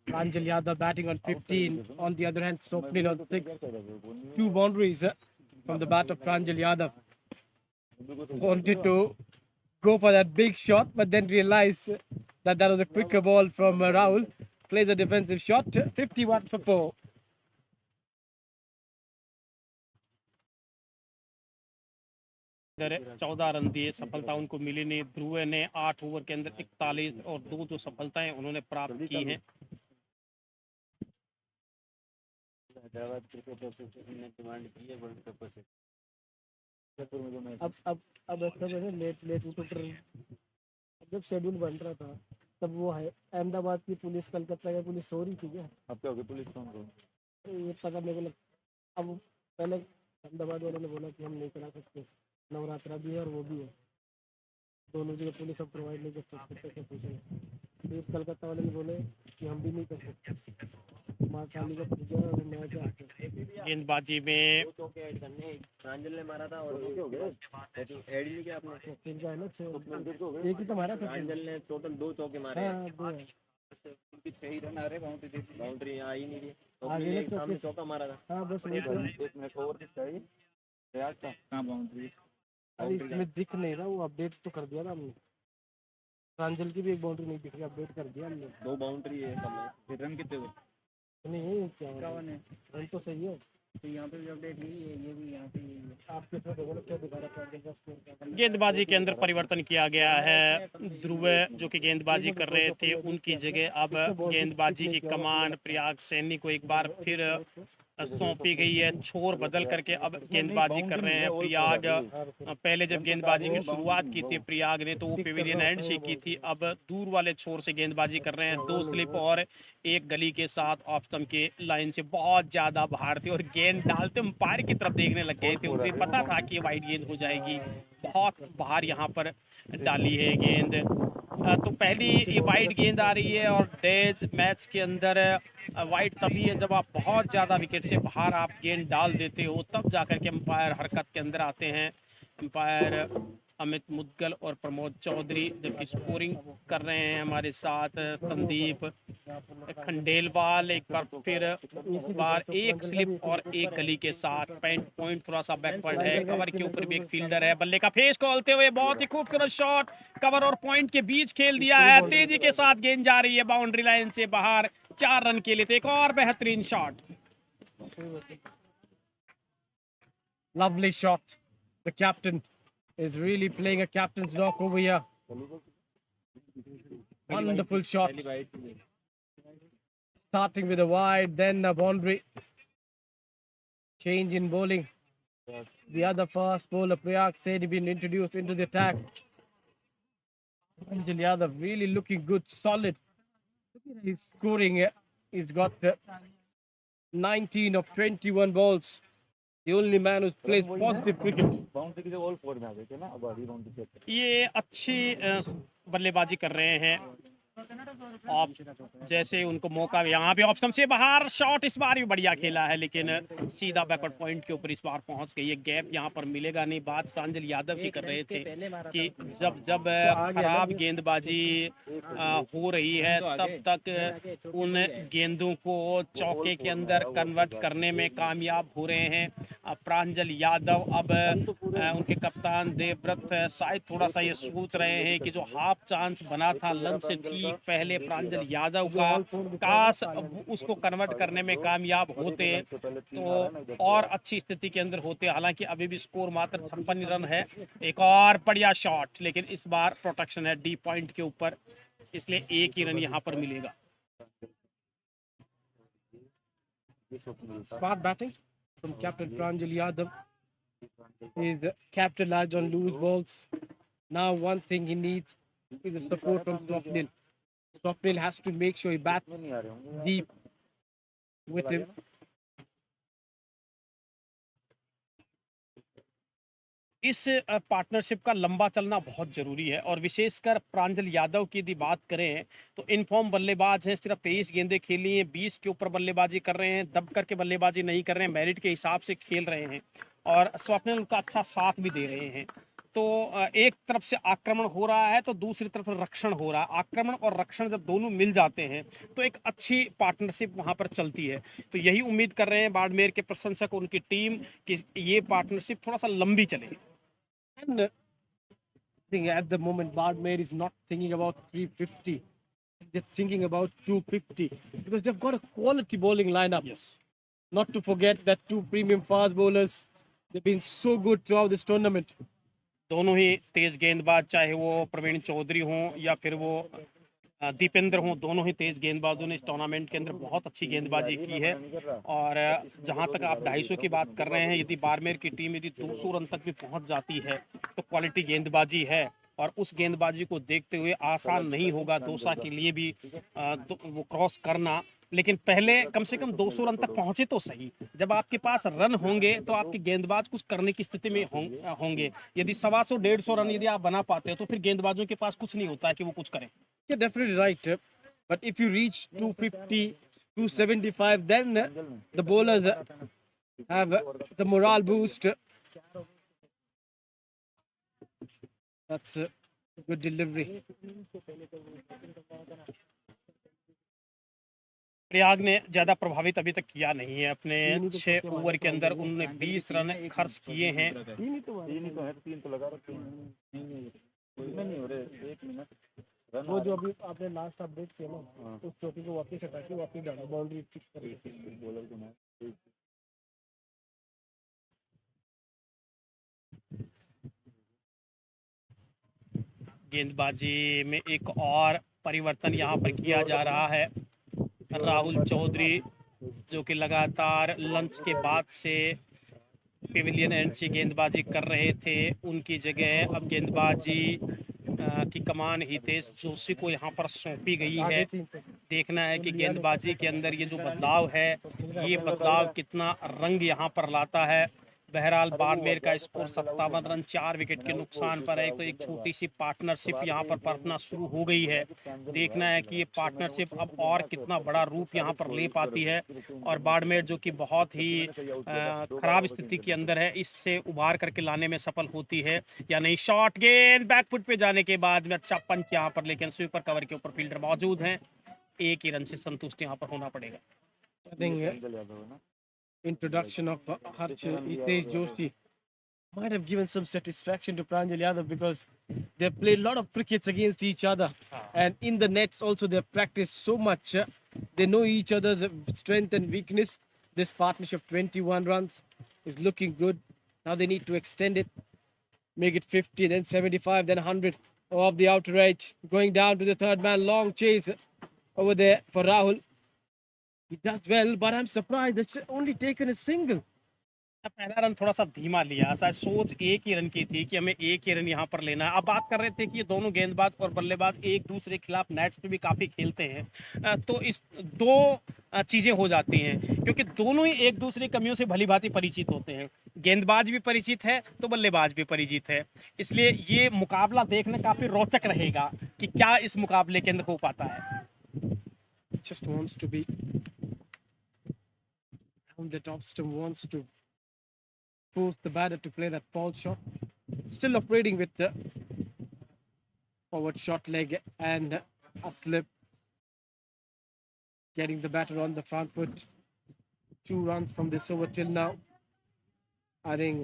Pranjal Yadav batting on 15. On the other hand, Swapnil on 6. 2 boundaries from the bat of Pranjal Yadav. Wanted to go for that big shot, but then realized that that was a quicker ball from Rahul. Plays a defensive shot. 51 for 4. इधर 14 रन दिए, सफलता उनको मिली नहीं। ध्रुव ने 8 ओवर के अंदर 41 और 2 सफलताएं उन्होंने प्राप्त की हैं। अब ऐसा लेट जब शेड्यूल बन रहा था तब वो है अहमदाबाद की पुलिस, कलकत्ता की पुलिस सो रही थी क्या? अब क्या हो गया, पुलिस कौन को ये पता मेरे को अब पहले अहमदाबाद वालों ने बोला कि हम नहीं करा सकते, नवरात्रा भी है और वो भी है, दोनों जगह पुलिस अब प्रोवाइड नहीं कर सकते, कैसे पूछेंगे। फिर कलकत्ता वाले ने बोले कि हम भी नहीं कर सकते, माँ काली का पूजा और मैच है। गेंदबाजी में प्रांजल ने मारा था और ऐड नहीं किया आपने, फिर है ना एक ही तो मारा था प्रांजल ने टोटल 2 चौके मारे। हाँ, 2 है। उनकी 6 ही रन आ रहे, बाउंड्री आ ही नहीं रही, आगे ना सामने चौका मारा था। हाँ बस वही तो। 1 मिनट ओवर किसका है यार का, कहां बाउंड्री? अरे इसमें दिख नहीं रहा, वो अपडेट तो कर दिया था हमने। प्रांजल की भी एक बाउंड्री नहीं दिख रही, अपडेट कर दिया हमने। 2 बाउंड्री है कम है। फिर रन कितने हुए? नहीं 51 है, रन तो सही है। तो यहाँ पे भी अपडेट यही है, ये भी यहाँ पे यही है। आपके साथ देखो ना क्या दिखा रहा है प्रांजल का स्कोर क्या। गेंदबाजी के अंदर परिवर्तन किया गया है। ध्रुव जो कि गेंदबाजी कर रहे थे, उनकी जगह अब गेंदबाजी की कमान प्रयाग सैनी को एक बार फिर सौंपी गई है। छोर बदल करके अब गेंदबाजी कर रहे हैं प्रयाग। पहले जब गेंदबाजी की शुरुआत की थी प्रयाग ने, तो वो पेविलियन एंड से की थी। अब दूर वाले छोर से गेंदबाजी कर रहे हैं। 2 स्लिप और एक गली के साथ ऑफ स्टंप के लाइन से बहुत ज्यादा बाहर थे और गेंद डालते अंपायर की तरफ देखने लग गए थे। उन्हें पता था कि वाइड गेंद हो जाएगी, बहुत बाहर यहाँ पर डाली है गेंद। तो पहली ये वाइड गेंद आ रही है और डेज मैच के अंदर वाइड तभी है जब आप बहुत ज़्यादा विकेट से बाहर आप गेंद डाल देते हो, तब जाकर के अंपायर हरकत के अंदर आते हैं। अंपायर अमित मुदगल और प्रमोद चौधरी, जबकि स्कोरिंग कर रहे हैं हमारे साथ संदीप खंडेलवाल। एक बार फिर इस बार एक स्लिप और एक गली के साथ पॉइंट थोड़ा सा बैकवर्ड है। कवर के ऊपर भी एक फील्डर है, बल्ले का फेस खोलते हुए बहुत ही खूबसूरत शॉट, कवर और पॉइंट के बीच खेल दिया है। तेजी के साथ गेंद जा रही है बाउंड्री लाइन से बाहर, 4 रन के लिए। तो एक और बेहतरीन shot, Lovely shot. The captain is really playing a captain's knock over here. Wonderful shot. Starting with a wide, then a boundary. Change in bowling. The other fast bowler, Prayag Seth, been introduced into the attack. Anjali Yadav really looking good, solid. He's scoring. He's got 19 of 21 balls. The only man who plays positive cricket. Boundary के ऑल 4 में आ गए थे ना, अब अभी बाउंड्री से ये अच्छी बल्लेबाजी कर रहे हैं और जैसे उनको मौका, यहाँ पे ऑप्शन से बाहर शॉट इस बार भी बढ़िया खेला है, लेकिन सीधा बैकवर्ड पॉइंट के ऊपर इस बार पहुंच गई है। गैप यहाँ पर मिलेगा नहीं। बात प्रांजल यादव की कर रहे थे कि जब जब खराब गेंदबाजी हो रही है तब तक उन गेंदों को चौके के अंदर कन्वर्ट करने में कामयाब हो रहे हैं प्रांजल यादव। अब उनके कप्तान देवव्रत शायद थोड़ा सा ये सोच रहे हैं कि जो हाफ चांस बना था लंच से ठीक पहले प्रांजल यादव का, काश उसको कन्वर्ट करने में कामयाब होते तो और अच्छी स्थिति के अंदर होते। हालांकि अभी भी स्कोर मात्र 56 रन है। एक और बढ़िया शॉट, लेकिन इस बार प्रोटेक्शन है डी पॉइंट के ऊपर, इसलिए एक ही रन यहाँ पर मिलेगा। Smart batting from captain Pranjal Yadav. He's capitalized on loose balls. Now one thing he needs is the support from Swapnil. Swapnil has to make sure he bats deep with him. इस पार्टनरशिप का लंबा चलना बहुत जरूरी है, और विशेषकर प्रांजल यादव की यदि बात करें तो इनफॉर्म बल्लेबाज हैं। सिर्फ 23 गेंदें खेली हैं, 20 के ऊपर बल्लेबाजी कर रहे हैं, दब करके बल्लेबाजी नहीं कर रहे हैं, मेरिट के हिसाब से खेल रहे हैं, और स्वप्निल उनका अच्छा साथ भी दे रहे हैं। तो एक तरफ से आक्रमण हो रहा है तो दूसरी तरफ रक्षण हो रहा है। आक्रमण और रक्षण जब दोनों मिल जाते हैं तो एक अच्छी पार्टनरशिप वहां पर चलती है। तो यही उम्मीद कर रहे हैं बाड़मेर के प्रशंसक, उनकी टीम, कि ये पार्टनरशिप थोड़ा सा लंबी चले। And I think at the moment Barmer is not thinking about 350. They're thinking about 250 because they've got a quality bowling lineup. Yes. Not to forget that two premium fast bowlers. They've been so good throughout this tournament. दोनों ही तेज गेंदबाज, चाहे वो प्रवीण चौधरी हों या फिर वो दीपेंद्र हों, दोनों ही तेज गेंदबाजों ने इस टूर्नामेंट के अंदर बहुत अच्छी गेंदबाजी की है। और जहां तक आप 250 की बात कर रहे हैं, यदि बाड़मेर की टीम यदि 200 रन तक भी पहुंच जाती है तो क्वालिटी गेंदबाजी है, और उस गेंदबाजी को देखते हुए आसान नहीं होगा दौसा के लिए भी वो क्रॉस करना। लेकिन पहले कम से कम 200 रन तक पहुंचे तो सही। जब आपके पास रन होंगे तो आपके गेंदबाज कुछ करने की स्थिति में होंगे। यदि 125-150 रन यदि आप बना पाते हो तो फिर गेंदबाजों के पास कुछ नहीं होता है कि वो कुछ करें। Yeah, definitely right. But if you reach 250, 275, then the bowlers have the morale boost. That's a good delivery. Prayag ने ज्यादा प्रभावित अभी तक किया नहीं है। अपने 6 ओवर के अंदर उन्होंने 20 रन खर्च किए हैं। तीन तो लगा रखे हैं, उसमें नहीं हो रहे। 1 मिनट वो जो अभी आपने लास्ट अपडेट किया ना, उस चौकी को वापस हटा के वापस डाला, बाउंड्री ठीक कर दी। बॉलर को ना गेंदबाजी में एक और परिवर्तन यहाँ पर किया जा रहा है। राहुल चौधरी जो कि लगातार लंच के बाद से पेविलियन एंड से गेंदबाजी कर रहे थे, उनकी जगह अब गेंदबाजी की कमान हितेश जोशी को यहाँ पर सौंपी गई है। देखना है कि गेंदबाजी के अंदर ये जो बदलाव है, ये बदलाव कितना रंग यहाँ पर लाता है। बहरहाल बाड़मेर का स्कोर 57 रन 4 विकेट के नुकसान पर है। तो एक छोटी सी पार्टनरशिप यहाँ पर पनपना शुरू हो गई है। देखना है कि ये पार्टनरशिप अब और कितना बड़ा रूप यहाँ पर ले पाती है, और बाड़मेर जो कि बहुत ही खराब स्थिति के अंदर है, इससे उबार करके लाने में सफल होती है या नहीं। शॉर्ट गेंद बैकफुट पे जाने के बाद में अच्छा पंच यहाँ पर, लेकिन स्वीपर कवर के ऊपर फील्डर मौजूद हैं। एक ही रन से संतुष्ट यहाँ पर होना पड़ेगा। Introduction of Hitesh Joshi might have given some satisfaction to Pranjal Yadav because they've played a lot of crickets against each other, and in the nets also they've practiced so much. They know each other's strength and weakness. This partnership of 21 runs is looking good. Now they need to extend it, make it 50, then 75, then 100 off the outer edge, going down to the third man. Long chase over there for Rahul. He does well, but I'm surprised it's only taken a single. पहला रन थोड़ा सा धीमा लिया, शायद सोच एक ही रन की थी कि हमें एक ही रन यहाँ पर लेना है। अब बात कर रहे थे कि ये दोनों गेंदबाज और बल्लेबाज एक दूसरे के खिलाफ नेट्स पे भी काफ़ी खेलते हैं, तो इस दो चीज़ें हो जाती हैं, क्योंकि दोनों ही एक दूसरे कमियों से भली भांति परिचित होते हैं। गेंदबाज भी परिचित है तो बल्लेबाज भी परिचित है, इसलिए ये मुकाबला देखने काफी रोचक रहेगा कि क्या इस मुकाबले के अंदर हो पाता है। Just wants to be on the top stump, wants to force the batter to play that ball shot. Still operating with the forward short leg and a slip. Getting the batter on the front foot. 2 runs from this over till now. I think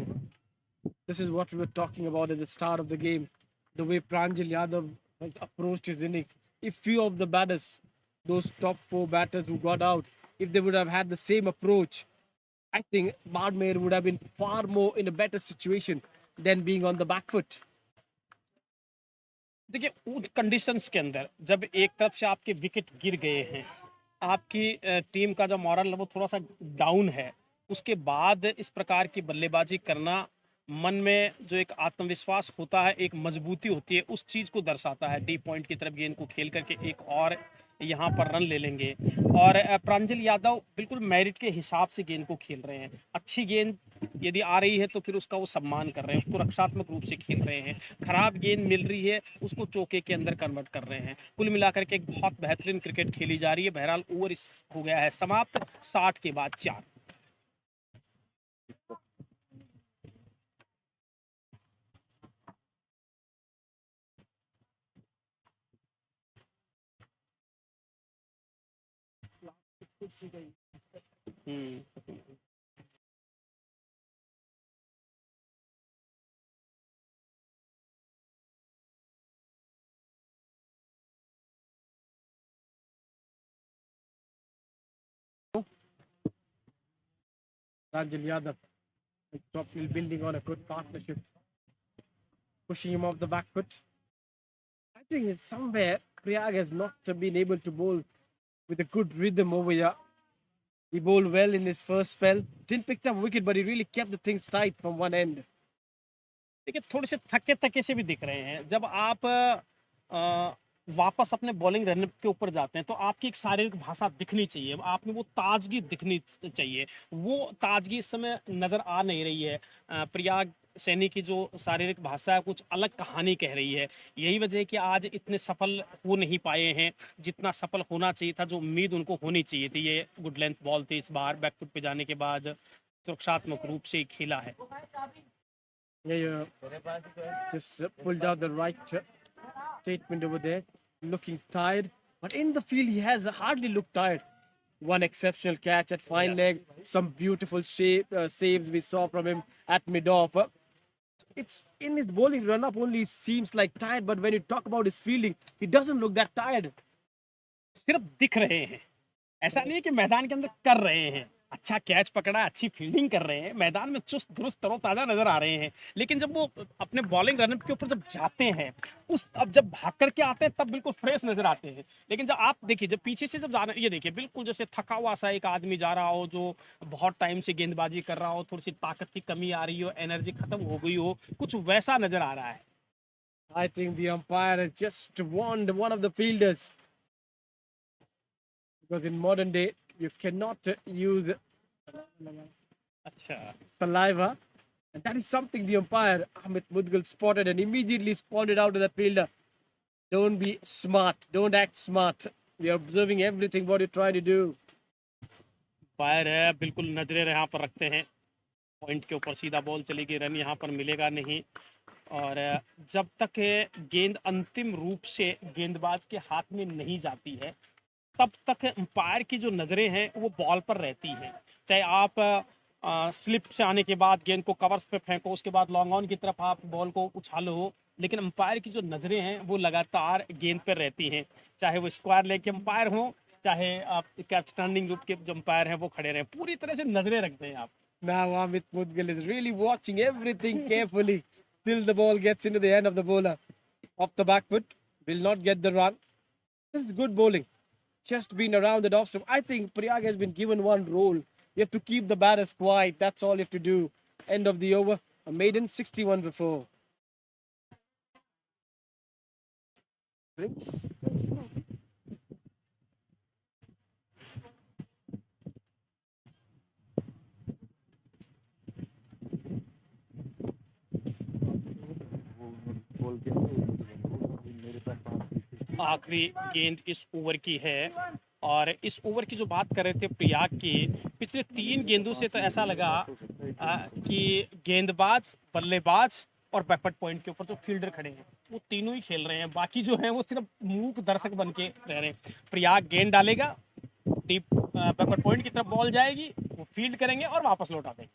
this is what we were talking about at the start of the game. The way Pranjal Yadav has approached his innings. If few of the batters, those top 4 batters who got out, if they would have had the same approach, I think Barmer would have been far more in a better situation than being on the back foot. देखिए उन कंडीशंस के अंदर जब एक तरफ से आपके विकेट गिर गए हैं, आपकी टीम का जो मॉरल है वो थोड़ा सा डाउन है, उसके बाद इस प्रकार की बल्लेबाजी करना मन में जो एक आत्मविश्वास होता है, एक मजबूती होती है, उस चीज़ को दर्शाता है। डी पॉइंट की तरफ गेंद को खेल करके एक और यहाँ पर रन ले लेंगे। और प्रांजल यादव बिल्कुल मेरिट के हिसाब से गेंद को खेल रहे हैं। अच्छी गेंद यदि आ रही है तो फिर उसका वो सम्मान कर रहे हैं, उसको रक्षात्मक रूप से खेल रहे हैं। खराब गेंद मिल रही है उसको चौके के अंदर कन्वर्ट कर रहे हैं। कुल मिलाकर के एक बहुत बेहतरीन क्रिकेट खेली जा रही है। बहरहाल ओवर हो गया है समाप्त, 60 के बाद 4। Pranjal Yadav is probably building on a good partnership, pushing him off the back foot. I think it's somewhere Priyag has not been able to bowl with a good rhythm over here. He bowled well in his first spell. Didn't pick up wicket, but he really kept the things tight from one end. देखिए थोड़े से थके थके से भी दिख रहे हैं। जब आप वापस अपने बॉलिंग रन के ऊपर जाते हैं तो आपकी एक शारीरिक भाषा दिखनी चाहिए, आप में वो ताजगी दिखनी चाहिए। वो ताजगी इस समय नज़र आ नहीं रही है। प्रयाग सैनी की जो शारीरिक भाषा है कुछ अलग कहानी कह रही है। यही वजह है कि आज इतने सफल हो नहीं पाए हैं जितना सफल होना चाहिए था, जो उम्मीद उनको होनी चाहिए थी। ये गुड लेंथ बॉल थी, इस बार बैकफुट पे जाने के बाद सुरक्षात्मक रूप से खेला है। Yeah, just pulled out the right statement over there, looking tired. But in the field, he has hardly looked tired. One exceptional catch at fine leg, some beautiful saves we saw from him at mid-off. It's in his bowling run-up only seems like tired, but when you talk about his fielding, he doesn't look that tired. सिर्फ दिख रहे हैं, ऐसा नहीं है कि मैदान के अंदर कर रहे हैं। अच्छा कैच पकड़ा, अच्छी फील्डिंग कर रहे हैं, मैदान में चुस्त दुरुस्त तरोताजा नजर आ रहे हैं। लेकिन जब वो अपने बॉलिंग रनअप के ऊपर जब जाते हैं, अब जब भाग करके आते हैं तब बिल्कुल फ्रेश नजर आते हैं। लेकिन जब आप देखिए, जब पीछे से जब जा रहे हैं, ये देखिए बिल्कुल जैसे थका हुआ सा एक आदमी जा रहा हो, जो बहुत टाइम से गेंदबाजी कर रहा हो, थोड़ी सी ताकत की कमी आ रही हो, एनर्जी खत्म हो गई हो, कुछ वैसा नजर आ रहा है। I think the umpire has just warned one of the fielders, because in modern day you cannot use saliva, and that is something the umpire Amit Mudgal spotted and immediately pointed out to that fielder. Don't be smart, don't act smart. We are observing everything what you're trying to do. Fire है, बिल्कुल नजरें यहाँ पर रखते हैं। पॉइंट के ऊपर सीधा बॉल चलेगी, रन यहाँ पर मिलेगा नहीं। और जब तक गेंद अंतिम रूप से गेंदबाज के हाथ में नहीं जाती है तब तक अंपायर की जो नज़रें हैं वो बॉल पर रहती हैं। चाहे आप स्लिप से आने के बाद गेंद को कवर्स पे फेंको, उसके बाद लॉन्ग ऑन की तरफ आप बॉल को उछालो, लेकिन अंपायर की जो नज़रें हैं वो लगातार गेंद पर रहती हैं। चाहे वो स्क्वायर लेग के अंपायर हों, चाहे आप स्टैंडिंग ग्रुप के जो अंपायर हैं वो खड़े रहें, पूरी तरह से नज़रें रखते हैं आप। Now Amit Mudgal is really watching everything carefully till the ball gets into the hand of the bowler. Off the back foot, will not get the run. This is good bowling. Just been around the off stump. I think Priyag has been given one role. You have to keep the batters quiet. That's all you have to do. End of the over. A maiden 61 before. Drinks. आखिरी गेंद इस ओवर की है। और इस ओवर की जो बात कर रहे थे प्रयाग की, पिछले 3 गेंदों से तो ऐसा लगा कि गेंदबाज, बल्लेबाज और बैकवर्ड पॉइंट के ऊपर जो फील्डर खड़े हैं वो तीनों ही खेल रहे हैं, बाकी जो है वो सिर्फ मूक दर्शक बन के रह रहे हैं। प्रयाग गेंद डालेगा, डीप बैकवर्ड पॉइंट की तरफ बॉल जाएगी, वो फील्ड करेंगे और वापस लौटा देंगे।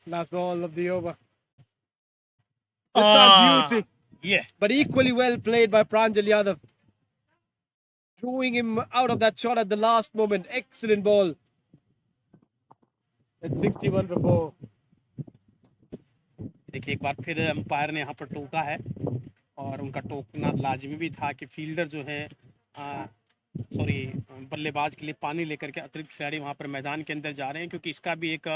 Last ball of the over. This time beauty, ये but equally well played by Pranjal Yadav. Throwing him out of that shot at the last moment. Excellent ball. It's 61 for 4. देखिए एक बार फिर अंपायर ने यहाँ पर टोका है, और उनका टोकना लाजमी भी था कि फील्डर जो है बल्लेबाज के लिए पानी लेकर के अतिरिक्त खिलाड़ी वहाँ पर मैदान के अंदर जा रहे हैं, क्योंकि इसका भी एक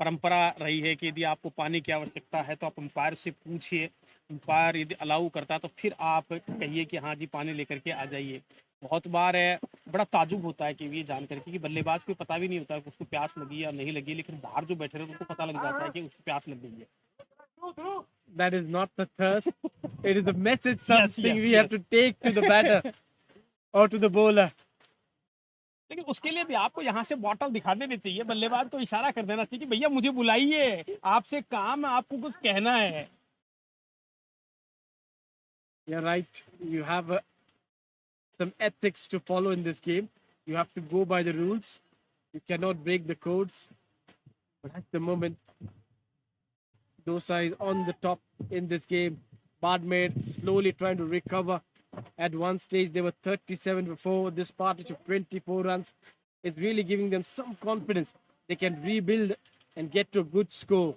परंपरा रही है कि यदि आपको पानी की आवश्यकता है तो आप अंपायर से पूछिए, अंपायर यदि अलाउ करता तो फिर आप कहिए कि हाँ जी पानी लेकर के आ जाइए। बहुत बार बड़ा ताजुब होता है कि ये जान करके कि बल्लेबाज को पता भी नहीं होता कि उसको प्यास लगी या नहीं लगी, लेकिन बाहर जो बैठे रहे उनको पता लग जाता है कि उसको प्यास लग गई है। That is not the thirst. It is the message something we have to take to the batter or to the bowler. लेकिन उसके लिए भी आपको यहाँ से बॉटल दिखा देनी चाहिए, बल्लेबाज को इशारा कर देना चाहिए कि भैया मुझे बुलाइए, आपसे काम, आपको कुछ कहना है। You're right. You have some ethics to follow in this game. You have to go by the rules. You cannot break the codes. But at the moment, Dausa is on the top in this game. Barmer slowly trying to recover. At one stage, they were 37 before. This partnership of 24 runs is really giving them some confidence. They can rebuild and get to a good score.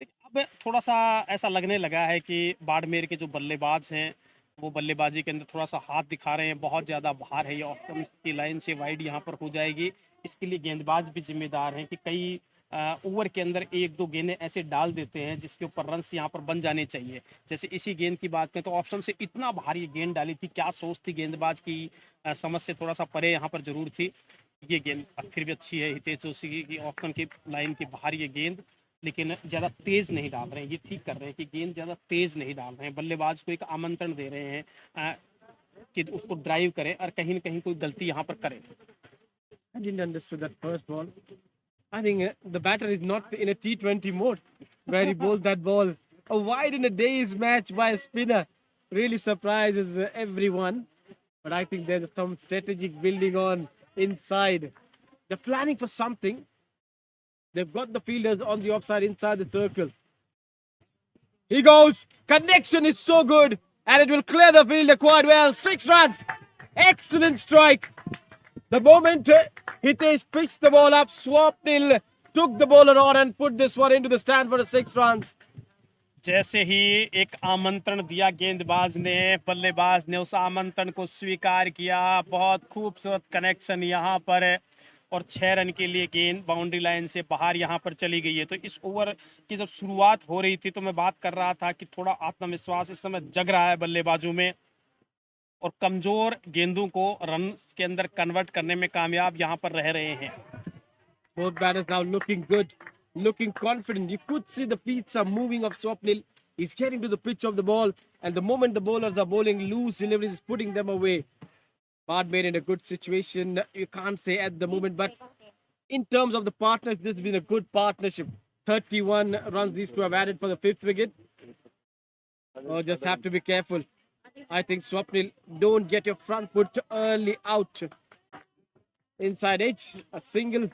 अब थोड़ा सा ऐसा लगने लगा है कि बाड़मेर के जो बल्लेबाज हैं वो बल्लेबाजी के अंदर थोड़ा सा हाथ दिखा रहे हैं, बहुत ज़्यादा बाहर है, ये ऑफ स्टंप की लाइन से वाइड यहाँ पर हो जाएगी। इसके लिए गेंदबाज भी जिम्मेदार हैं कि कई ओवर के अंदर 1-2 गेंदें ऐसे डाल देते हैं जिसके ऊपर रन्स यहाँ पर बन जाने चाहिए। जैसे इसी गेंद की बात करें तो ऑफ स्टंप से इतना भारी गेंद डाली थी, क्या सोच थी गेंदबाज की, समझ से थोड़ा सा परे यहाँ पर जरूर थी। ये गेंद फिर भी अच्छी है हितेश जोशी की, ऑफ स्टंप की लाइन की बाहर ये गेंद, लेकिन ज़्यादा तेज़ नहीं डाल रहे हैं, ये ठीक कर रहे हैं कि गेंद ज़्यादा तेज़ नहीं डाल रहे हैं, बल्लेबाज को एक आमंत्रण दे रहे हैं कि उसको ड्राइव करें और कहीं ना कहीं कोई गलती यहाँ पर करें। I didn't understand that first ball. I think the batter is not in a T20 mode where he bowled that ball. A wide in a day's match by a spinner really surprises everyone. But I think there's some strategic building on inside. They're planning for something. They've got the fielders on the offside inside the circle. He goes. Connection is so good. And it will clear the fielder quite well. 6 runs. Excellent strike. The moment Hitesh pitched the ball up, Swapnil took the bowler on and put this one into the stand for the 6 runs. जैसे ही एक आमंत्रण दिया गेंदबाज ने, बल्लेबाज ने उस आमंत्रण को स्वीकार किया। बहुत खूबसूरत कनेक्शन यहाँ पर है और 6 रन के लिए गेंद बाउंड्री लाइन से बाहर यहाँ पर चली गई है। तो इस ओवर की जब शुरुआत हो रही थी तो मैं बात कर रहा था कि थोड़ा आत्मविश्वास इस समय जग रहा है बल्लेबाजों में और कमजोर गेंदों को रन के अंदर कन्वर्ट करने में कामयाब यहाँ पर रह रहे हैं। Both batters now looking good, looking confident. You could see the feet are moving of Swapnil. He's getting to the pitch of the ball, and the moment the bowlers are bowling loose deliveries, is putting them away. Barmer in a good situation, you can't say at the moment, but in terms of the partners, this has been a good partnership. 31 runs these two have added for the 5th wicket. Oh, just have to be careful. I think Swapnil, don't get your front foot early out. Inside edge, a single,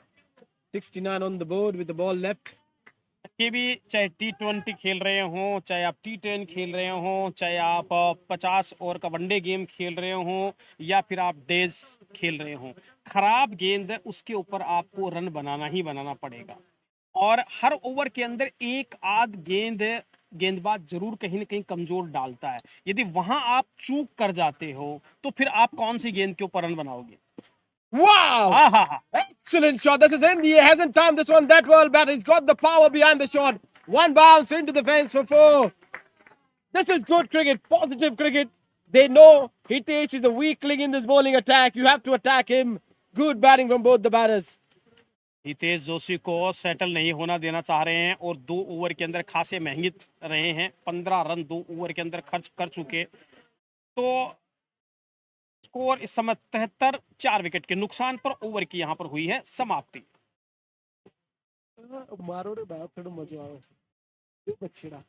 69 on the board with the ball left. ये भी चाहे T20 खेल रहे हों, चाहे आप T10 खेल रहे हों, चाहे आप 50 ओवर का वनडे गेम खेल रहे हों या फिर आप डेज खेल रहे हों, खराब गेंद उसके ऊपर आपको रन बनाना ही बनाना पड़ेगा। और हर ओवर के अंदर एक आध गेंदबाज जरूर कहीं ना कहीं कमजोर डालता है। यदि वहां आप चूक कर जाते हो तो फिर आप कौन सी गेंद के ऊपर रन बनाओगे? Wow! Excellent shot. This is in. He hasn't timed this one that well, but he's got the power behind the shot. One bounce into the fence for 4. This is good cricket, positive cricket. They know Hitesh is the weakling in this bowling attack. You have to attack him. Good batting from both the batters. Hitesh Joshi को सेटल नहीं होना देना चाह रहे हैं और 2 ओवर के अंदर खासे महंगे रहे हैं। 15 रन 2 ओवर के अंदर खर्च कर चुके, तो स्कोर इस समय 73, 4 विकेट के नुकसान पर ओवर की यहां पर हुई है समाप्ति। मारो रे भाई, थोड़ा मजा आओ, क्यों बछड़ा।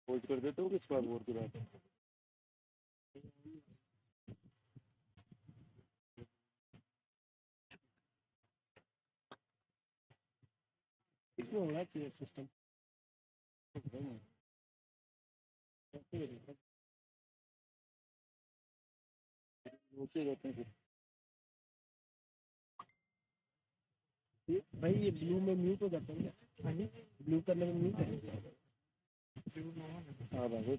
होल्ड कर देते हो किस बार बोर की बात है? इसमें होना चाहिए सिस्टम। नीचे जाते हैं फिर। भाई ये ब्लू में म्यूट हो जाता है क्या? ब्लू करने में म्यूट है। हाँ भाई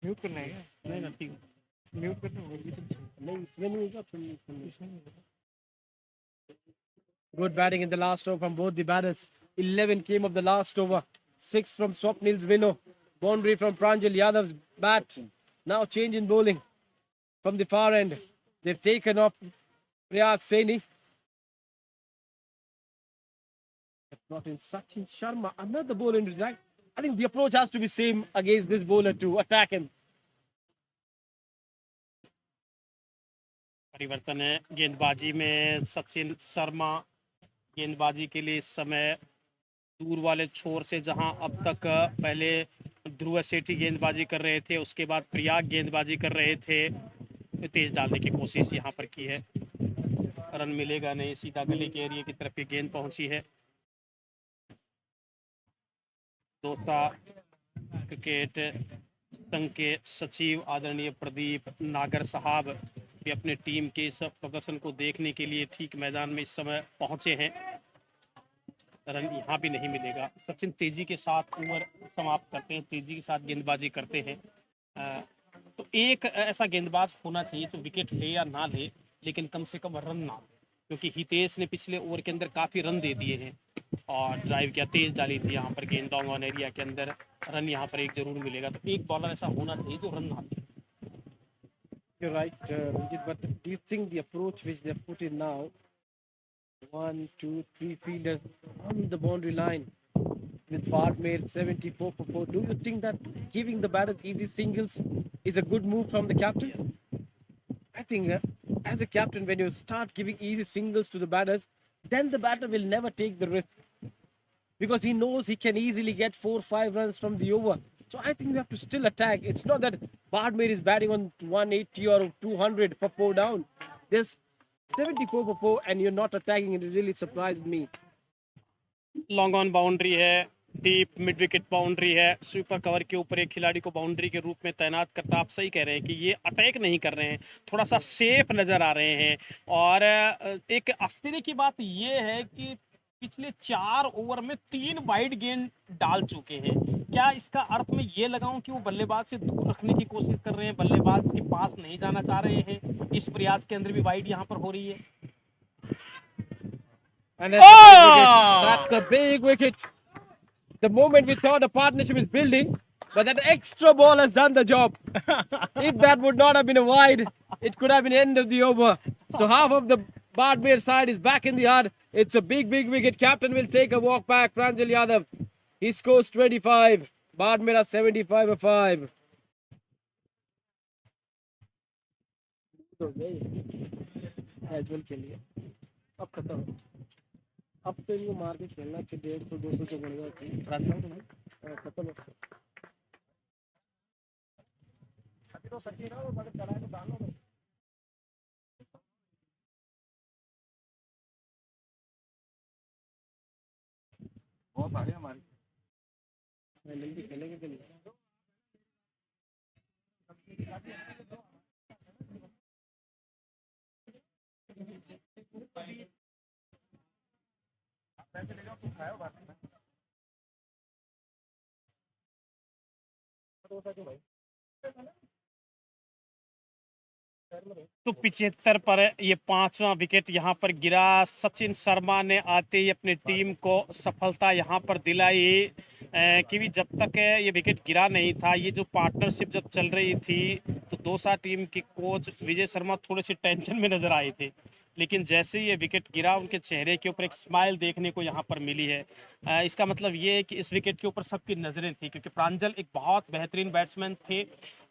म्यूट करना है क्या? नहीं ना, ठीक है, म्यूट करना होगा। नहीं इसमें नहीं होगा, इसमें नहीं होगा। Good batting in the last over from both the batters. 11 came of the last over. 6 from Swapnil's Vino. Boundary from Pranjal Yadav's bat. Now change in bowling from the far end. They've taken off Priyag Saini. Not in Sachin Sharma. Another bowler in attack. I think the approach has to be same against this bowler to attack him. परिवर्तन है गेंदबाजी में। सचिन शर्मा गेंदबाजी के लिए इस समय दूर वाले छोर से, जहां अब तक पहले ध्रुव सेठी गेंदबाजी कर रहे थे, उसके बाद प्रयाग गेंदबाजी कर रहे थे, तेज डालने की कोशिश यहां पर की है। रन मिलेगा नहीं, सीधा गली के एरिया की तरफ ये गेंद पहुंची है। दोसा क्रिकेट संघ के सचिव आदरणीय प्रदीप नागर साहब भी अपने टीम के इस प्रदर्शन को देखने के लिए ठीक मैदान में इस समय पहुंचे हैं। रन यहाँ भी नहीं मिलेगा। सचिन तेजी के साथ ओवर समाप्त करते हैं, तेजी के साथ गेंदबाजी करते हैं। तो एक ऐसा गेंदबाज होना चाहिए जो विकेट ले या ना ले, लेकिन कम से कम रन ना ले, क्योंकि हितेश ने पिछले ओवर के अंदर काफ़ी रन दे दिए हैं और ड्राइव किया, तेज डाली थी यहाँ पर गेंद डाउन ऑन एरिया के अंदर। रन यहाँ पर एक जरूर मिलेगा, तो एक बॉलर ऐसा होना चाहिए जो रन ना ले। You're right, Ranjit, but do you think the approach which they've put in now, 1, 2, 3 fielders on the boundary line with Barmer 74 for 4, do you think that giving the batters easy singles is a good move from the captain? I think as a captain, when you start giving easy singles to the batters, then the batter will never take the risk because he knows he can easily get 4 or 5 runs from the over. So I think we have to still attack. It's not that Barmer is batting on 180 or 200 for 4 down. There's 74 for 4 and you're not attacking. It really surprised me. Long on boundary है, डीप मिड विकेट बाउंड्री है, स्वीपर कवर के ऊपर एक खिलाड़ी को बाउंड्री के रूप में तैनात करता। आप सही कह रहे हैं कि ये अटैक नहीं कर रहे हैं, थोड़ा सा सेफ नजर आ रहे हैं। और एक आश्चर्य की बात ये है कि पिछले 4 ओवर में 3 वाइड गेंद डाल चुके हैं। क्या इसका अर्थ मैं ये लगाऊं कि वो बल्लेबाज से दूर रखने की कोशिश कर रहे हैं, बल्लेबाज के पास नहीं जाना चाह रहे हैं? इस प्रयास के अंदर भी वाइड यहाँ पर हो रही है। And that's a big wicket. The moment we thought a partnership is building, but that extra ball has done the job. If that would not have been a wide, it could have been end of the over. So half of the Barmer side is back in the yard. It's a big wicket. Captain will take a walk back. Pranjal Yadav. He scores 25. Barmer has 75 for 5. Casual के लिए अब खत्म। अब तो इनको मार के खेलना चाहिए। 150 200 तो बढ़िया खत्म है। अभी तो सचिन है, वो बड़े चलाए तो डाल लो। बहुत आगे हमारी जल्दी खेलेंगे कि नहीं? पैसे ले जाओ, तुम खाओ बात में। तो 75 पर ये 5वां विकेट यहाँ पर गिरा। सचिन शर्मा ने आते ही अपनी टीम को सफलता यहाँ पर दिलाई। कि भी जब तक ये विकेट गिरा नहीं था, ये जो पार्टनरशिप जब चल रही थी, तो दोसा टीम के कोच विजय शर्मा थोड़े से टेंशन में नजर आए थे, लेकिन जैसे ही ये विकेट गिरा उनके चेहरे के ऊपर एक स्माइल देखने को यहाँ पर मिली है। इसका मतलब ये है कि इस विकेट के ऊपर सबकी नज़रें थी, क्योंकि प्रांजल एक बहुत बेहतरीन बैट्समैन थे,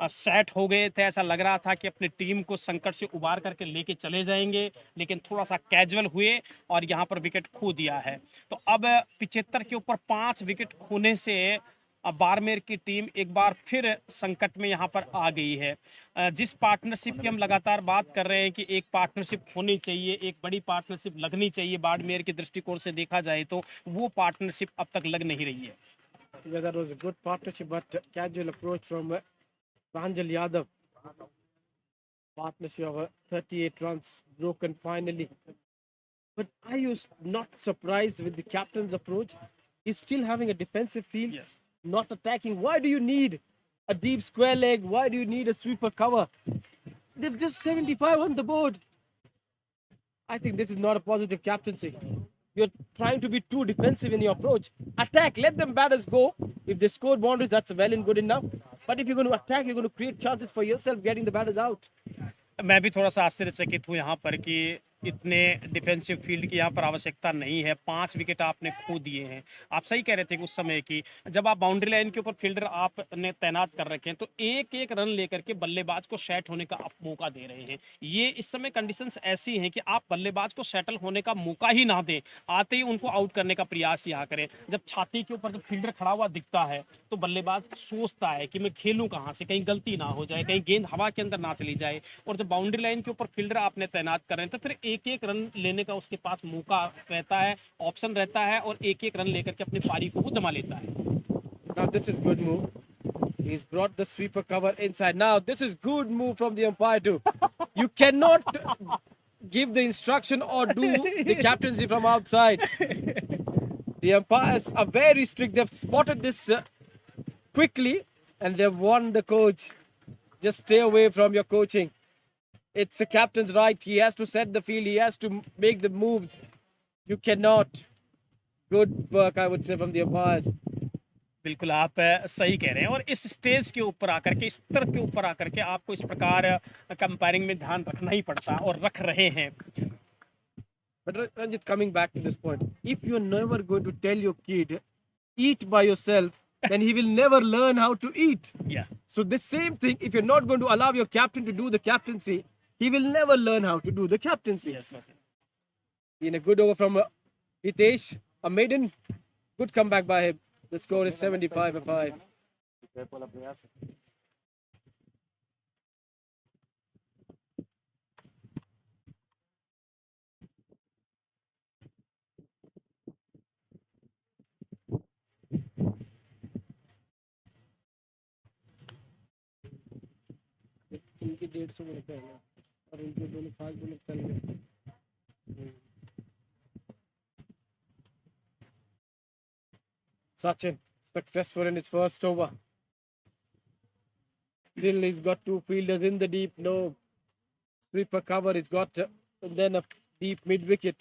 सेट हो गए थे, ऐसा लग रहा था कि अपनी टीम को संकट से उबार करके लेके चले जाएंगे, लेकिन थोड़ा सा कैजुअल हुए और यहाँ पर विकेट खो दिया है। तो अब 75 के ऊपर 5 विकेट खोने से अब बाड़मेर की टीम एक बार फिर संकट में यहाँ पर आ गई है। जिस पार्टनरशिप की हम लगातार बात कर रहे हैं कि एक पार्टनरशिप होनी चाहिए, एक बड़ी पार्टनरशिप लगनी चाहिए बाड़मेर के दृष्टिकोण से देखा जाए, तो वो पार्टनरशिप अब तक लग नहीं रही है। Yeah, that was a good partnership, but casual approach from Pranjal Yadav. Partnership of 38 runs broken finally. But are you not surprised with the captain's approach? He's still having a defensive field, Yes. not attacking. Why do you need a deep square leg? Why do you need a sweeper cover? They've just 75 on the board. I think this is not a positive captaincy. You're trying to be too defensive in your approach. Attack, let them batters go. If they score boundaries, that's well and good enough. But if you're going to attack, you're going to create chances for yourself getting the batters out. मैं भी थोड़ा सा आश्चर्यचकित हूँ यहाँ पर कि इतने डिफेंसिव फील्ड की यहाँ पर आवश्यकता नहीं है। 5 विकेट आपने खो दिए हैं। आप सही कह रहे थे उस समय की जब आप बाउंड्री लाइन के ऊपर फील्डर आपने तैनात कर रखे हैं, तो एक एक रन लेकर के बल्लेबाज को सेट होने का आप मौका दे रहे हैं। ये इस समय कंडीशंस ऐसी हैं कि आप बल्लेबाज को सेटल होने का मौका ही ना दें, आते ही उनको आउट करने का प्रयास यहाँ करें। जब छाती के ऊपर जब फील्डर खड़ा हुआ दिखता है तो बल्लेबाज सोचता है कि मैं खेलूं कहाँ से, कहीं गलती ना हो जाए, कहीं गेंद हवा के अंदर ना चली जाए। और जब बाउंड्री लाइन के ऊपर फील्डर आपने तैनात कर रहे हैं तो फिर एक एक रन लेने का उसके पास मौका रहता है, ऑप्शन रहता है, और एक एक रन लेकर के अपनी पारी को वो जमा लेता है। Now this is good move. He's brought the sweeper cover inside. Now this is good move from the umpire too. You cannot give the instruction or do the captaincy from outside. The umpires are very strict. They've spotted this quickly and they've warned the coach. Just stay away from your coaching. It's the captain's right. He has to set the field. He has to make the moves. You cannot. Good work, I would say, from the umpires. बिल्कुल आप सही कह रहे हैं। और इस स्टेज के ऊपर आकर के, इस स्तर के ऊपर आकर के आपको इस प्रकार कंपेयरिंग में ध्यान रखना ही पड़ता है और रख रहे हैं। But Ranjit, coming back to this point, if you're never going to tell your kid, eat by yourself, then he will never learn how to eat. Yeah. So the same thing, if you're not going to allow your captain to do the captaincy, he will never learn how to do the captaincy. Yes, yes. In a good over from Hitesh, a maiden, good comeback by him. The score is 75-5. इनके 150 मिनट है और इनके दोनों 5 मिनट चल गए। Sachin successful in his first over. Still he's got 2 fielders in the deep, no sweeper cover. He's got and then a deep mid wicket.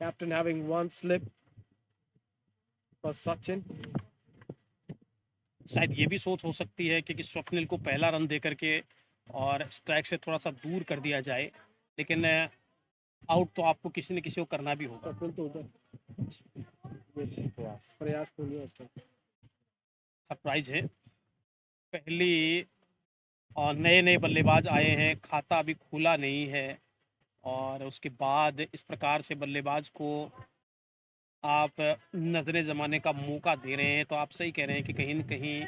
Captain having one slip for Sachin. शायद ये भी सोच हो सकती है कि स्वप्निल को पहला रन दे करके और स्ट्राइक से थोड़ा सा दूर कर दिया जाए, लेकिन आउट तो आपको किसी न किसी को करना भी होगा। स्वप्निल तो उधर प्रयास को लिया उसका। सरप्राइज है, पहली और नए नए बल्लेबाज आए हैं, खाता अभी खुला नहीं है और उसके बाद इस प्रकार से बल्लेबाज को आप नजरें जमाने का मौका दे रहे हैं, तो आप सही कह रहे हैं कि कहीं न कहीं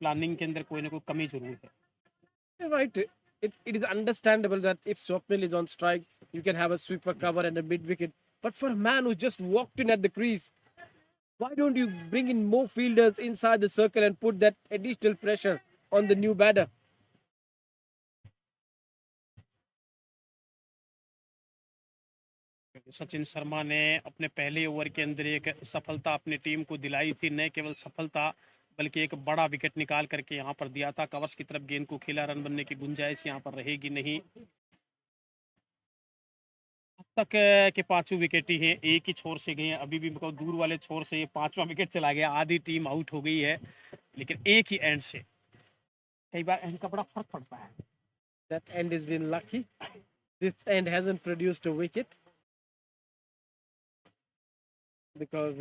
प्लानिंग के अंदर कोई ना कोई कमी जरूर है। Right. It is understandable that if Swapnil is on strike, you can have a sweeper cover and a mid wicket. But for a man who just walked in at the crease, why don't you bring in more fielders inside the circle and put that additional pressure on the new batter? Sachin Sharma ने अपने पहले ओवर के अंदर एक सफलता अपनी टीम को दिलाई थी, न केवल सफलता बल्कि एक बड़ा विकेट निकाल करके यहाँ पर दिया था। कवर्स की तरफ गेंद को खेला, रन बनने की गुंजाइश यहाँ पर रहेगी नहीं। तक के पांचों विकेट ही हैं, एक ही छोर से गए हैं। अभी भी मतलब दूर वाले छोर से ये पांचवा विकेट चला गया, आधी टीम आउट हो गई है, लेकिन एक ही एंड से कई बार एंड का बड़ा फर्क पड़ता है। That end has been lucky. This end hasn't produced a wicket because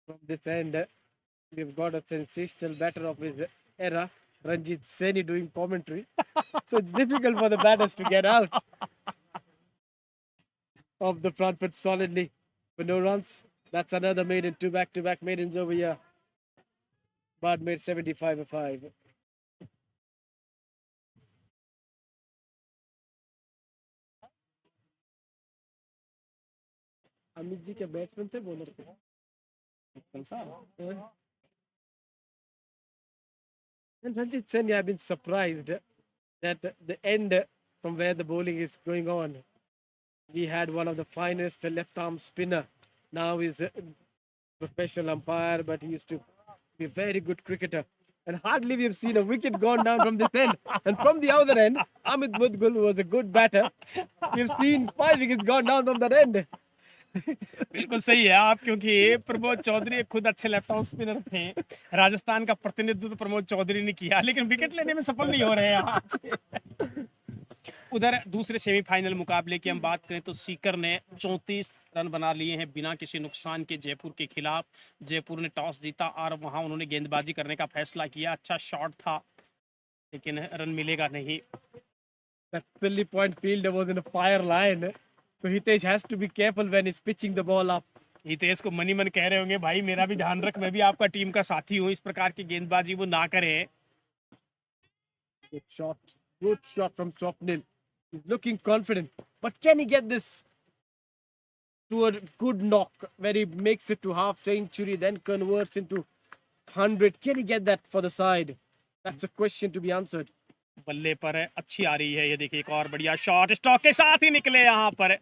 from this end we've got a sensational batter of his era, Ranjit Seni, doing commentary. So it's difficult for the batters to get out of the front foot solidly for no runs. That's another maiden, two back-to-back maidens over here. Bard made 75 for 5. Amit ji के बैट्समैन थे बॉलर थे and Ranjit Seni, I've been surprised that the end from where the bowling is going on, we had one of the finest left arm spinner. Now he's a professional umpire, but he used to be a very good cricketer. And hardly we've seen a wicket gone down from this end. And from the other end, Amit Mudgul was a good batter. We've seen 5 wickets gone down from that end. बिल्कुल सही है आप, क्योंकि प्रमोद चौधरी खुद अच्छे लेफ्ट आर्म स्पिनर थे। राजस्थान का प्रतिनिधित्व तो प्रमोद चौधरी ने किया, लेकिन विकेट लेने में सफल नहीं हो रहे हैं आज। उधर दूसरे सेमीफाइनल मुकाबले की हम बात करें तो सीकर ने 34 रन बना लिए हैं बिना किसी नुकसान के जयपुर के खिलाफ। जयपुर ने टॉस जीता और वहां उन्होंने गेंदबाजी करने का फैसला किया। अच्छा शॉट था, लेकिन रन मिलेगा नहीं। That Philly Point fielder was in a fire line. So Hitesh has to be careful when he's pitching the ball up. Hitesh को मनी मन कह रहे होंगे, भाई मेरा भी ध्यान रख, मैं भी आपका टीम का साथी हूँ, इस प्रकार की गेंदबाजी वो ना करे। Good shot from Swapnil. He's looking confident, but can he get this to a good knock where he makes it to half century, then converts into 100? Can he get that for the side? That's a question to be answered. बल्ले पर अच्छी आ रही है, ये देखिए एक और बढ़िया शॉट, स्टॉक के साथ ही निकले यहाँ पर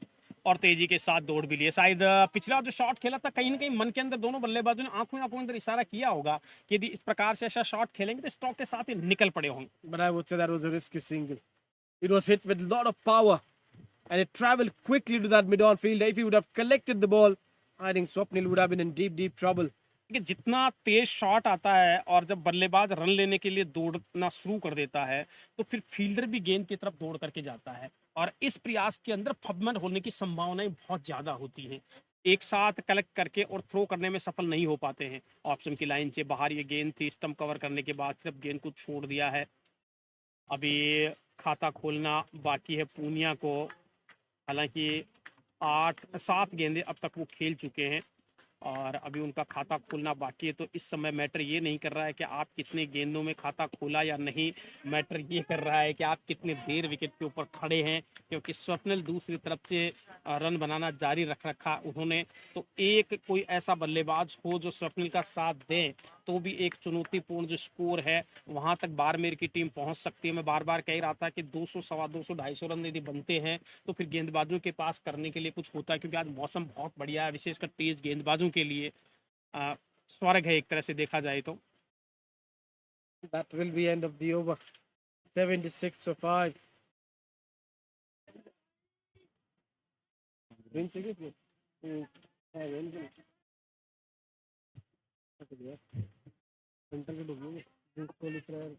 और तेजी के साथ दौड़ भी लिए। शायद पिछला जो शॉट खेला था, कहीं ना कहीं मन के अंदर दोनों बल्लेबाजों ने आंखों के अंदर इशारा किया होगा कि यदि इस प्रकार से ऐसा शॉट खेलेंगे तो स्टॉक के साथ ही निकल पड़े होंगे। But I would say that was a risky single. It was hit with a lot of power and it traveled quickly to that mid-on fielder. If he would have collected the ball, I think Swapnil would have been in deep trouble. कि जितना तेज शॉट आता है और जब बल्लेबाज रन लेने के लिए दौड़ना शुरू कर देता है तो फिर फील्डर भी गेंद की तरफ दौड़ करके जाता है और इस प्रयास के अंदर फबमन होने की संभावनाएं बहुत ज्यादा होती हैं। एक साथ कलेक्ट करके और थ्रो करने में सफल नहीं हो पाते हैं। ऑप्शन की लाइन से बाहर ये गेंद थी, स्टंप कवर करने के बाद सिर्फ गेंद को छोड़ दिया है। अभी खाता खोलना बाकी है पूनिया को, हालांकि 7 गेंदें अब तक वो खेल चुके हैं और अभी उनका खाता खोलना बाकी है। तो इस समय मैटर ये नहीं कर रहा है कि आप कितने गेंदों में खाता खोला या नहीं, मैटर ये कर रहा है कि आप कितने देर विकेट के ऊपर खड़े हैं, क्योंकि स्वप्निल दूसरी तरफ से रन बनाना जारी रखा उन्होंने। तो एक कोई ऐसा बल्लेबाज हो जो स्वप्निल का साथ दें तो भी एक चुनौतीपूर्ण जो स्कोर है वहां तक बाड़मेर की टीम पहुंच सकती है। मैं बार बार कह रहा था कि 200, 250, 250 रन यदि बनते हैं तो फिर गेंदबाजों के पास करने के लिए कुछ होता है, क्योंकि आज मौसम बहुत बढ़िया है, विशेषकर तेज गेंदबाजों के लिए स्वर्ग है एक तरह से देखा जाए तो। That will be end of the over. 76 for 5. Green signature. Mental के डूबेंगे। जिसको लिख रहा है।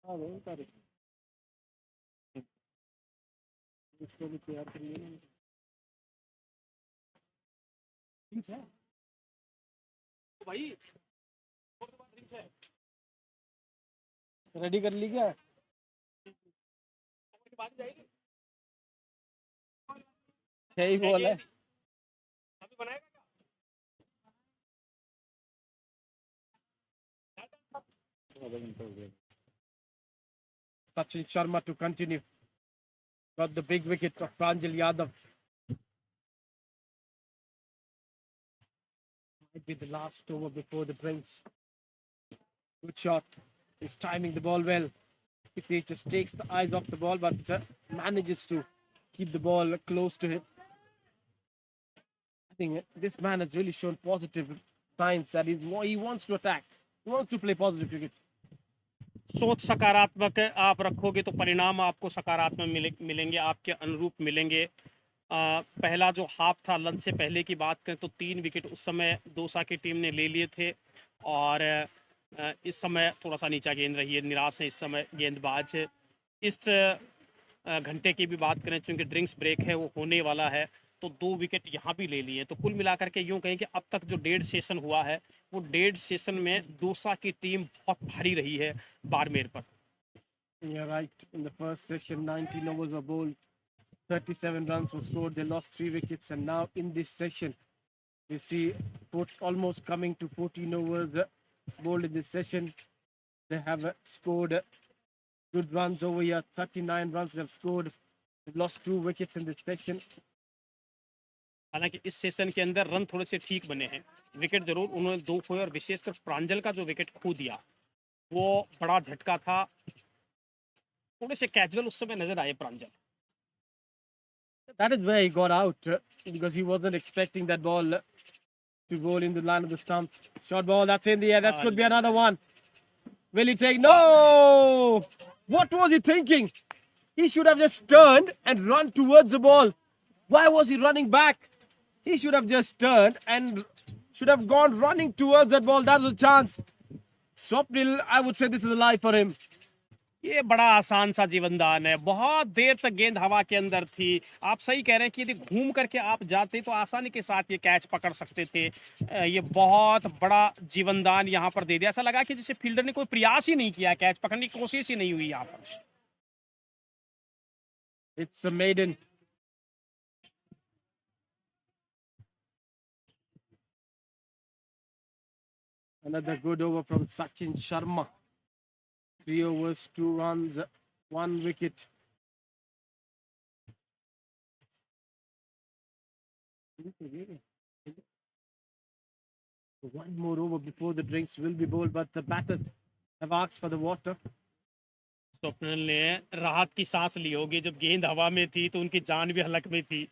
हाँ वो सारे। जिसको भी तैयार कर लिया ना। ठीक है। भाई रेडी कर ली क्या? छह ही बॉल है। Sachin Sharma to continue. Got the big wicket of Pranjal Yadav. Might be the last over before the drinks. Good shot. He's timing the ball well. He just takes the eyes off the ball, but manages to keep the ball close to him. I think this man has really shown positive signs that he wants to attack. He wants to play positive cricket. सोच सकारात्मक आप रखोगे तो परिणाम आपको सकारात्मक मिलेंगे, आपके अनुरूप मिलेंगे। पहला जो हाफ था, लंच से पहले की बात करें तो 3 विकेट उस समय दोसा की टीम ने ले लिए थे, और इस समय थोड़ा सा नीचा गेंद रही है, निराश है इस समय गेंदबाज। इस घंटे की भी बात करें, चूंकि ड्रिंक्स ब्रेक है वो होने वाला है, तो 2 विकेट यहाँ भी ले लिए। तो कुल मिलाकर के यूँ कहें कि अब तक जो 1.5 सेशन हुआ है, वो 1.5 सेशन में दोसा की टीम बहुत भारी रही है बाड़मेर पर। You're right. In the first session, 19 overs were bowled, 37 runs were scored. They lost 3 wickets, and now in this session, we see almost coming to 14 overs bowled in this session. They have scored good runs over here. 39 runs they have scored. They've lost 2 wickets in this session. हालांकि इस सेशन के अंदर रन थोड़े से ठीक बने हैं, विकेट जरूर उन्होंने 2 खोए, और विशेषकर प्रांजल का जो विकेट खो दिया वो बड़ा झटका था। थोड़े से कैजुअल उस समय नजर आए प्रांजल। That is where he got out because he wasn't expecting that ball to roll in the line of the stumps. Short ball, that's in the air. That could be another one. Will he take? No! What was he thinking? He should have just turned and run towards the ball. Why was he running back? He should have just turned and should have gone running towards that ball. That was a chance. Swapnil, I would say this is a life for him. ये बड़ा आसान सा जीवनदान है, बहुत देर तक गेंद हवा के अंदर थी। आप सही कह रहे हैं कि यदि घूम करके आप जाते तो आसानी के साथ ये कैच पकड़ सकते थे। ये बहुत बड़ा जीवनदान यहाँ पर दे दिया। ऐसा लगा कि जैसे फील्डर ने कोई प्रयास ही नहीं किया, कैच पकड़ने की कोशिश ही नहीं हुई यहाँ पर। It's a maiden. Another good over from Sachin Sharma. 3 overs, 2 runs, 1 wicket. One more over before the drinks will be bowled, but the batters have asked for the water. Swapnil ने राहत की सांस ली होगी, जब गेंद हवा में थी तो उनकी जान भी हलक में थी,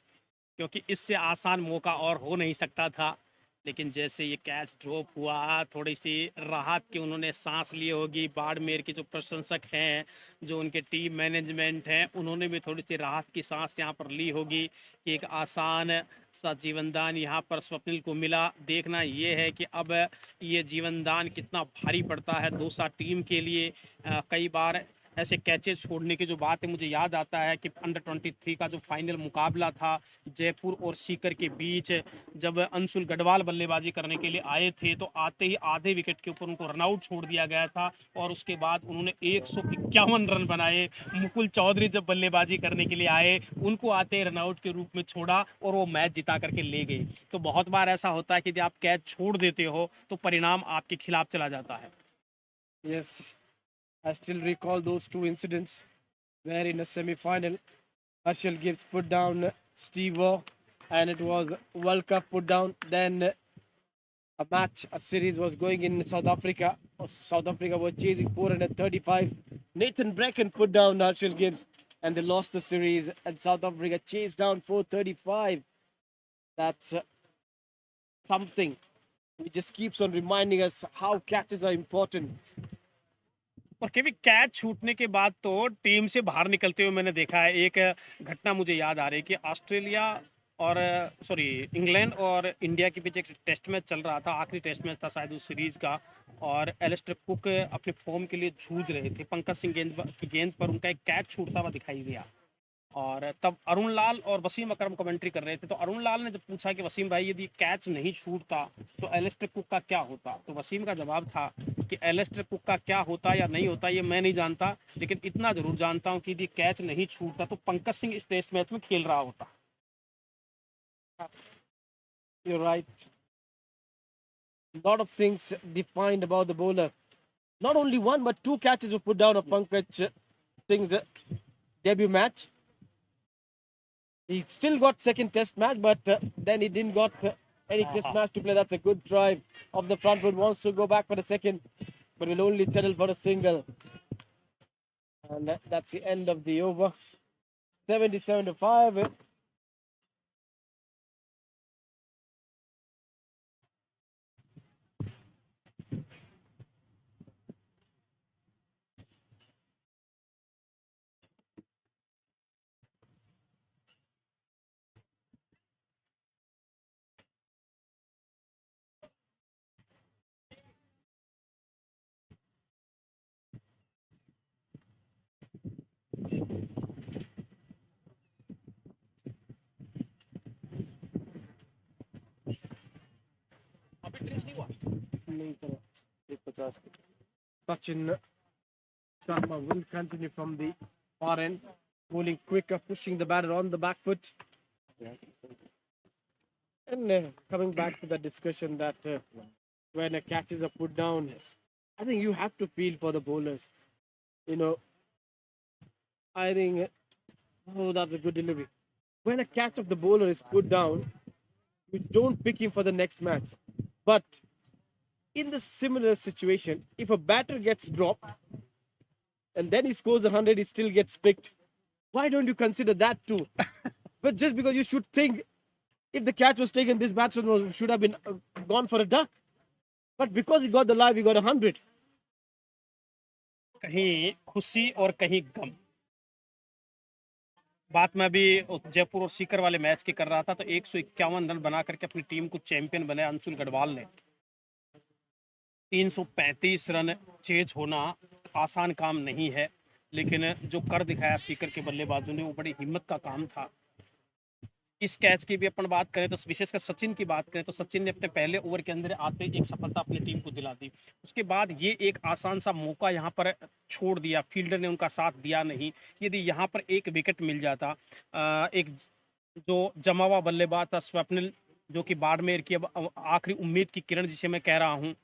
क्योंकि इससे आसान मौका और हो नहीं सकता था। लेकिन जैसे ये कैच ड्रॉप हुआ, थोड़ी सी राहत की उन्होंने सांस ली होगी। बाड़मेर के जो प्रशंसक हैं, जो उनके टीम मैनेजमेंट हैं, उन्होंने भी थोड़ी सी राहत की सांस यहाँ पर ली होगी कि एक आसान सा जीवनदान यहाँ पर स्वप्निल को मिला। देखना ये है कि अब ये जीवनदान कितना भारी पड़ता है दोसा टीम के लिए। कई बार ऐसे कैचेस छोड़ने की जो बात है, मुझे याद आता है कि अंडर 23 का जो फाइनल मुकाबला था जयपुर और सीकर के बीच, जब अंशुल गढ़वाल बल्लेबाजी करने के लिए आए थे तो आते ही आधे विकेट के ऊपर उनको रनआउट छोड़ दिया गया था, और उसके बाद उन्होंने 151 रन बनाए। मुकुल चौधरी जब बल्लेबाजी करने के लिए आए, उनको आते ही रनआउट के रूप में छोड़ा और वो मैच जिता करके ले गए। तो बहुत बार ऐसा होता है कि यदि आप कैच छोड़ देते हो तो परिणाम आपके खिलाफ चला जाता है। Yes, I still recall those 2 incidents where in a semi-final, Harshal Gibbs put down Steve Waugh, and it was World Cup put down. Then a series was going in South Africa. South Africa was chasing 435. Nathan Bracken put down Harshal Gibbs, and they lost the series. And South Africa chased down 435. That's something. It just keeps on reminding us how catches are important. और कभी कैच छूटने के बाद तो टीम से बाहर निकलते हुए मैंने देखा है। एक घटना मुझे याद आ रही है कि ऑस्ट्रेलिया और इंग्लैंड और इंडिया के बीच एक टेस्ट मैच चल रहा था, आखिरी टेस्ट मैच था शायद उस सीरीज का, और एलिस्टर कुक अपने फॉर्म के लिए जूझ रहे थे। पंकज सिंह की गेंद पर उनका एक कैच छूटता हुआ दिखाई दिया, और तब अरुण लाल और वसीम अकरम कमेंट्री कर रहे थे। तो अरुण लाल ने जब पूछा कि वसीम भाई यदि कैच नहीं छूटता तो एलिस्टर कुक का क्या होता, तो वसीम का जवाब था कि एलिस्टर कुक का क्या होता या नहीं होता ये मैं नहीं जानता, लेकिन इतना जरूर जानता हूं कि यदि कैच नहीं छूटता तो पंकज सिंह इस टेस्ट मैच में खेल रहा होता। You're right. A lot of things defined about the bowler. Not only 1 but 2 catches were put down of Pankaj Singh's debut match. He still got second test match, but then he didn't got any test match to play. That's a good drive of the front foot. Wants to go back for the second, but will only settle for a single. And that's the end of the over. 77-5. नहीं करा. 150. Sachin Sharma will continue from the far end, bowling quicker, pushing the batter on the back foot. And coming back to the discussion that when a catches are put down, I think you have to feel for the bowlers. You know, I think, oh, that's a good delivery. When a catch of the bowler is put down, you don't pick him for the next match. But in the similar situation, if a batter gets dropped and then he scores 100, he still gets picked. Why don't you consider that too? But just because you should think if the catch was taken, this batsman should have been gone for a duck. But because he got the live, he got 100. कहीं खुशी और कहीं गम. बात मैं भी उस जयपुर और सीकर वाले मैच की कर रहा था, तो 151 रन बना करके अपनी टीम को चैंपियन बने अंशुल गढ़वाल ने. 335 रन चेज होना आसान काम नहीं है, लेकिन जो कर दिखाया सीकर के बल्लेबाजों ने वो बड़ी हिम्मत का काम था. इस कैच की भी अपन बात करें तो विशेषकर सचिन की बात करें तो सचिन ने अपने पहले ओवर के अंदर आते एक सफलता अपनी टीम को दिला दी. उसके बाद ये एक आसान सा मौका यहाँ पर छोड़ दिया, फील्डर ने उनका साथ दिया नहीं. यदि यहाँ पर एक विकेट मिल जाता, एक जो जमा हुआ बल्लेबाज था स्वप्निल, जो कि बाड़मेर की अब आखिरी उम्मीद की किरण जिसे मैं कह रहा हूँ,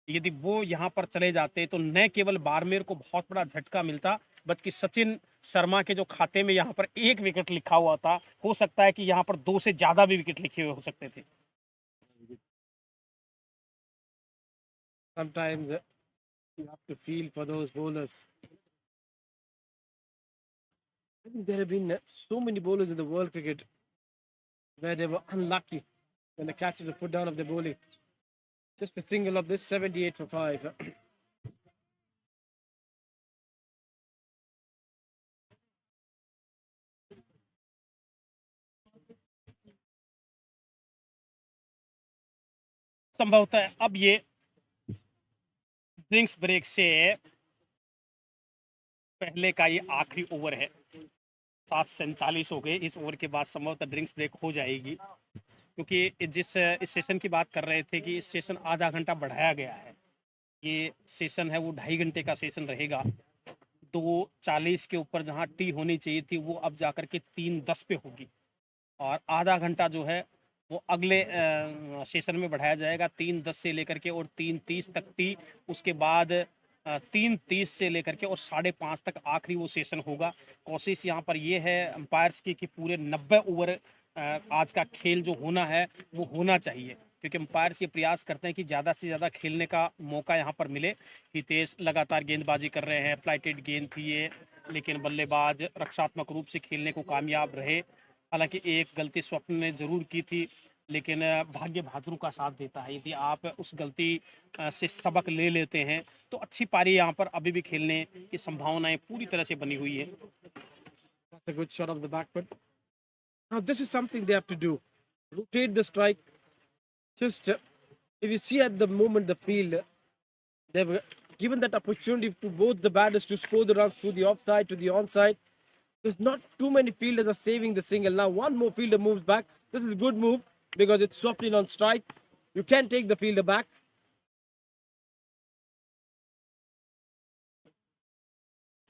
यदि वो यहाँ पर चले जाते तो न केवल बाड़मेर को बहुत बड़ा झटका मिलता, बल्कि सचिन शर्मा के जो खाते में यहाँ पर एक विकेट लिखा हुआ था, हो सकता है कि यहाँ पर 2 से ज्यादा भी विकेट लिखे हुए हो सकते थे. Sometimes you have to feel for those bowlers. I think there have been so many bowlers in the world cricket where they were unlucky when the catches were put down of the bowling. Just a single of this, 78 for 5. संभवतः अब ये ड्रिंक्स ब्रेक से पहले का ये आखिरी ओवर है. 7:47 हो गए. इस ओवर के बाद संभवतः ड्रिंक्स ब्रेक हो जाएगी, क्योंकि जिस सेशन की बात कर रहे थे कि इस सेशन आधा घंटा बढ़ाया गया है. ये सेशन है वो 2.5 घंटे का सेशन रहेगा. 2:40 के ऊपर जहां टी होनी चाहिए थी वो अब जाकर के 3:10 पे होगी, और आधा घंटा जो है वो अगले सेशन में बढ़ाया जाएगा 3:10 से लेकर के और 3:30 तक टी. उसके बाद 3:30 से लेकर के और 5:30 तक आखिरी वो सेशन होगा. कोशिश यहाँ पर ये है अंपायर्स की कि पूरे 90 ओवर आज का खेल जो होना है वो होना चाहिए, क्योंकि अंपायर्स ये प्रयास करते हैं कि ज़्यादा से ज़्यादा खेलने का मौका यहाँ पर मिले. हितेश लगातार गेंदबाजी कर रहे हैं, फ्लाइटेड गेंद थी ये, लेकिन बल्लेबाज रक्षात्मक रूप से खेलने को कामयाब रहे. हालांकि एक गलती स्वप्न ने जरूर की थी, लेकिन भाग्य बहादुरों का साथ देता है. यदि आप उस गलती से सबक ले लेते हैं तो अच्छी पारी यहाँ पर अभी भी खेलने की संभावनाएं पूरी तरह से बनी हुई है. That's a good shot of the back foot. Now this is something they have to do. Rotate the strike. Just if you see at the moment the field, they've given that opportunity to both the batters to score the runs through the offside to the onside. There's not too many fielders are saving the single. Now one more fielder moves back. This is a good move because it's softening on strike. You can take the fielder back.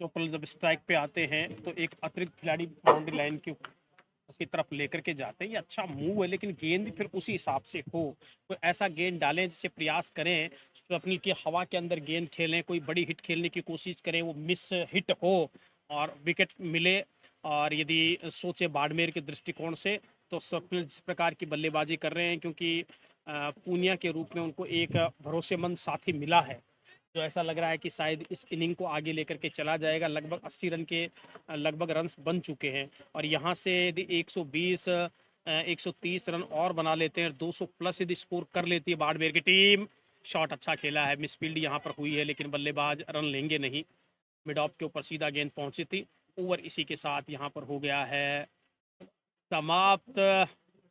चोपल जब स्ट्राइक पे आते हैं तो एक अतिरिक्त खिलाड़ी बाउंड्री लाइन की तरफ लेकर के जाते हैं. ये अच्छा मूव है, लेकिन गेंद भी फिर उसी हिसाब से हो. कोई ऐसा गेंद डालें जिससे प्रयास करें तो अपनी की हवा के अंदर गेंद खेलें, कोई बड़ी हिट खेलने की कोशिश करें, वो मिस हिट हो और विकेट मिले. और यदि सोचे बाड़मेर के दृष्टिकोण से तो स्वप्निल जिस प्रकार की बल्लेबाजी कर रहे हैं, क्योंकि पूनिया के रूप में उनको एक भरोसेमंद साथी मिला है, जो ऐसा लग रहा है कि शायद इस इनिंग को आगे लेकर के चला जाएगा. लगभग 80 रन के लगभग रन्स बन चुके हैं, और यहाँ से यदि 120 130 रन और बना लेते हैं, 200 प्लस यदि स्कोर कर लेती है बाड़मेर की टीम. शॉट अच्छा खेला है, मिसफील्ड यहाँ पर हुई है, लेकिन बल्लेबाज रन लेंगे नहीं. मिड ऑफ के ऊपर सीधा गेंद पहुंची थी. ओवर इसी के साथ यहाँ पर हो गया है समाप्त.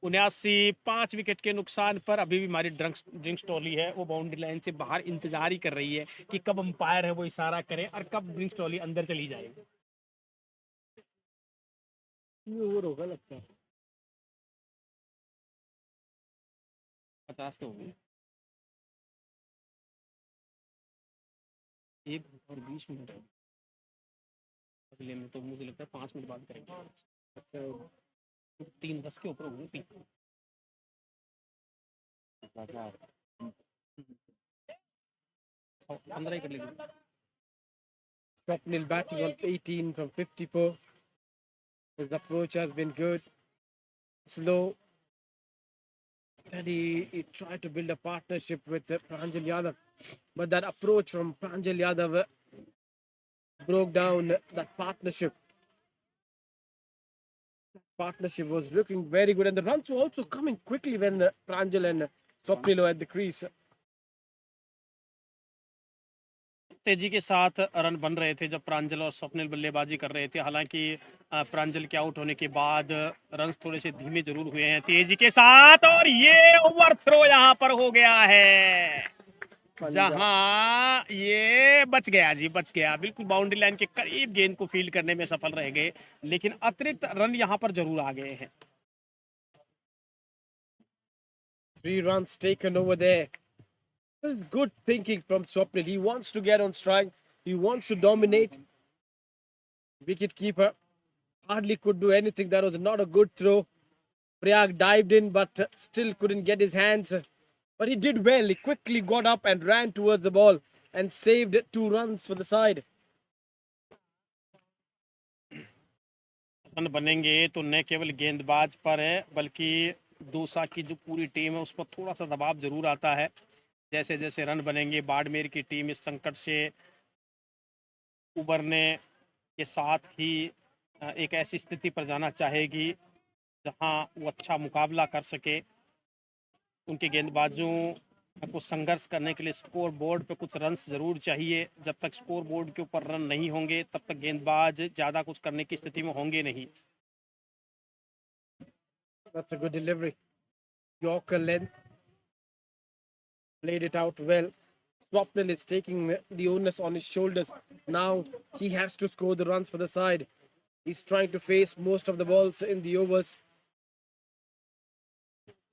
79 5 विकेट के नुकसान पर. अभी भी हमारी ड्रिंक्स टॉली है वो बाउंड्री लाइन से बाहर इंतजार ही कर रही है कि कब अंपायर है वो इशारा करे और कब ड्रिंक्स टॉली अंदर चली जाएगी. ओवर होगा लगता है. 50 तो हो गई. 1 और 20 मिनट है अगले में, तो मुझे लगता है 5 मिनट बाद करेंगे। तो 3:10 के ऊपर होंगे 3। 15 ही कर लेंगे। Swapnil batting on 18 from 54. His approach has been good. Slow, steady. He tried to build a partnership with Pranjal Yadav, but that approach from Pranjal Yadav broke down that partnership. Partnership was looking very good, and the runs were also coming quickly when Pranjal and Swapnil were at the crease. तेजी के साथ रन बन रहे थे जब प्रांजल और स्वप्निल बल्लेबाजी कर रहे थे। हालांकि प्रांजल के आउट होने के बाद रन थोड़े से धीमे जरूर हुए हैं तेजी के साथ, और ये ओवर थ्रो यहाँ पर हो गया है, जहां ये बच गया जी, बच गया, बिल्कुल बाउंड्री लाइन के करीब गेंद को फील्ड करने में सफल रह गए, लेकिन अतिरिक्त रन यहाँ पर जरूर आ गए हैं। 3 runs taken over there. This is good thinking from Swapnil. He wants to get on strike. He wants to dominate. Wicketkeeper hardly could do anything. That was not a good throw. Prayag dived in, but still couldn't get his hands. But he did well. He quickly got up and ran towards the ball and saved 2 runs for the side. Run बनेंगे तो न केवल गेंदबाज पर है, बल्कि दोसा की जो पूरी टीम है उस पर थोड़ा सा दबाव जरूर आता है। जैसे जैसे रन बनेंगे बाड़मेर की टीम इस संकट से उबरने के साथ ही एक ऐसी स्थिति पर जाना चाहेगी जहां वो अच्छा मुकाबला कर सके। उनके गेंदबाजों को संघर्ष करने के लिए स्कोर बोर्ड पे कुछ रन्स जरूर चाहिए। जब तक स्कोर बोर्ड के ऊपर रन नहीं होंगे तब तक गेंदबाज ज्यादा कुछ करने की स्थिति में होंगे नहीं। That's a good delivery. Yorker length. Played it out well. Swapnil is taking the onus on his shoulders. Now he has to score the runs for the side. He's trying to face most of the balls in the overs.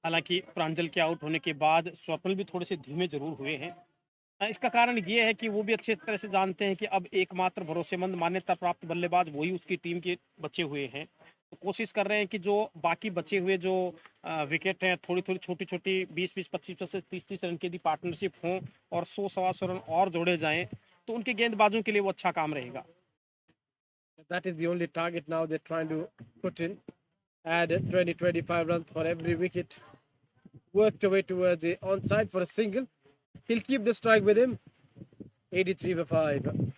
हालांकि प्रांजल के आउट होने के बाद स्वप्निल भी थोड़े से धीमे जरूर हुए हैं। इसका कारण ये है कि वो भी अच्छे तरह से जानते हैं कि अब एकमात्र भरोसेमंद मान्यता प्राप्त बल्लेबाज वही उसकी टीम के बचे हुए हैं। तो कोशिश कर रहे हैं कि जो बाकी बचे हुए जो विकेट हैं थोड़ी थोड़ी छोटी छोटी 20-20 25 30 रन की यदि पार्टनरशिप हों और 100-125 रन और जोड़े जाएं तो उनके गेंदबाजों के लिए वो अच्छा काम रहेगा। That is the only target now they're trying to put in. Add 20-25 runs for every wicket. Worked away towards the onside for a single. He'll keep the strike with him. 83 for 5.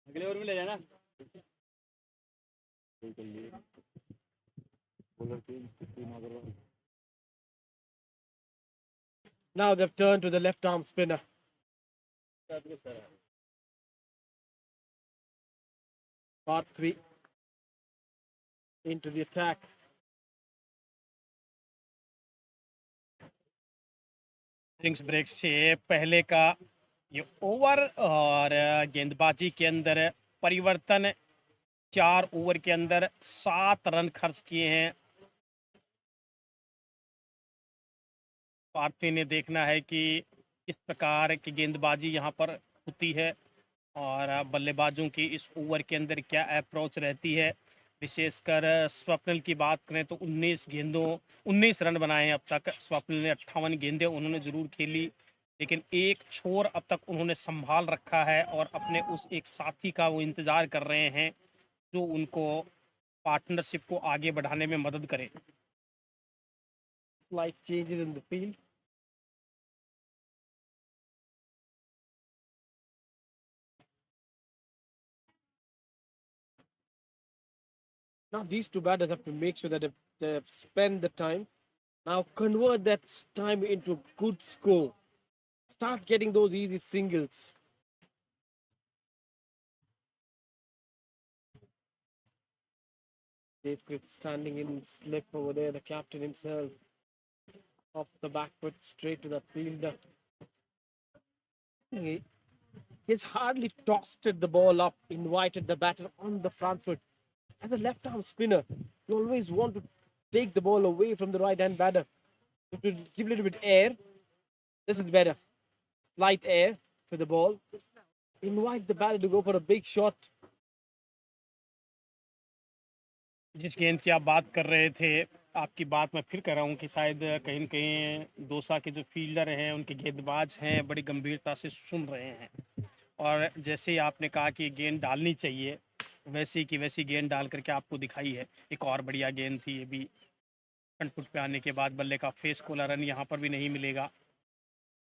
अगले ओवर में ले जाना। Now they've turned to the left arm spinner. Part 3 into the attack. Drinks break से पहले का ये ओवर और गेंदबाजी के अंदर परिवर्तन। 4 ओवर के अंदर 7 रन खर्च किए हैं। पार्थी ने देखना है कि किस प्रकार की गेंदबाजी यहाँ पर होती है और बल्लेबाजों की इस ओवर के अंदर क्या अप्रोच रहती है। विशेषकर स्वप्निल की बात करें तो 19 रन बनाए हैं अब तक। स्वप्निल ने 58 गेंदें उन्होंने जरूर खेली, लेकिन एक छोर अब तक उन्होंने संभाल रखा है और अपने उस एक साथी का वो इंतजार कर रहे हैं जो उनको पार्टनरशिप को आगे बढ़ाने में मदद करे। Slight changes in the field. Now these two batters have to make sure that they spend the time. Now convert that time into good score. Start getting those easy singles. Deepkrit standing in slip over there, the captain himself. Off the back foot, straight to the fielder. He's hardly tossed the ball up, invited the batter on the front foot. As a left arm spinner, you always want to take the ball away from the right hand batter. You have to give a little bit air. This is better. Slight air to the ball. Invite the batter to go for a big shot. जिस गेंद की आप बात कर रहे थे, आपकी बात मैं फिर कर रहा हूँ कि शायद कहीं न कहीं दोसा के जो फील्डर हैं, उनके गेंदबाज हैं, बड़ी गंभीरता से सुन रहे हैं। और जैसे ही आपने कहा कि गेंद डालनी चाहिए, वैसी की वैसी गेंद डाल करके आपको दिखाई है। एक और बढ़िया गेंद थी ये भी, फ्रंट फुट पे आने के बाद बल्ले का फेस खोला, रन यहाँ पर भी नहीं मिलेगा।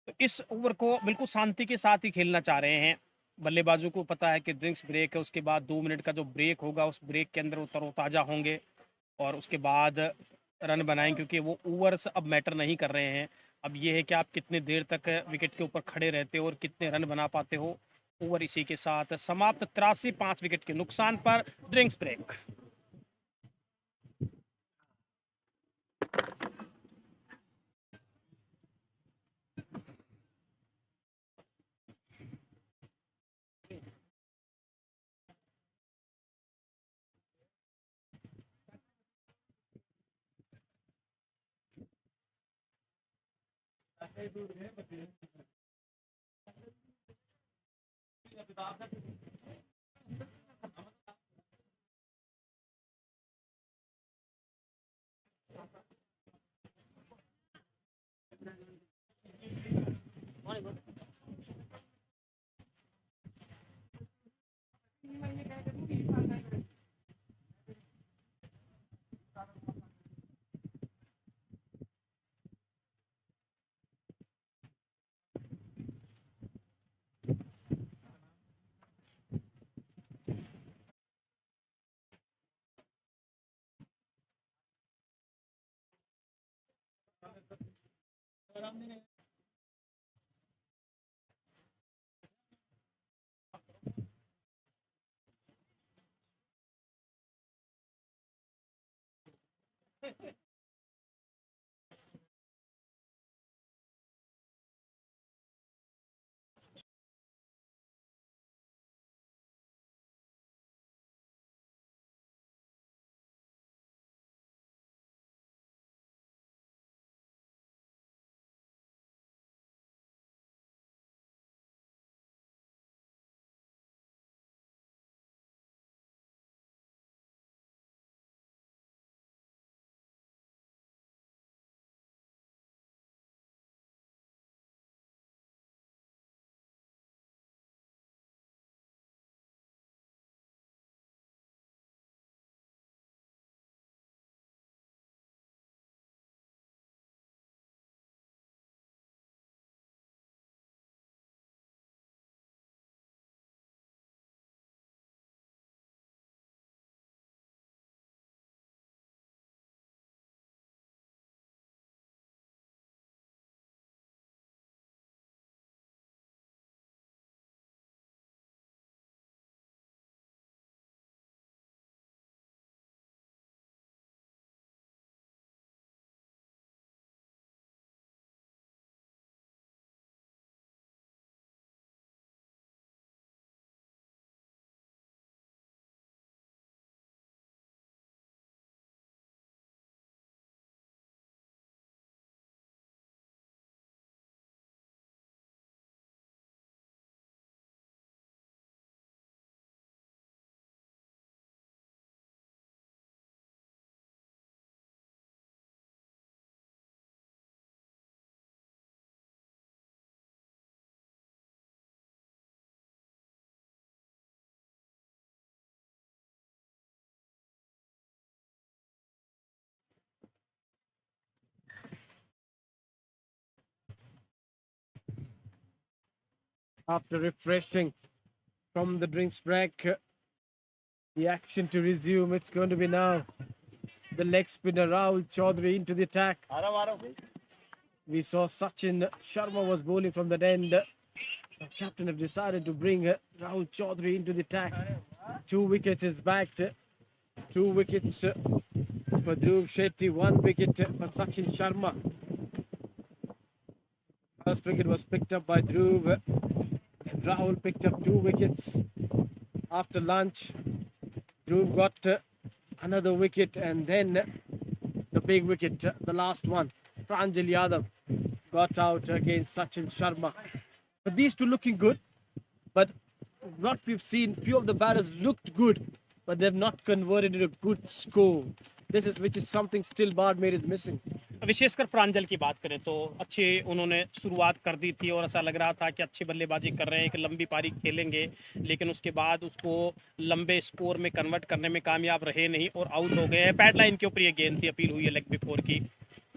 तो इस ओवर को बिल्कुल शांति के साथ ही खेलना चाह रहे हैं। बल्लेबाजों को पता है कि ड्रिंक्स ब्रेक है, उसके बाद 2 मिनट का जो ब्रेक होगा, उस ब्रेक के अंदर वो तरोताज़ा होंगे और उसके बाद रन बनाएंगे, क्योंकि वो ओवर्स अब मैटर नहीं कर रहे हैं। अब ये है कि आप कितने देर तक विकेट के ऊपर खड़े रहते हो और कितने रन बना पाते हो। ओवर इसी के साथ समाप्त, 83 5 विकेट के नुकसान पर drinks break. After refreshing from the drinks break, the action to resume. It's going to be now the leg spinner Rahul Chaudhary into the attack. We saw Sachin Sharma was bowling from that end. The captain have decided to bring Rahul Chaudhary into the attack. 2 wickets is backed. 2 wickets for Dhruv Shetty, 1 wicket for Sachin Sharma. First wicket was picked up by Dhruv, and Rahul picked up 2 wickets. After lunch, Dhruv got another wicket, and then the big wicket, the last one, Pranjal Yadav got out against Sachin Sharma. But these two looking good, but what we've seen, few of the batters looked good, but they've not converted into a good score. Which is something still Barmer is missing. विशेषकर प्रांजल की बात करें तो अच्छे उन्होंने शुरुआत कर दी थी और ऐसा लग रहा था कि अच्छी बल्लेबाजी कर रहे हैं, कि लंबी पारी खेलेंगे, लेकिन उसके बाद उसको लंबे स्कोर में कन्वर्ट करने में कामयाब रहे नहीं और आउट हो गए हैं। पैड लाइन के ऊपर ये गेंद थी, अपील हुई है लेग बिफोर की,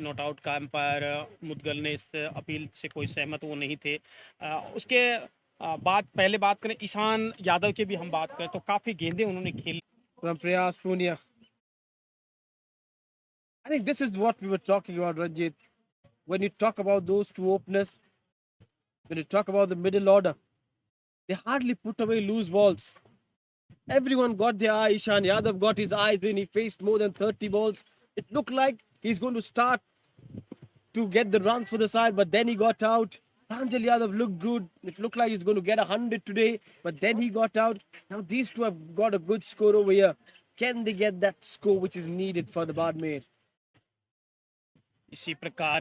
नॉट आउट का एम्पायर मुदगल ने इस अपील से कोई सहमत वो नहीं थे। उसके बाद पहले बात करें ईशान यादव की भी हम बात करें तो काफ़ी गेंदें उन्होंने खेली। From Priyas Punia. I think this is what we were talking about, Ranjit. When you talk about those two openers, when you talk about the middle order, they hardly put away loose balls. Everyone got their eye. Ishan Yadav got his eyes in. He faced more than 30 balls. It looked like he's going to start to get the runs for the side, but then he got out. Pranjal Yadav looked good. It looked like he's going to get 100 today, but then he got out. Now these two have got a good score over here. Can they get that score which is needed for the Barmer? इसी प्रकार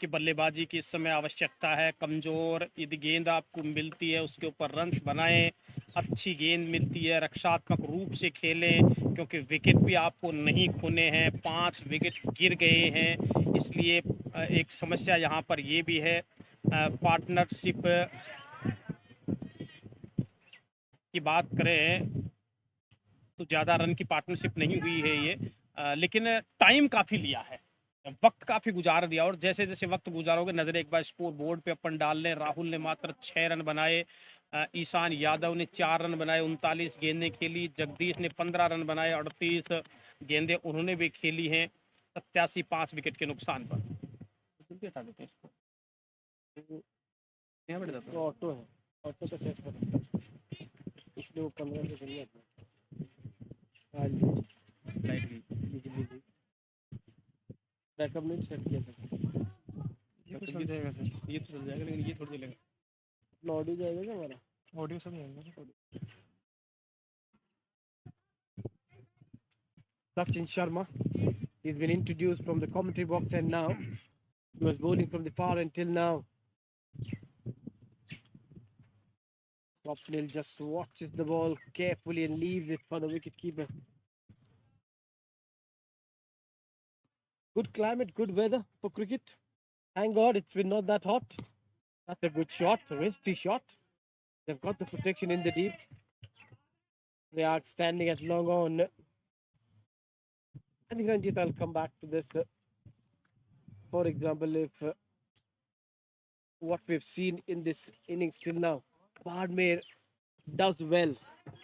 की बल्लेबाजी की इस समय आवश्यकता है। कमज़ोर यदि गेंद आपको मिलती है उसके ऊपर रन्स बनाएं, अच्छी गेंद मिलती है रक्षात्मक रूप से खेलें, क्योंकि विकेट भी आपको नहीं खोने हैं। 5 विकेट गिर गए हैं, इसलिए एक समस्या यहाँ पर ये भी है। पार्टनरशिप की बात करें तो ज़्यादा रन की पार्टनरशिप नहीं हुई है ये, लेकिन टाइम काफ़ी लिया है, वक्त काफ़ी गुजार दिया, और जैसे जैसे वक्त गुजारोगे नज़र एक बार स्कोर बोर्ड पे अपन डाल लें। राहुल ने मात्र 6 रन बनाए, ईशान यादव ने 4 रन बनाए, 39 गेंदें खेली। जगदीश ने 15 रन बनाए, 38 गेंदें उन्होंने भी खेली हैं। 87 5 विकेट के नुकसान पर। ऑटो है, ऑटो पे सेट कर, इसलिए वो 15 से करिए बैकअप नहीं सेट किया था। ये तो चल जाएगा सर, ये तो चल जाएगा, लेकिन ये थोड़ी चलेगा। ऑडियो जाएगा क्या हमारा? ऑडियो सब जाएगा। Sachin Sharma, he's been introduced from the commentary box, and now he was bowling from the power until now. Swapnil just watches the ball carefully and leaves it for the wicketkeeper. Good climate, good weather for cricket. Thank God it's been not that hot. That's a good shot, a risky shot. They've got the protection in the deep. They are standing at long on. I think Ranjit, I'll come back to this. For example, if what we've seen in this innings till now, Barmer does well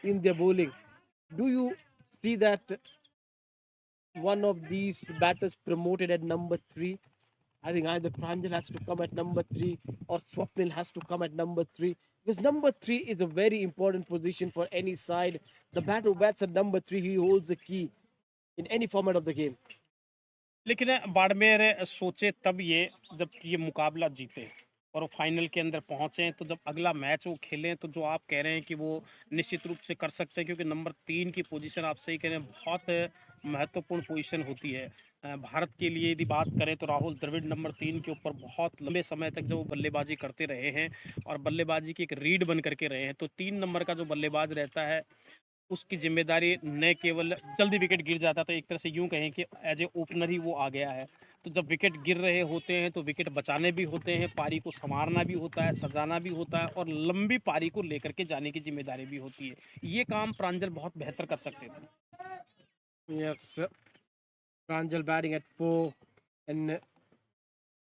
in their bowling. Do you see that one of these batters promoted at number 3? I think either Pranjal has to come at number 3 or Swapnil has to come at number 3. Because number 3 is a very important position for any side. The batter who bats at number 3, he holds the key in any format of the game. लेकिन बाड़मेर सोचे तब ये जब ये मुकाबला जीते और वो फाइनल के अंदर पहुंचे, तो जब अगला मैच वो खेलें तो जो आप कह रहे हैं कि वो निश्चित रूप से कर सकते हैं, क्योंकि नंबर 3 की पोजीशन आप सही कह रहे हैं, बहुत महत्वपूर्ण पोजीशन होती है भारत के लिए। यदि बात करें तो राहुल द्रविड़ नंबर 3 के ऊपर बहुत लंबे समय तक जब वो बल्लेबाजी करते रहे हैं और बल्लेबाजी की एक रीड बन करके रहे हैं, तो 3 नंबर का जो बल्लेबाज रहता है उसकी जिम्मेदारी न केवल जल्दी विकेट गिर जाता, तो एक तरह से यूं कहें कि एज ए ओपनर ही वो आ गया है। तो जब विकेट गिर रहे होते हैं तो विकेट बचाने भी होते हैं, पारी को संवारना भी होता है, सजाना भी होता है, और लंबी पारी को लेकर के जाने की जिम्मेदारी भी होती है। ये काम प्रांजल बहुत बेहतर कर सकते थे। Yes, Pranjal batting at 4, and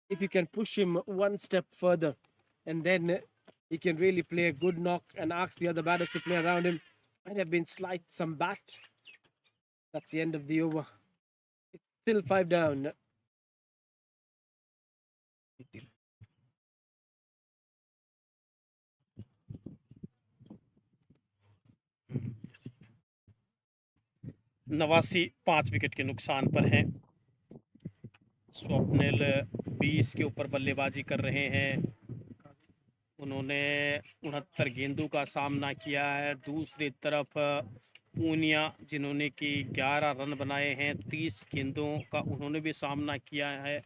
if you can push him one step further, and then he can really play a good knock and ask the other batters to play around him. Might have been slight some bat. That's the end of the over. It's still 5 down. नवासी 5 विकेट के नुकसान पर हैं। स्वप्निल 20 के ऊपर बल्लेबाजी कर रहे हैं। उन्होंने 69 गेंदों का सामना किया है। दूसरी तरफ पूनिया जिन्होंने कि 11 रन बनाए हैं, 30 गेंदों का उन्होंने भी सामना किया है।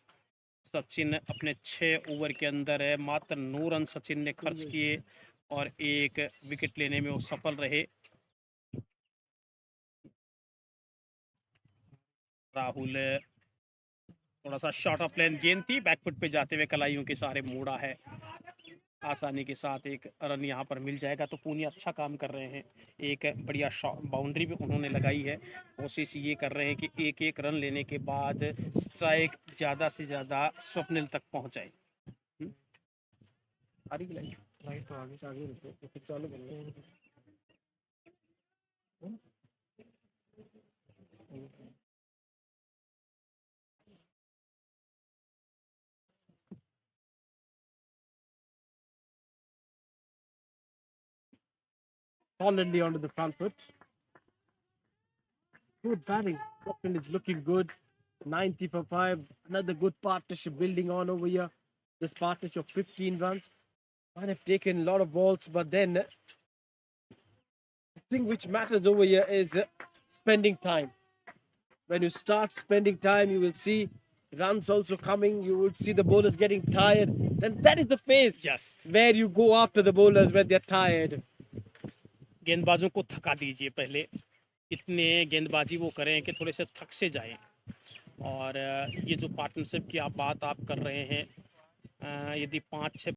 सचिन अपने 6 ओवर के अंदर है, मात्र 9 रन सचिन ने खर्च किए और 1 विकेट लेने में वो सफल रहे। राहुल थोड़ा सा शॉर्ट ऑफ लेंथ गेंद थी, बैकफुट पे जाते हुए कलाइयों के सहारे मोड़ा है। आसानी के साथ एक रन यहाँ पर मिल जाएगा। तो पूनिया अच्छा काम कर रहे हैं, एक बढ़िया बाउंड्री भी उन्होंने लगाई है। कोशिश ये कर रहे हैं कि एक एक रन लेने के बाद स्ट्राइक ज़्यादा से ज़्यादा स्वप्निल तक पहुँचाए। आ रही लाइट? लाइट तो आगे रखो, तो फिर चालू करो। Solidly onto the front foot. Good batting. Swapnil is looking good. 90 for 5. Another good partnership building on over here. This partnership of 15 runs. Might have taken a lot of balls, but then the thing which matters over here is spending time. When you start spending time, you will see runs also coming. You will see the bowlers getting tired. Then that is the phase where you go after the bowlers when they're tired. गेंदबाजों को थका दीजिए पहले, इतने गेंदबाजी वो करें कि थोड़े से थक से जाएं। और ये जो पार्टनरशिप की आप बात कर रहे हैं, यदि 5-6